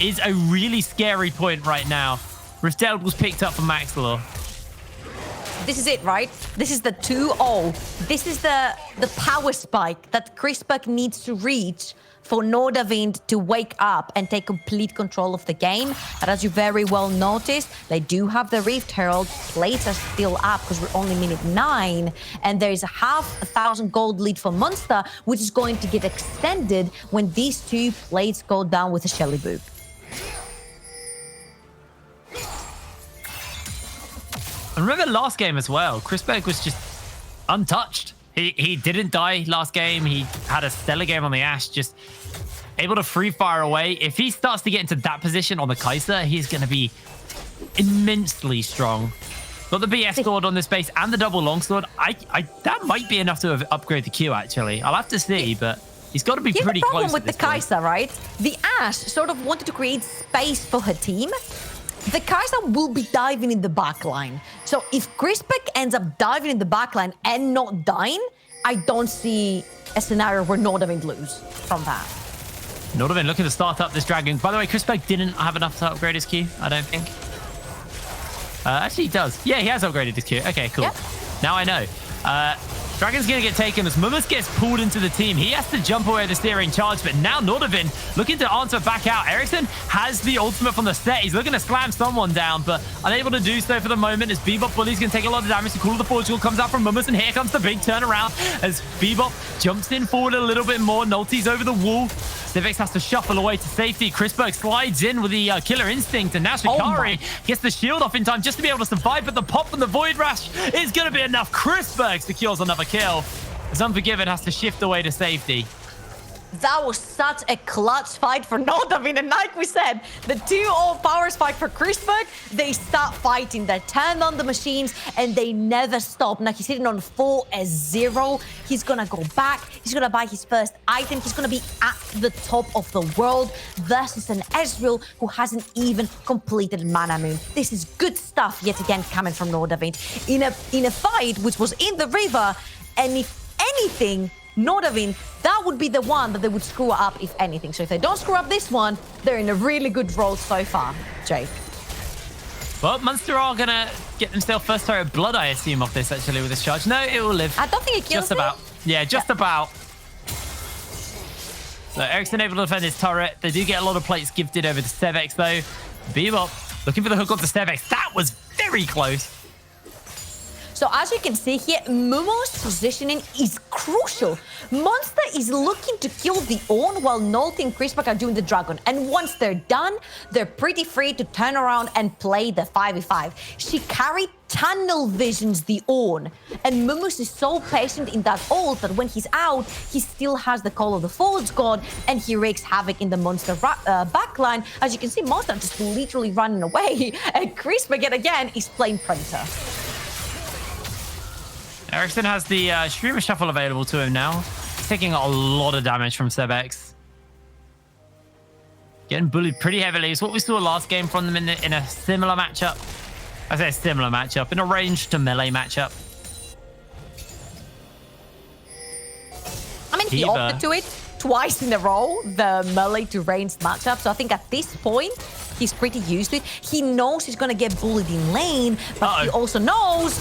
is a really scary point right now. Rifteld was picked up from Maxlaw. This is it, right? This is the 2-0. This is the power spike that Chrisberg needs to reach for Nordavind to wake up and take complete control of the game. But as you very well noticed, they do have the Rift Herald. Plates are still up because we're only minute 9. And there is a 5,000 gold lead for Munster, which is going to get extended when these two plates go down with a Shelly Boop. And remember last game as well, Chrisberg was just untouched. He didn't die last game. He had a stellar game on the Ashe, just able to free fire away. If he starts to get into that position on the Kaiser, he's going to be immensely strong. Got the BS sword on this base and the double longsword. That might be enough to upgrade the Q, actually. I'll have to see, but he's got to be pretty close. Here's the problem with the Kaiser, right? The Ashe sort of wanted to create space for her team. The Kaiser will be diving in the backline. So if Chrisberg ends up diving in the backline and not dying, I don't see a scenario where Nordavind lose from that. Nordavind looking to start up this dragon. By the way, Chrisberg didn't have enough to upgrade his Q, I don't think. Actually, he does. Yeah, he has upgraded his Q. Okay, cool. Yep. Now I know. Dragon's going to get taken as Mummus gets pulled into the team. He has to jump away the steering charge, but now Nordavind looking to answer back out. Ericsson has the ultimate from the set. He's looking to slam someone down, but unable to do so for the moment as Bebop Bully's going to take a lot of damage. The Call of the Portugal comes out from Mummus, and here comes the big turnaround as Bebop jumps in forward a little bit more. Nolty's over the wall. Civics has to shuffle away to safety. Chrisberg slides in with the Killer Instinct, and now Shikari gets the shield off in time just to be able to survive, but the pop from the Void Rash is going to be enough. Chrisberg secures another kill as Unforgiven has to shift away to safety. That was such a clutch fight for Nordavind, and like we said, the 2-0 power spike for Chrisberg, they start fighting. They turn on the machines, and they never stop. Now he's sitting on 4-0. He's gonna go back. He's gonna buy his first item. He's gonna be at the top of the world versus an Ezreal who hasn't even completed Mana Moon. This is good stuff yet again coming from Nordavind in a fight which was in the river, and if anything, Nordavind, that would be the one that they would screw up if anything. So if they don't screw up this one, they're in a really good role so far, Jake. Well, Munster are going to get themselves first turret blood, I assume, off this, actually, with this charge. No, it will live. I don't think it kills Just about. Yeah, just about. So Ericsson able to defend his turret. They do get a lot of plates gifted over to Stevex, though. Bebop looking for the hook onto Stevex. That was very close. So as you can see here, Momo's positioning is crucial. Munster is looking to kill the Ornn while Nolte and Christback are doing the Dragon. And once they're done, they're pretty free to turn around and play the 5v5. She carried tunnel visions the Ornn. And Momus is so patient in that ult that when he's out, he still has the Call of the Forge God and he wreaks havoc in the Munster backline. As you can see, Munster just literally running away. And Christback yet again is playing Predator. Ericsson has the Streamer Shuffle available to him now. He's taking a lot of damage from Sebex. Getting bullied pretty heavily. It's what we saw last game from them in a similar matchup. I say a similar matchup, in a ranged to melee matchup. I mean, he opted to it twice in a row, the melee to ranged matchup. So I think at this point, he's pretty used to it. He knows he's going to get bullied in lane, but he also knows...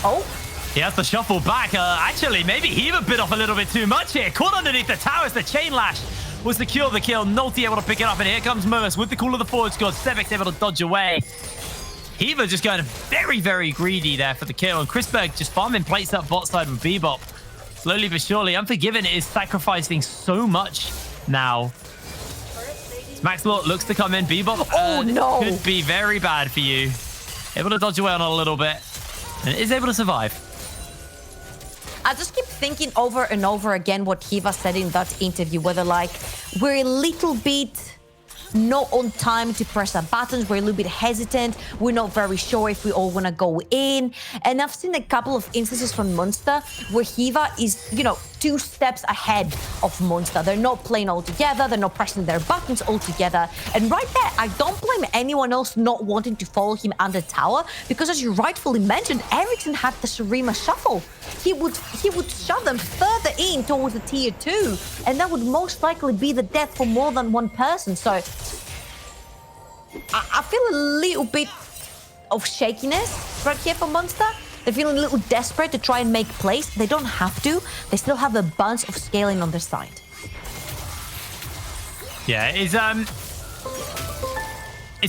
He has to shuffle back. Actually, maybe he even bit off a little bit too much here. Caught underneath the towers. The chain lash was secure the kill. Nolte able to pick it up. And here comes Momus with the Call of the Forge God. Sevex able to dodge away. Hiva just going very, very greedy there for the kill. And Chrisberg just farming plates up bot side with Bebop. Slowly but surely. Unforgiven is sacrificing so much now. Maxlord looks to come in. Bebop could be very bad for you. Able to dodge away on a little bit. And is able to survive. I just keep thinking over and over again what Hiva said in that interview, whether like we're a little bit not on time to press our buttons, we're a little bit hesitant, we're not very sure if we all want to go in. And I've seen a couple of instances from Munster where Hiva is, you know, 2 steps ahead of Munster. They're not playing all together, they're not pressing their buttons all together. And right there, I don't blame anyone else not wanting to follow him under tower, because as you rightfully mentioned, Ericsson had the Shurima Shuffle. He would shove them further in towards the tier 2, and that would most likely be the death for more than one person. So I feel a little bit of shakiness right here for Munster. They're feeling a little desperate to try and make plays. They don't have to. They still have a bunch of scaling on their side. Yeah, it's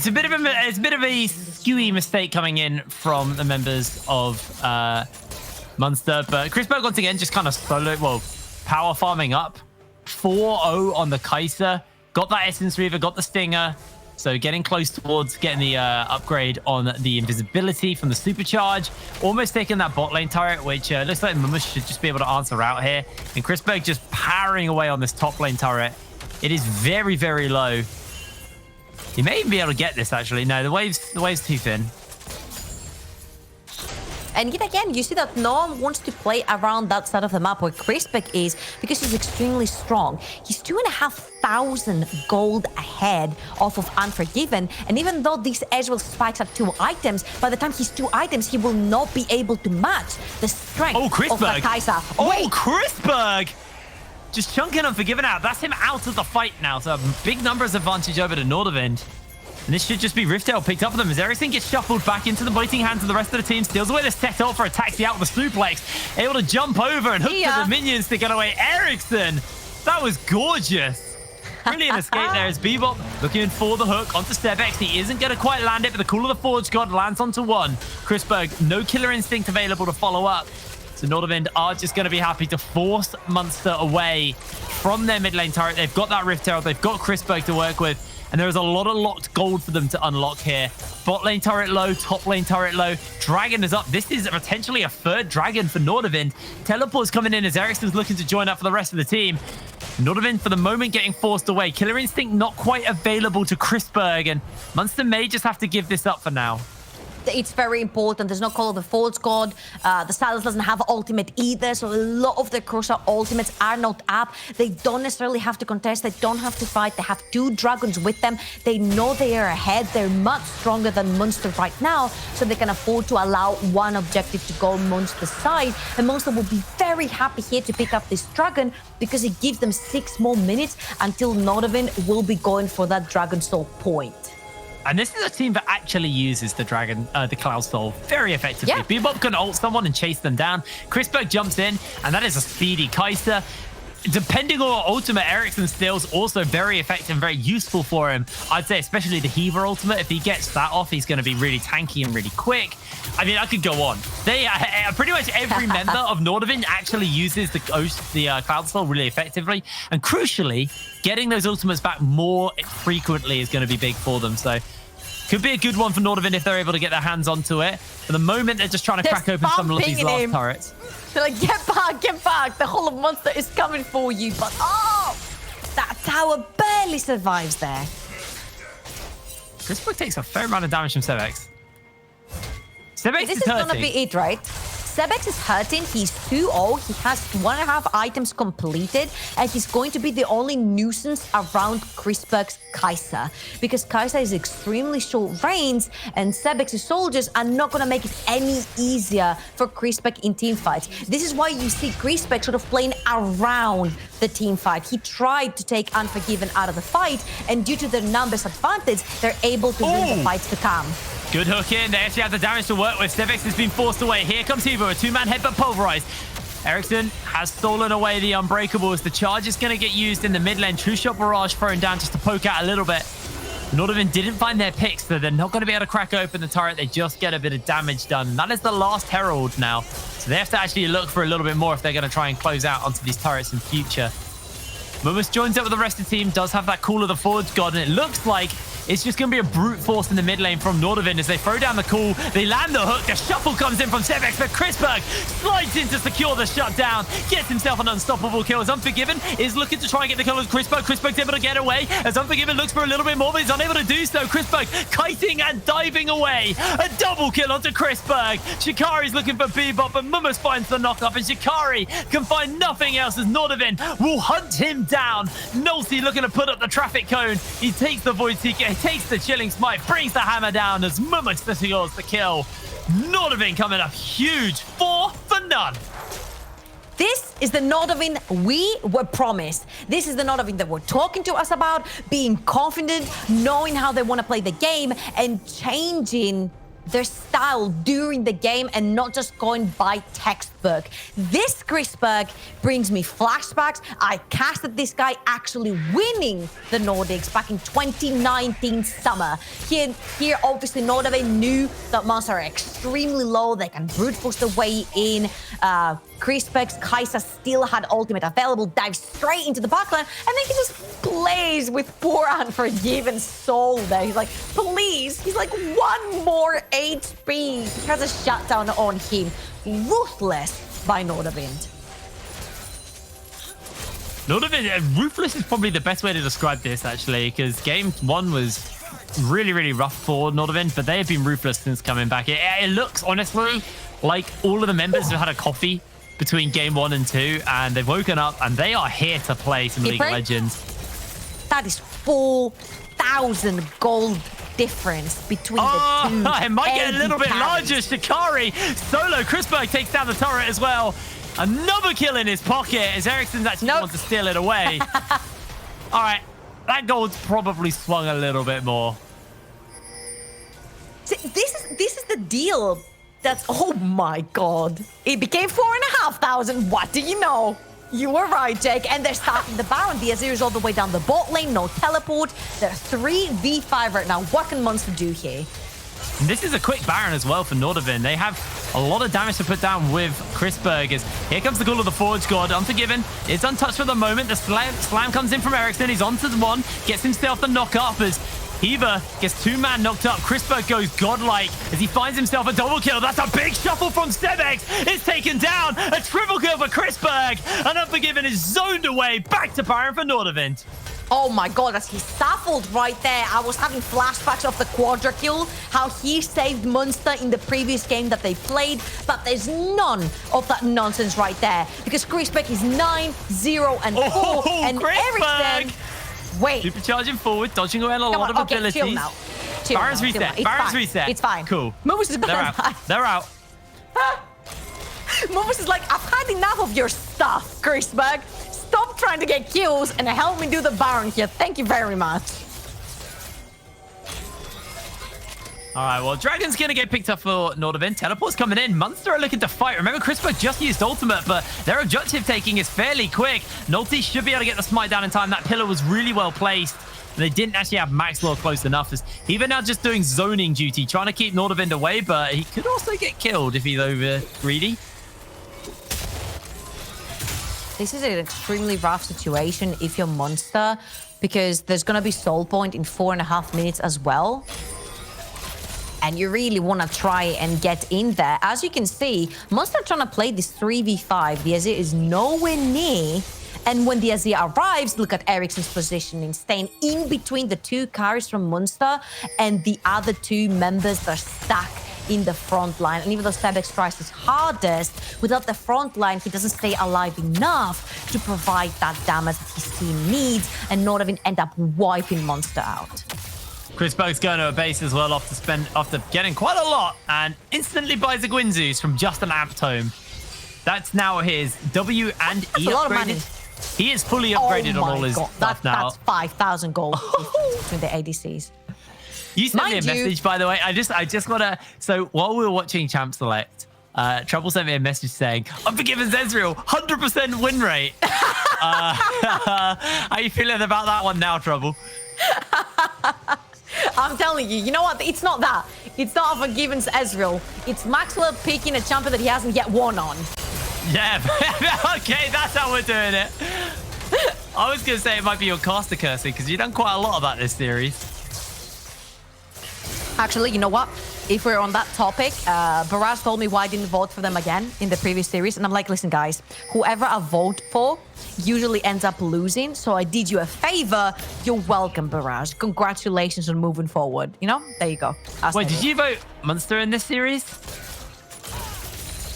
a bit of a skewy mistake coming in from the members of Munster, but Chrisberg once again just kind of power farming up. 4-0 on the Kaiser. Got that Essence Reaver, got the Stinger. So getting close towards getting the upgrade on the invisibility from the supercharge. Almost taking that bot lane turret, which looks like Mumus should just be able to answer out here. And Chrisberg just powering away on this top lane turret. It is very, very low. He may even be able to get this, actually. No, the wave's too thin. And yet again, you see that no one wants to play around that side of the map where Chrisberg is, because he's extremely strong. He's 2,500 gold ahead off of Unforgiven. And even though these Ezreal spikes have 2 items, by the time he's 2 items, he will not be able to match the strength of the Kaiser. Chrisberg! Just chunking Unforgiven out. That's him out of the fight now. So a big numbers advantage over to Nordavind. And this should just be Riftail picked up for them as Ericsson gets shuffled back into the biting hands of the rest of the team. Steals away the set up for a taxi out with the suplex. Able to jump over and hook to the minions to get away Ericsson. That was gorgeous. Brilliant escape there as Bebop looking for the hook onto Stevex. He isn't going to quite land it, but the Call of the Forge God lands onto 1. Chrisberg, no Killer Instinct available to follow up. So Nordavind are just going to be happy to force Munster away from their mid lane turret. They've got that Riftail. They've got Chrisberg to work with. And there is a lot of locked gold for them to unlock here. Bot lane turret low, top lane turret low. Dragon is up. This is potentially a 3rd dragon for Nordavind. Teleport's coming in as Ericsson's looking to join up for the rest of the team. Nordavind, for the moment, getting forced away. Killer Instinct not quite available to Chrisberg. And Munster may just have to give this up for now. it's very important. There's no Call of the False God. The Silence doesn't have ultimate either, so a lot of the crucial ultimates are not up. They don't necessarily have to contest. They don't have to fight. They have 2 dragons with them. They know they are ahead. They're much stronger than Munster right now, so they can afford to allow one objective to go Munster's side. And Munster will be very happy here to pick up this dragon because it gives them 6 more minutes until Nordavind will be going for that Dragon Soul point. And this is a team that actually uses the Cloud Soul very effectively. Yeah. Bebop can ult someone and chase them down. Chrisberg jumps in, and that is a speedy Kai'Sa. Depending on what ultimate Ericsson steals, also very effective and very useful for him. I'd say especially the Heaver ultimate. If he gets that off, he's going to be really tanky and really quick. I mean, I could go on. They pretty much every member of Nordavind actually uses the Cloud Soul really effectively. And crucially, getting those ultimates back more frequently is going to be big for them. So could be a good one for Nordavind if they're able to get their hands onto it. For the moment, they're just trying to crack open some of these last turrets. They're like, get back. The whole of Munster is coming for you. But, oh, that tower barely survives there. Chrisberg takes a fair amount of damage from Sebex. Sebex This is is hurting. going to be it, right? Sebex is hurting. He's 2-0. He has 1.5 items completed, and he's going to be the only nuisance around Chrisberg's Kai'Sa, because Kai'Sa is extremely short range, and Sebex's soldiers are not going to make it any easier for Chrisberg in team fights. This is why you see Chrisberg sort of playing around the team fight. He tried to take Unforgiven out of the fight, and due to their numbers advantage, they're able to win the fights to come. Good hook in. They actually have the damage to work with. Sebex has been forced away. Here comes Heaver, a 2-man headbutt pulverized. Ericsson has stolen away the Unbreakables. The charge is going to get used in the mid lane. True Shot Barrage thrown down just to poke out a little bit. Nordavind didn't find their picks, so they're not going to be able to crack open the turret. They just get a bit of damage done. And that is the last Herald now. So they have to actually look for a little bit more if they're going to try and close out onto these turrets in future. Mumus joins up with the rest of the team, does have that Call of the Forge God, and it looks like it's just going to be a brute force in the mid lane from Nordavind as they throw down the call. They land the hook. The shuffle comes in from Sebex, but Chrisberg slides in to secure the shutdown. Gets himself an unstoppable kill as Unforgiven is looking to try and get the kill of Chrisberg. Chrisberg's able to get away as Unforgiven looks for a little bit more, but he's unable to do so. Chrisberg kiting and diving away. A double kill onto Chrisberg. Shikari's looking for Bebop, but Mumus finds the knock-up, and Shikari can find nothing else as Nordavind will hunt him down. NLC looking to put up the traffic cone. He takes the Void Seeker. He takes the Chilling Smite, brings the hammer down as Mumus secures the kill. Nordavind coming up huge, 4 for none. This is the Nordavind we were promised. This is the Nordavind that were talking to us about, being confident, knowing how they want to play the game, and changing their style during the game and not just going by textbook. This Chrisberg brings me flashbacks. I casted this guy actually winning the Nordics back in 2019 summer. Here obviously Nordavind knew that Munster are extremely low. They can brute force their way in. Chrisberg's Kai'Sa still had ultimate available, dives straight into the backline, and then he just plays with poor Unforgiven soul there. He's like, please. He's like, 1 more HP. He has a shutdown on him. Ruthless by Nordavind. Nordavind, ruthless is probably the best way to describe this, actually, because game 1 was really, really rough for Nordavind, but they have been ruthless since coming back. It looks, honestly, like all of the members have had a coffee between game 1 and 2, and they've woken up, and they are here to play some League of Legends. That is 4,000 gold difference between the two. It might get a little bit larger. Shikari solo. Chrisberg takes down the turret as well. Another kill in his pocket as Ericsson's actually wants to steal it away. All right, that gold's probably swung a little bit more. See, this is the deal. That's, oh my god. It became 4,500. What do you know? You were right, Jake. And they're starting the Baron. The Azir is all the way down the bot lane. No teleport. They're 3v5 right now. What can Munster do here? And this is a quick Baron as well for Nordavind. They have a lot of damage to put down with Chrisberg. Here comes the Call of the Forge God. Unforgiven is untouched for the moment. The slam comes in from Ericsson. He's onto the 1. Gets himself the knock up as Heaver gets 2-man knocked up. Chrisberg goes godlike as he finds himself a double kill. That's a big shuffle from Sebex. It's taken down. A triple kill for Chrisberg. And Unforgiven is zoned away. Back to Baron for Nordavind. Oh my god, as he shuffled right there. I was having flashbacks of the quadra kill, how he saved Munster in the previous game that they played, but there's none of that nonsense right there because Crispberg is 9, 0, and 4, and Ericsson... Wait. Supercharging forward, dodging away a lot of abilities. Chill now. Chill Baron's now, chill reset. now. Baron's reset. It's fine. Cool. Momus is They're out. They're out. Momus is like, I've had enough of your stuff, Crispberg. Stop trying to get kills and help me do the Baron here. Thank you very much. All right, well, Dragon's going to get picked up for Nordavind. Teleport's coming in. Munster are looking to fight. Remember, Crispberg just used ultimate, but their objective taking is fairly quick. Nulty should be able to get the smite down in time. That pillar was really well placed. They didn't actually have Maxwell close enough. Even now just doing zoning duty, trying to keep Nordavind away, but he could also get killed if he's over greedy. This is an extremely rough situation if you're Munster, because there's going to be soul point in 4.5 minutes as well. And you really want to try and get in there. As you can see, Munster trying to play this 3v5. The Azir is nowhere near. And when the Azir arrives, look at Ericsson's positioning, staying in between the two carries from Munster and the other two members that are stuck in the front line. And even though Sebex tries his hardest, without the front line, he doesn't stay alive enough to provide that damage that his team needs, and Nordavind end up wiping Munster out. Crispberg's going to a base as well after getting quite a lot, and instantly buys a Gwynzus from just an Amp Tome. That's now his W and That's E a lot of upgraded. money. He is fully upgraded on all his stuff now. That's 5,000 gold between the ADCs. You sent me a Mind you- message, by the way. I just gotta. So while we were watching Champ Select, Trouble sent me a message saying, "Unforgiven Ezreal, 100% win rate." How are you feeling about that one now, Trouble? I'm telling you, you know what? It's not that. It's not Unforgiven Ezreal. It's Maxwell picking a champion that he hasn't yet won on. Yeah. Okay, that's how we're doing it. I was gonna say it might be your caster cursing because you've done quite a lot about this series. Actually, you know what? If we're on that topic, Baraz told me why I didn't vote for them again in the previous series. And I'm like, listen, guys, whoever I vote for usually ends up losing. So I did you a favor. You're welcome, Baraz. Congratulations on moving forward. You know, there you go. Wait, did you vote Munster in this series?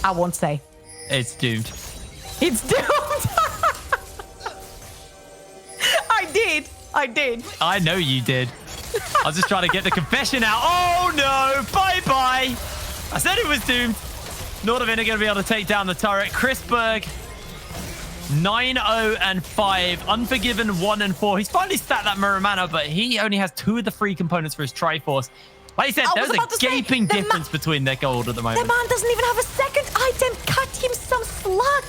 I won't say. It's doomed. It's doomed. I did. I know you did. I was just trying to get the confession out. Oh no! Bye-bye! I said it was doomed. Nordavind are going to be able to take down the turret. Crispberg, 9-0 and 5. Unforgiven 1 and 4. He's finally stacked that mirror mana, but he only has 2 of the 3 components for his Triforce. Like I said, there's a gaping difference between their gold at the moment. The man doesn't even have a second item. Cut him some slack.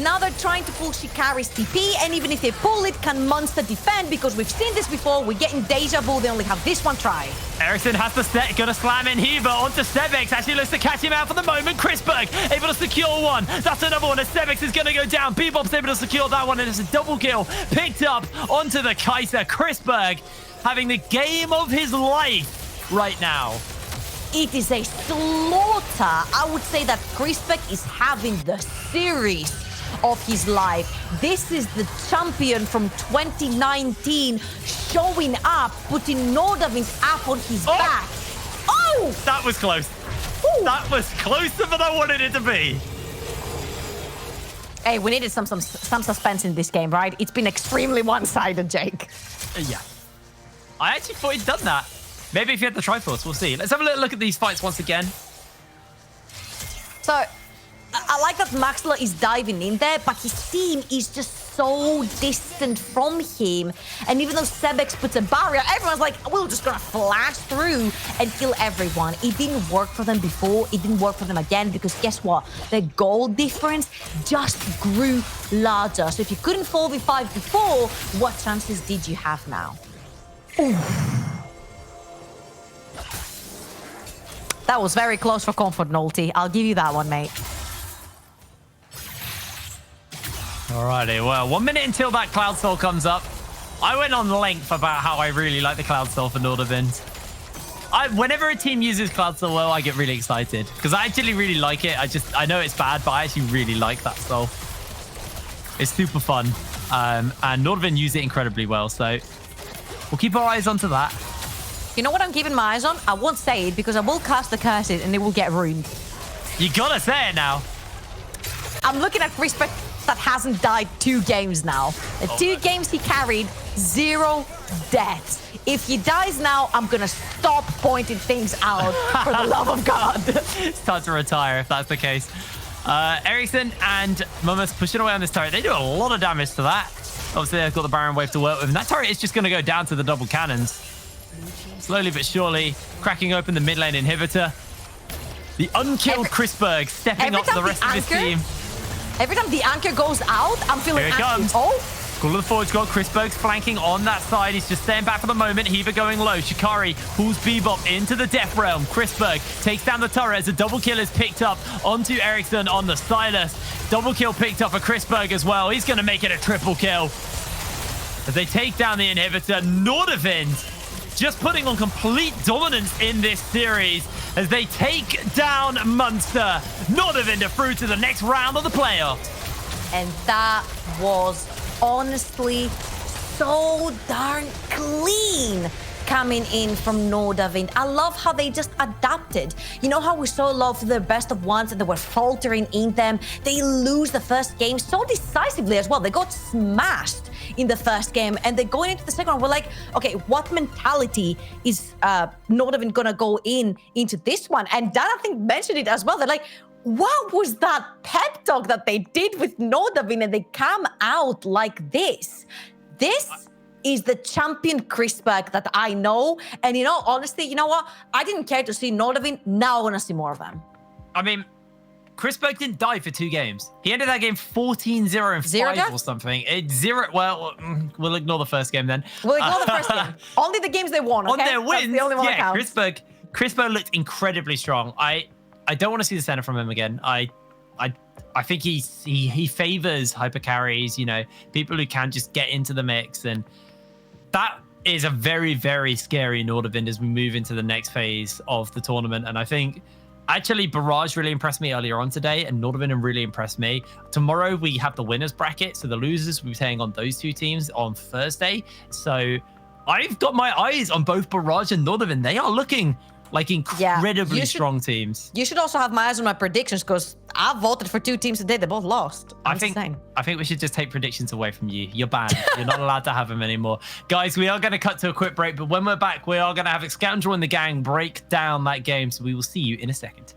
Now they're trying to pull Shikari's TP, and even if they pull it, can Munster defend? Because we've seen this before. We're getting deja vu. They only have this one try. Ericsson has the set, gonna slam in Heaver onto Sebex. Actually looks to catch him out for the moment. Crispberg able to secure one. That's another one as Sebex is gonna go down. Bebop's able to secure that one, and it's a double kill. Picked up onto the Kaiser. Crispberg having the game of his life right now. It is a slaughter. I would say that Crispberg is having the series of his life. This is the champion from 2019 showing up, putting Nordavind up on his back. Oh! That was close. Ooh. That was closer than I wanted it to be. Hey, we needed some suspense in this game, right? It's been extremely one-sided, Jake. Yeah. I actually thought he'd done that. Maybe if he had the Triforce, we'll see. Let's have a little look at these fights once again. So, I like that Maxwell is diving in there, but his team is just so distant from him. And even though Sebex puts a barrier, everyone's like, we're just gonna flash through and kill everyone. It didn't work for them before. It didn't work for them again, because guess what? Their goal difference just grew larger. So if you couldn't 4v5 before, what chances did you have now? Ooh. That was very close for comfort, Nolty. I'll give you that one, mate. Alrighty, well, 1 minute until that Cloud Soul comes up. I went on length about how I really like the Cloud Soul for Nordavind. Whenever a team uses Cloud Soul well, I get really excited because I actually really like it. I know it's bad, but I actually really like that soul. It's super fun. And Nordavind used it incredibly well. So we'll keep our eyes onto that. You know what I'm keeping my eyes on? I won't say it because I will cast the curses and it will get ruined. You gotta say it now. I'm looking at Respect that hasn't died 2 games now. The 2 games he carried, 0 deaths. If he dies now, I'm gonna stop pointing things out for the love of God. It's time to retire if that's the case. Ericsson and Mumus pushing away on this turret. They do a lot of damage to that. Obviously, they've got the Baron Wave to work with. And that turret is just going to go down to the double cannons. Slowly but surely, cracking open the mid lane inhibitor. The unkilled Chrisberg stepping up to the rest of his team. Every time the anchor goes out, I'm feeling Here it comes. Call of the Forge got Chrisberg's flanking on that side. He's just staying back for the moment. Heaver going low. Shikari pulls Bebop into the Death Realm. Chrisberg takes down the turret as a double kill is picked up onto Ericsson on the Silas. Double kill picked up for Chrisberg as well. He's going to make it a triple kill. As they take down the inhibitor, Nordavind just putting on complete dominance in this series as they take down Munster. Nordavind are through to the next round of the playoffs. And that was honestly so darn clean coming in from Nordavind. I love how they just adapted. You know how we so love the best of ones and they were faltering in them. They lose the first game so decisively as well. They got smashed in the first game and they're going into the second one. We're like, okay, what mentality is Nordavind gonna go into this one? And Dan, I think, mentioned it as well. They're like, what was that pep talk that they did with Nordavind and they come out like this? This is the champion Chrisberg that I know. And you know, honestly, you know what? I didn't care to see Nordavind. Now I want to see more of them. I mean, Chrisberg didn't die for 2 games. He ended that game 14-0 and 5 or something. Well, we'll ignore the first game then. We'll ignore the first game. Only the games they won, okay? On their wins, that's the only one that counts. Chrisberg looked incredibly strong. I don't want to see the center from him again. I think he favors hyper carries, you know, people who can just get into the mix, and that is a very, very scary Nordavind as we move into the next phase of the tournament. And I think actually Barrage really impressed me earlier on today, and Nordavind really impressed me. Tomorrow we have the winners bracket, so the losers will be playing on those 2 teams on Thursday. So I've got my eyes on both Barrage and Nordavind. They are looking like incredibly strong teams. You should also have my eyes on my predictions because I voted for 2 teams today. They both lost. I think we should just take predictions away from you. You're banned. You're not allowed to have them anymore. Guys, we are going to cut to a quick break, but when we're back, we are going to have Scoundrel and the gang break down that game. So we will see you in a second.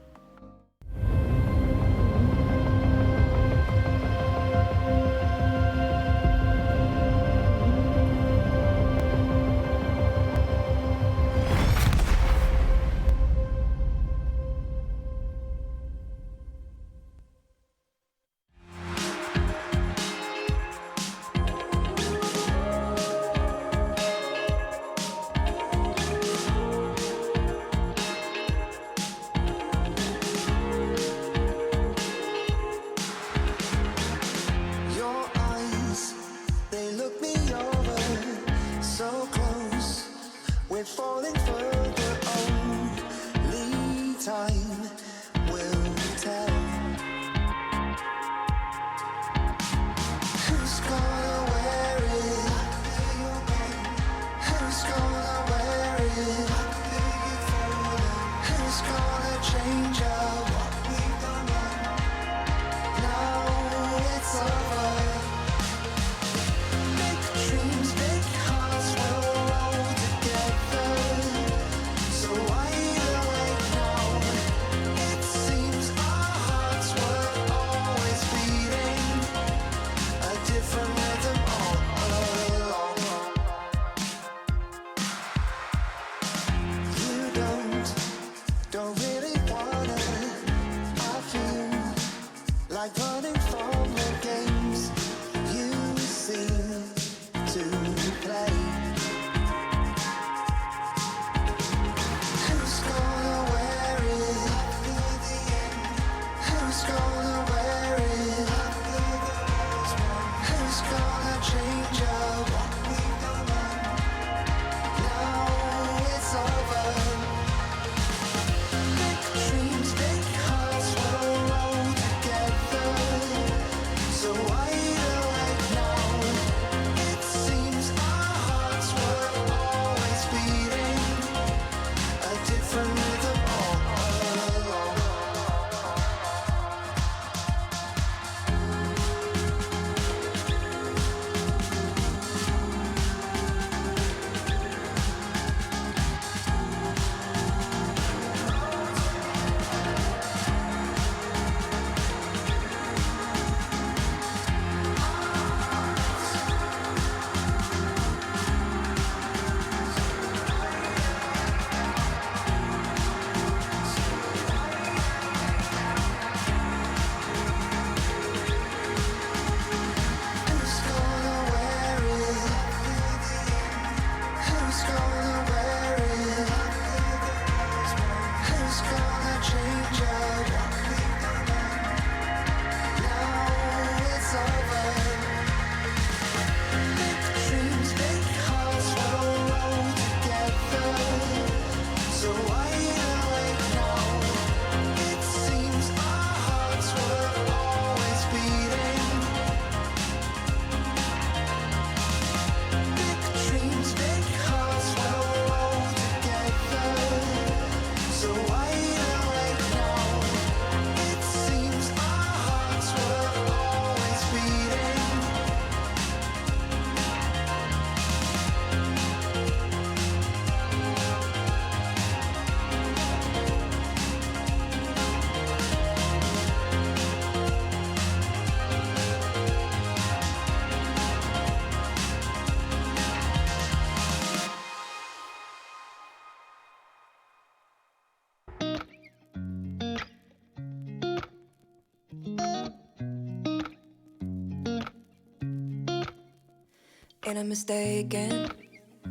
Ain't I mistaken?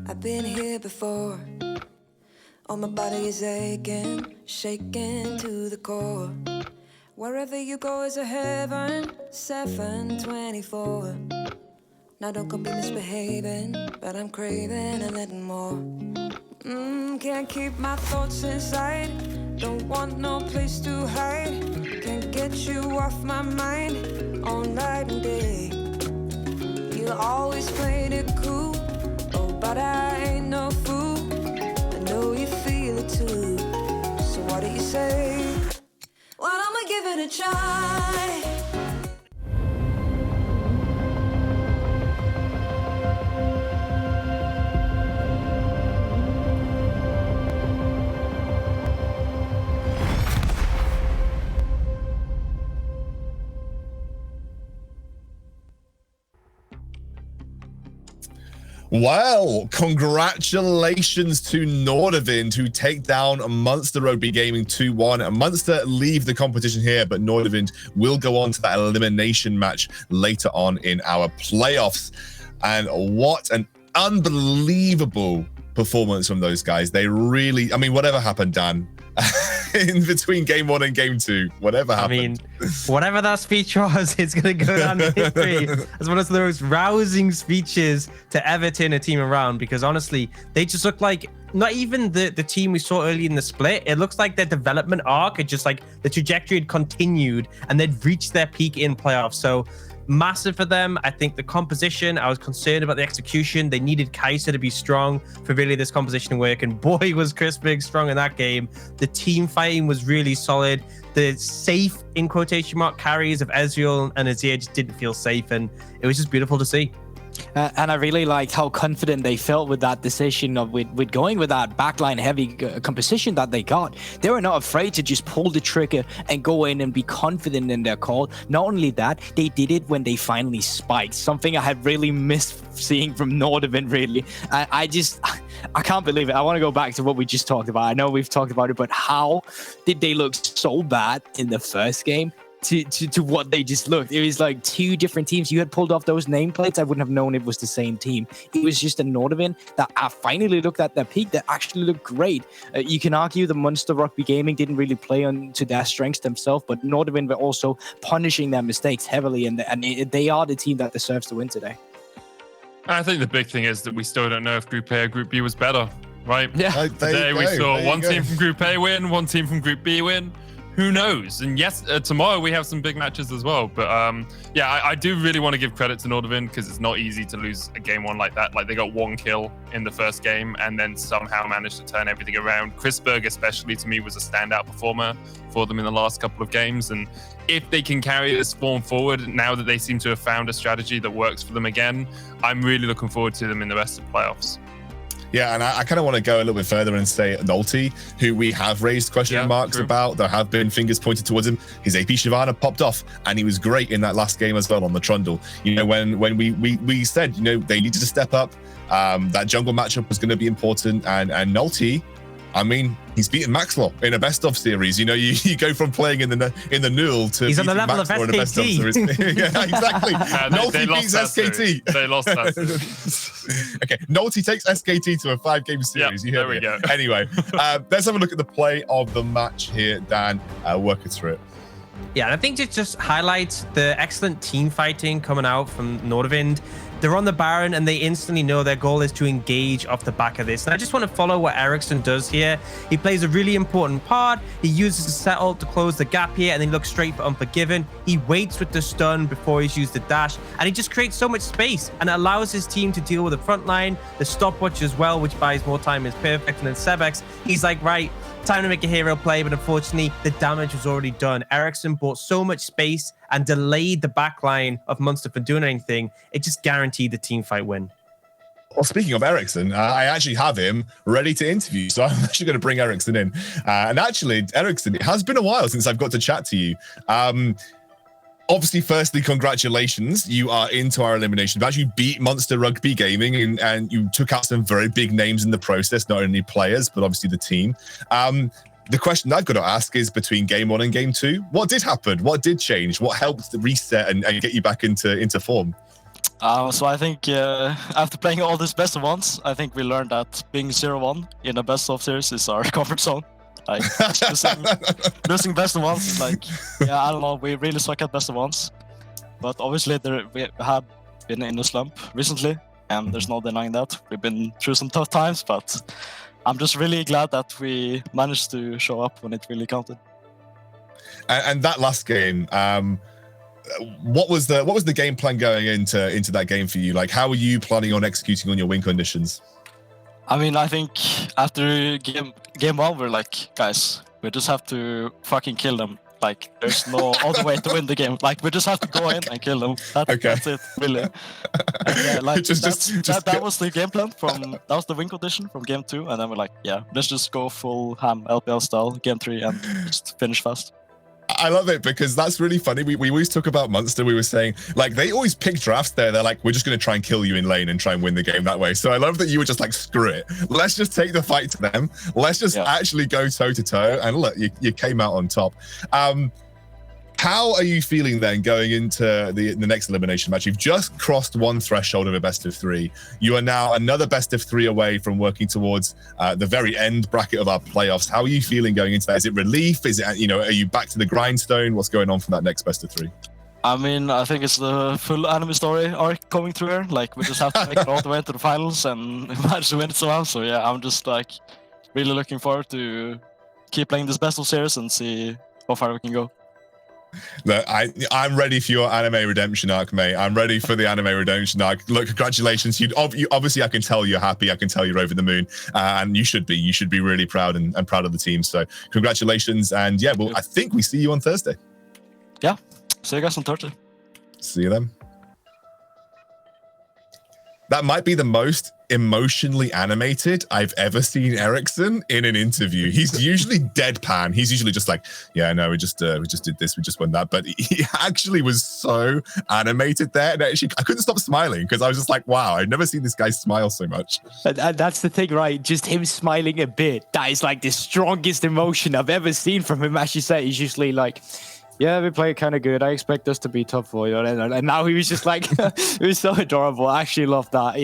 I've been here before. All my body is aching, shaking to the core. Wherever you go is a heaven, 724. Now don't go be misbehaving, but I'm craving a little more. Can't keep my thoughts inside, don't want no place to hide. Can't get you off my mind, all night and day. You always played it cool, oh but I ain't no fool. I know you feel it too, so what do you say? Well, I'ma give it a try. Well, congratulations to Nordavind, who take down Munster Rugby Gaming 2-1. Munster leave the competition here, but Nordavind will go on to that elimination match later on in our playoffs. And what an unbelievable performance from those guys. They really, I mean, whatever happened, Dan, in between game 1 and game 2, whatever happened. I mean, whatever that speech was, it's going to go down in history as one of the most rousing speeches to ever turn a team around, because honestly, they just look like not even the team we saw early in the split. It looks like their development arc had just like the trajectory had continued and they'd reached their peak in playoffs. So massive for them. I think the composition, I was concerned about the execution. They needed Kaiser to be strong for really this composition to work. And boy, was Chris Berg strong in that game. The team fighting was really solid. The safe, in quotation mark, carries of Ezreal and Azir just didn't feel safe. And it was just beautiful to see. And I really liked how confident they felt with that decision of with going with that backline heavy composition that they got. They were not afraid to just pull the trigger and go in and be confident in their call. Not only that, they did it when they finally spiked, something I had really missed seeing from Nordavind, really. I can't believe it. I want to go back to what we just talked about. I know we've talked about it, but how did they look so bad in the first game to what they just looked? It was like two different teams. You had pulled off those nameplates, I wouldn't have known it was the same team. It was just a Nordavind that I finally looked at their peak that actually looked great. You can argue the Munster Rugby Gaming didn't really play on to their strengths themselves, but Nordavind were also punishing their mistakes heavily, and they are the team that deserves to win today. I think the big thing is that we still don't know if Group A or Group B was better, right? Yeah. Today we saw one team from Group A win, one team from Group B win. Who knows? And yes, tomorrow we have some big matches as well. But yeah, I do really want to give credit to Nordavind, because it's not easy to lose a game 1 like that. Like, they got 1 kill in the first game and then somehow managed to turn everything around. Chris Berg, especially, to me, was a standout performer for them in the last couple of games. And if they can carry this form forward, now that they seem to have found a strategy that works for them again, I'm really looking forward to them in the rest of the playoffs. Yeah, and I kind of want to go a little bit further and say Nolty, who we have raised question marks about. There have been fingers pointed towards him. His AP Shyvana popped off, and he was great in that last game as well on the Trundle. You know, when we said, you know, they needed to step up, that jungle matchup was going to be important, and Nolty, I mean, he's beaten Maxwell in a best-of series. You know, you go from playing in the Null to he's on the level Maxwell of in a best-of series. Yeah, exactly. They beats lost SKT. They lost that series. Okay, Nolte takes SKT to a 5-game series. Yep, there we go. Anyway, let's have a look at the play of the match here, Dan. Work us through it. Yeah, and I think it just highlights the excellent team fighting coming out from Nordavind. They're on the Baron and they instantly know their goal is to engage off the back of this. And I just want to follow what Ericsson does here. He plays a really important part. He uses the set ult to close the gap here and then looks straight for Unforgiven. He waits with the stun before he's used the dash, and he just creates so much space and allows his team to deal with the front line. The stopwatch as well, which buys more time, is perfect. And then Sebex, he's like, right, time to make a hero play, but unfortunately the damage was already done. Ericsson bought so much space and delayed the backline of Munster from doing anything. It just guaranteed the team fight win. Well, speaking of Ericsson, I actually have him ready to interview, so I'm actually going to bring Ericsson in. And actually, Ericsson, it has been a while since I've got to chat to you. Obviously, firstly, congratulations. You are into our elimination match. You beat Munster Rugby Gaming, and you took out some very big names in the process, not only players, but obviously the team. The question I've got to ask is, between game 1 and game 2, what did happen? What did change? What helped reset and get you back into form? So I think after playing all these best of ones, I think we learned that being 0-1 in a best of series is our comfort zone. Like losing best of ones, like I don't know, we really suck at best of ones. But obviously we have been in a slump recently, and there's no denying that. We've been through some tough times, but I'm just really glad that we managed to show up when it really counted. And that last game, what was the game plan going into that game for you? Like, how were you planning on executing on your win conditions? I mean, I think after game one, we're like, guys, we just have to fucking kill them. Like, there's no other way to win the game. Like, we just have to go in and kill them. That's it, really. And, like, that was the game plan that was the win condition from game 2. And then we're like, yeah, let's just go full ham LPL style game 3 and just finish fast. I love it because that's really funny. We always talk about Munster. We were saying, like, they always pick drafts there. They're like, we're just going to try and kill you in lane and try and win the game that way. So I love that you were just like, screw it. Let's just take the fight to them. Let's just actually go toe to toe. And look, you came out on top. How are you feeling then going into the next elimination match? You've just crossed one threshold of a best of 3. You are now another best of 3 away from working towards the very end bracket of our playoffs. How are you feeling going into that? Is it relief? Is it, are you back to the grindstone? What's going on from that next best of 3? I mean, I think it's the full anime story arc coming through here. Like, we just have to make it all the way to the finals and manage to win it somehow. So yeah, I'm just like really looking forward to keep playing this best of series and see how far we can go. Look, I'm ready for your anime redemption arc, mate. I'm ready for the anime redemption arc. Look, congratulations. You obviously, I can tell you're happy. I can tell you're over the moon, and you should be. You should be really proud and proud of the team. So, congratulations, and yeah, well, I think we see you on Thursday. Yeah, see you guys on Thursday. See you then. That might be the most emotionally animated I've ever seen Ericsson in an interview. He's usually deadpan. He's usually just like, yeah, no, we just did this, we just won that. But he actually was so animated there, and actually I couldn't stop smiling because I was just like, wow, I've never seen this guy smile so much. And that's the thing, right? Just him smiling a bit. That is like the strongest emotion I've ever seen from him. As you say, he's usually like, yeah, we play kind of good. I expect us to be tough for you. And now he was just like, it was so adorable. I actually love that.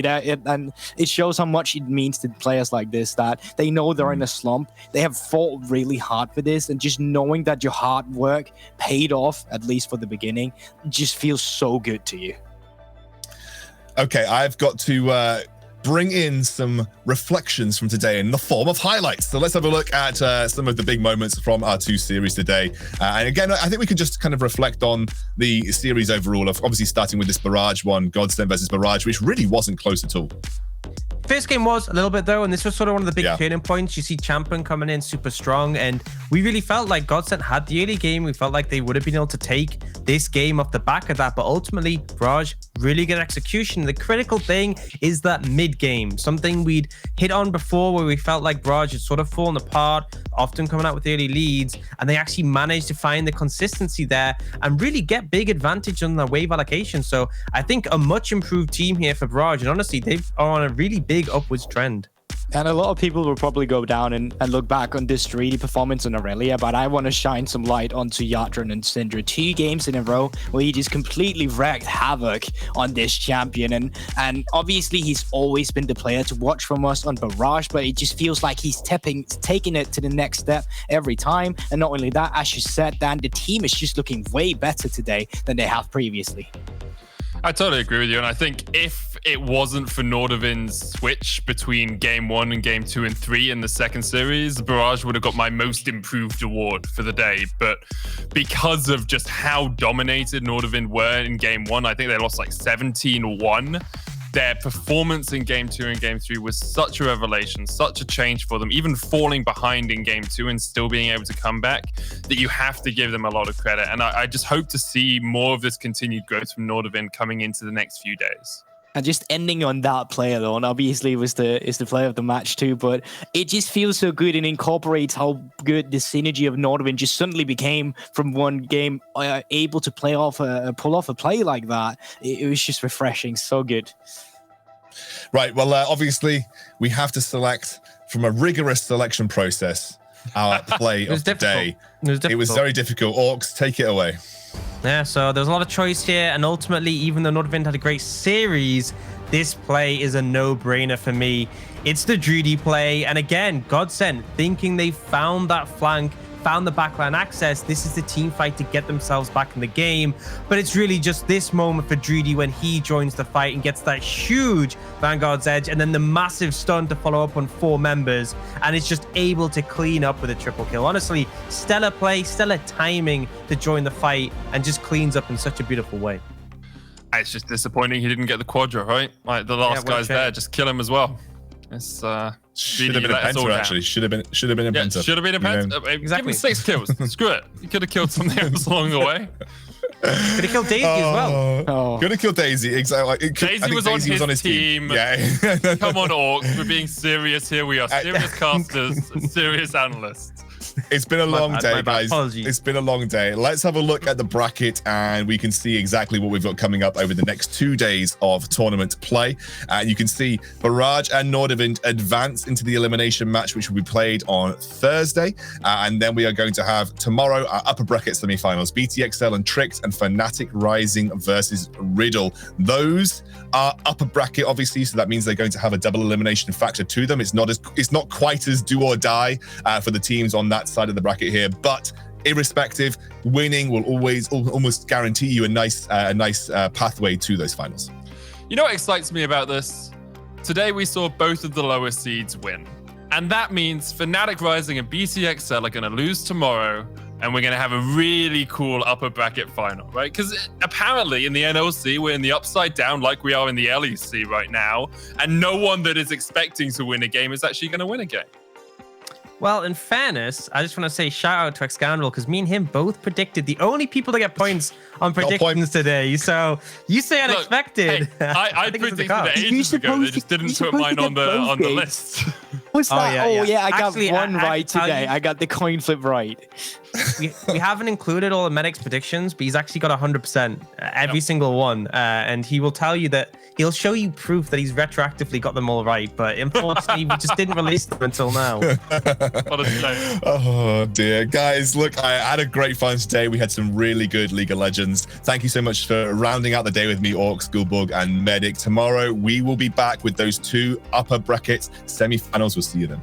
And it shows how much it means to players like this, that they know they're in a slump. They have fought really hard for this. And just knowing that your hard work paid off, at least for the beginning, just feels so good to you. Okay, I've got to bring in some reflections from today in the form of highlights. So let's have a look at some of the big moments from our 2 series today. And again, I think we can just kind of reflect on the series overall, of obviously starting with this Barrage one, Godsend versus Barrage, which really wasn't close at all. First game was a little bit though, and this was sort of one of the big turning points. You see Champion coming in super strong, and we really felt like Godsend had the early game. We felt like they would have been able to take this game off the back of that, but ultimately Barrage really good execution. The critical thing is that mid game, something we'd hit on before, where we felt like Barrage had sort of fallen apart, often coming out with early leads, and they actually managed to find the consistency there and really get big advantage on the wave allocation. So I think a much improved team here for Barrage, and honestly, they are on a really big upwards trend. And a lot of people will probably go down and look back on this 3D performance on Aurelia, but I want to shine some light onto Yatran and Syndra. 2 games in a row where he just completely wreaked havoc on this champion. And obviously he's always been the player to watch from us on Barrage, but it just feels like he's taking it to the next step every time. And not only that, as you said, Dan, the team is just looking way better today than they have previously. I totally agree with you. And I think if it wasn't for Nordavind's switch between game 1 and game 2 and 3 in the second series, Barrage would have got my most improved award for the day. But because of just how dominated Nordavind were in game 1, I think they lost like 17-1. Their performance in game 2 and game 3 was such a revelation, such a change for them, even falling behind in game 2 and still being able to come back, that you have to give them a lot of credit. And I just hope to see more of this continued growth from Nordavind coming into the next few days. And just ending on that player though, and obviously is the player of the match too, but it just feels so good and incorporates how good the synergy of Nordavind just suddenly became from one game, able to pull off a play like that. It was just refreshing, so good. Right, well, obviously we have to select from a rigorous selection process our play of the day. It was very difficult. Orcs, take it away. Yeah, so there's a lot of choice here, and ultimately, even though Nordavind had a great series, this play is a no-brainer for me. It's the Drudy play, and again, Godsend thinking they found that flank, found the backline access. This is the team fight to get themselves back in the game, but it's really just this moment for Drudy when he joins the fight and gets that huge Vanguard's edge, and then the massive stun to follow up on 4 members, and it's just able to clean up with a triple kill. Honestly, stellar play, stellar timing to join the fight, and just cleans up in such a beautiful way. It's just disappointing he didn't get the quadra, right? Like the last guy's there, just kill him as well. It's should have been a penta, actually. Should have been a penta. Should have been a penta. Give him 6 kills. Screw it. You could have killed something else along the way. Could have killed Daisy as well. Could have killed Daisy, exactly. Daisy was on his team. Yeah. Come on, Orcs. We're being serious here. We are serious casters, serious analysts. It's been a long day, guys. Apologies. It's been a long day. Let's have a look at the bracket, and we can see exactly what we've got coming up over the next 2 days of tournament play. You can see Barrage and Nordavind advance into the elimination match, which will be played on Thursday. And then we are going to have tomorrow our upper bracket semifinals, BTXL and Tricked and Fnatic Rising versus Riddle. Those are upper bracket, obviously, so that means they're going to have a double elimination factor to them. It's not quite as do or die for the teams on that side of the bracket here, but irrespective, winning will always almost guarantee you a nice pathway to those finals. You know what excites me about this? Today we saw both of the lower seeds win, and that means Fnatic Rising and BTXL are going to lose tomorrow, and we're going to have a really cool upper bracket final, right? Because apparently in the NLC, we're in the upside down like we are in the LEC right now, and no one that is expecting to win a game is actually going to win a game. Well, in fairness, I just want to say shout out to Excandral, because me and him both predicted the only people that get points on predictions today. So you say unexpected. Look, hey, I predicted it ages ago. They just didn't put mine on the list. What's that? I got Actually, one I right tell today. you- I got the coin flip right. we haven't included all of Medic's predictions, but he's actually got 100% every single one. And he will tell you that he'll show you proof that he's retroactively got them all right. But unfortunately, we just didn't release them until now. What a shame. Oh dear, guys, look, I had a great fun today. We had some really good League of Legends. Thank you so much for rounding out the day with me, Orcs, Gulbug, and Medic. Tomorrow we will be back with those 2 upper brackets semi-finals. We'll see you then.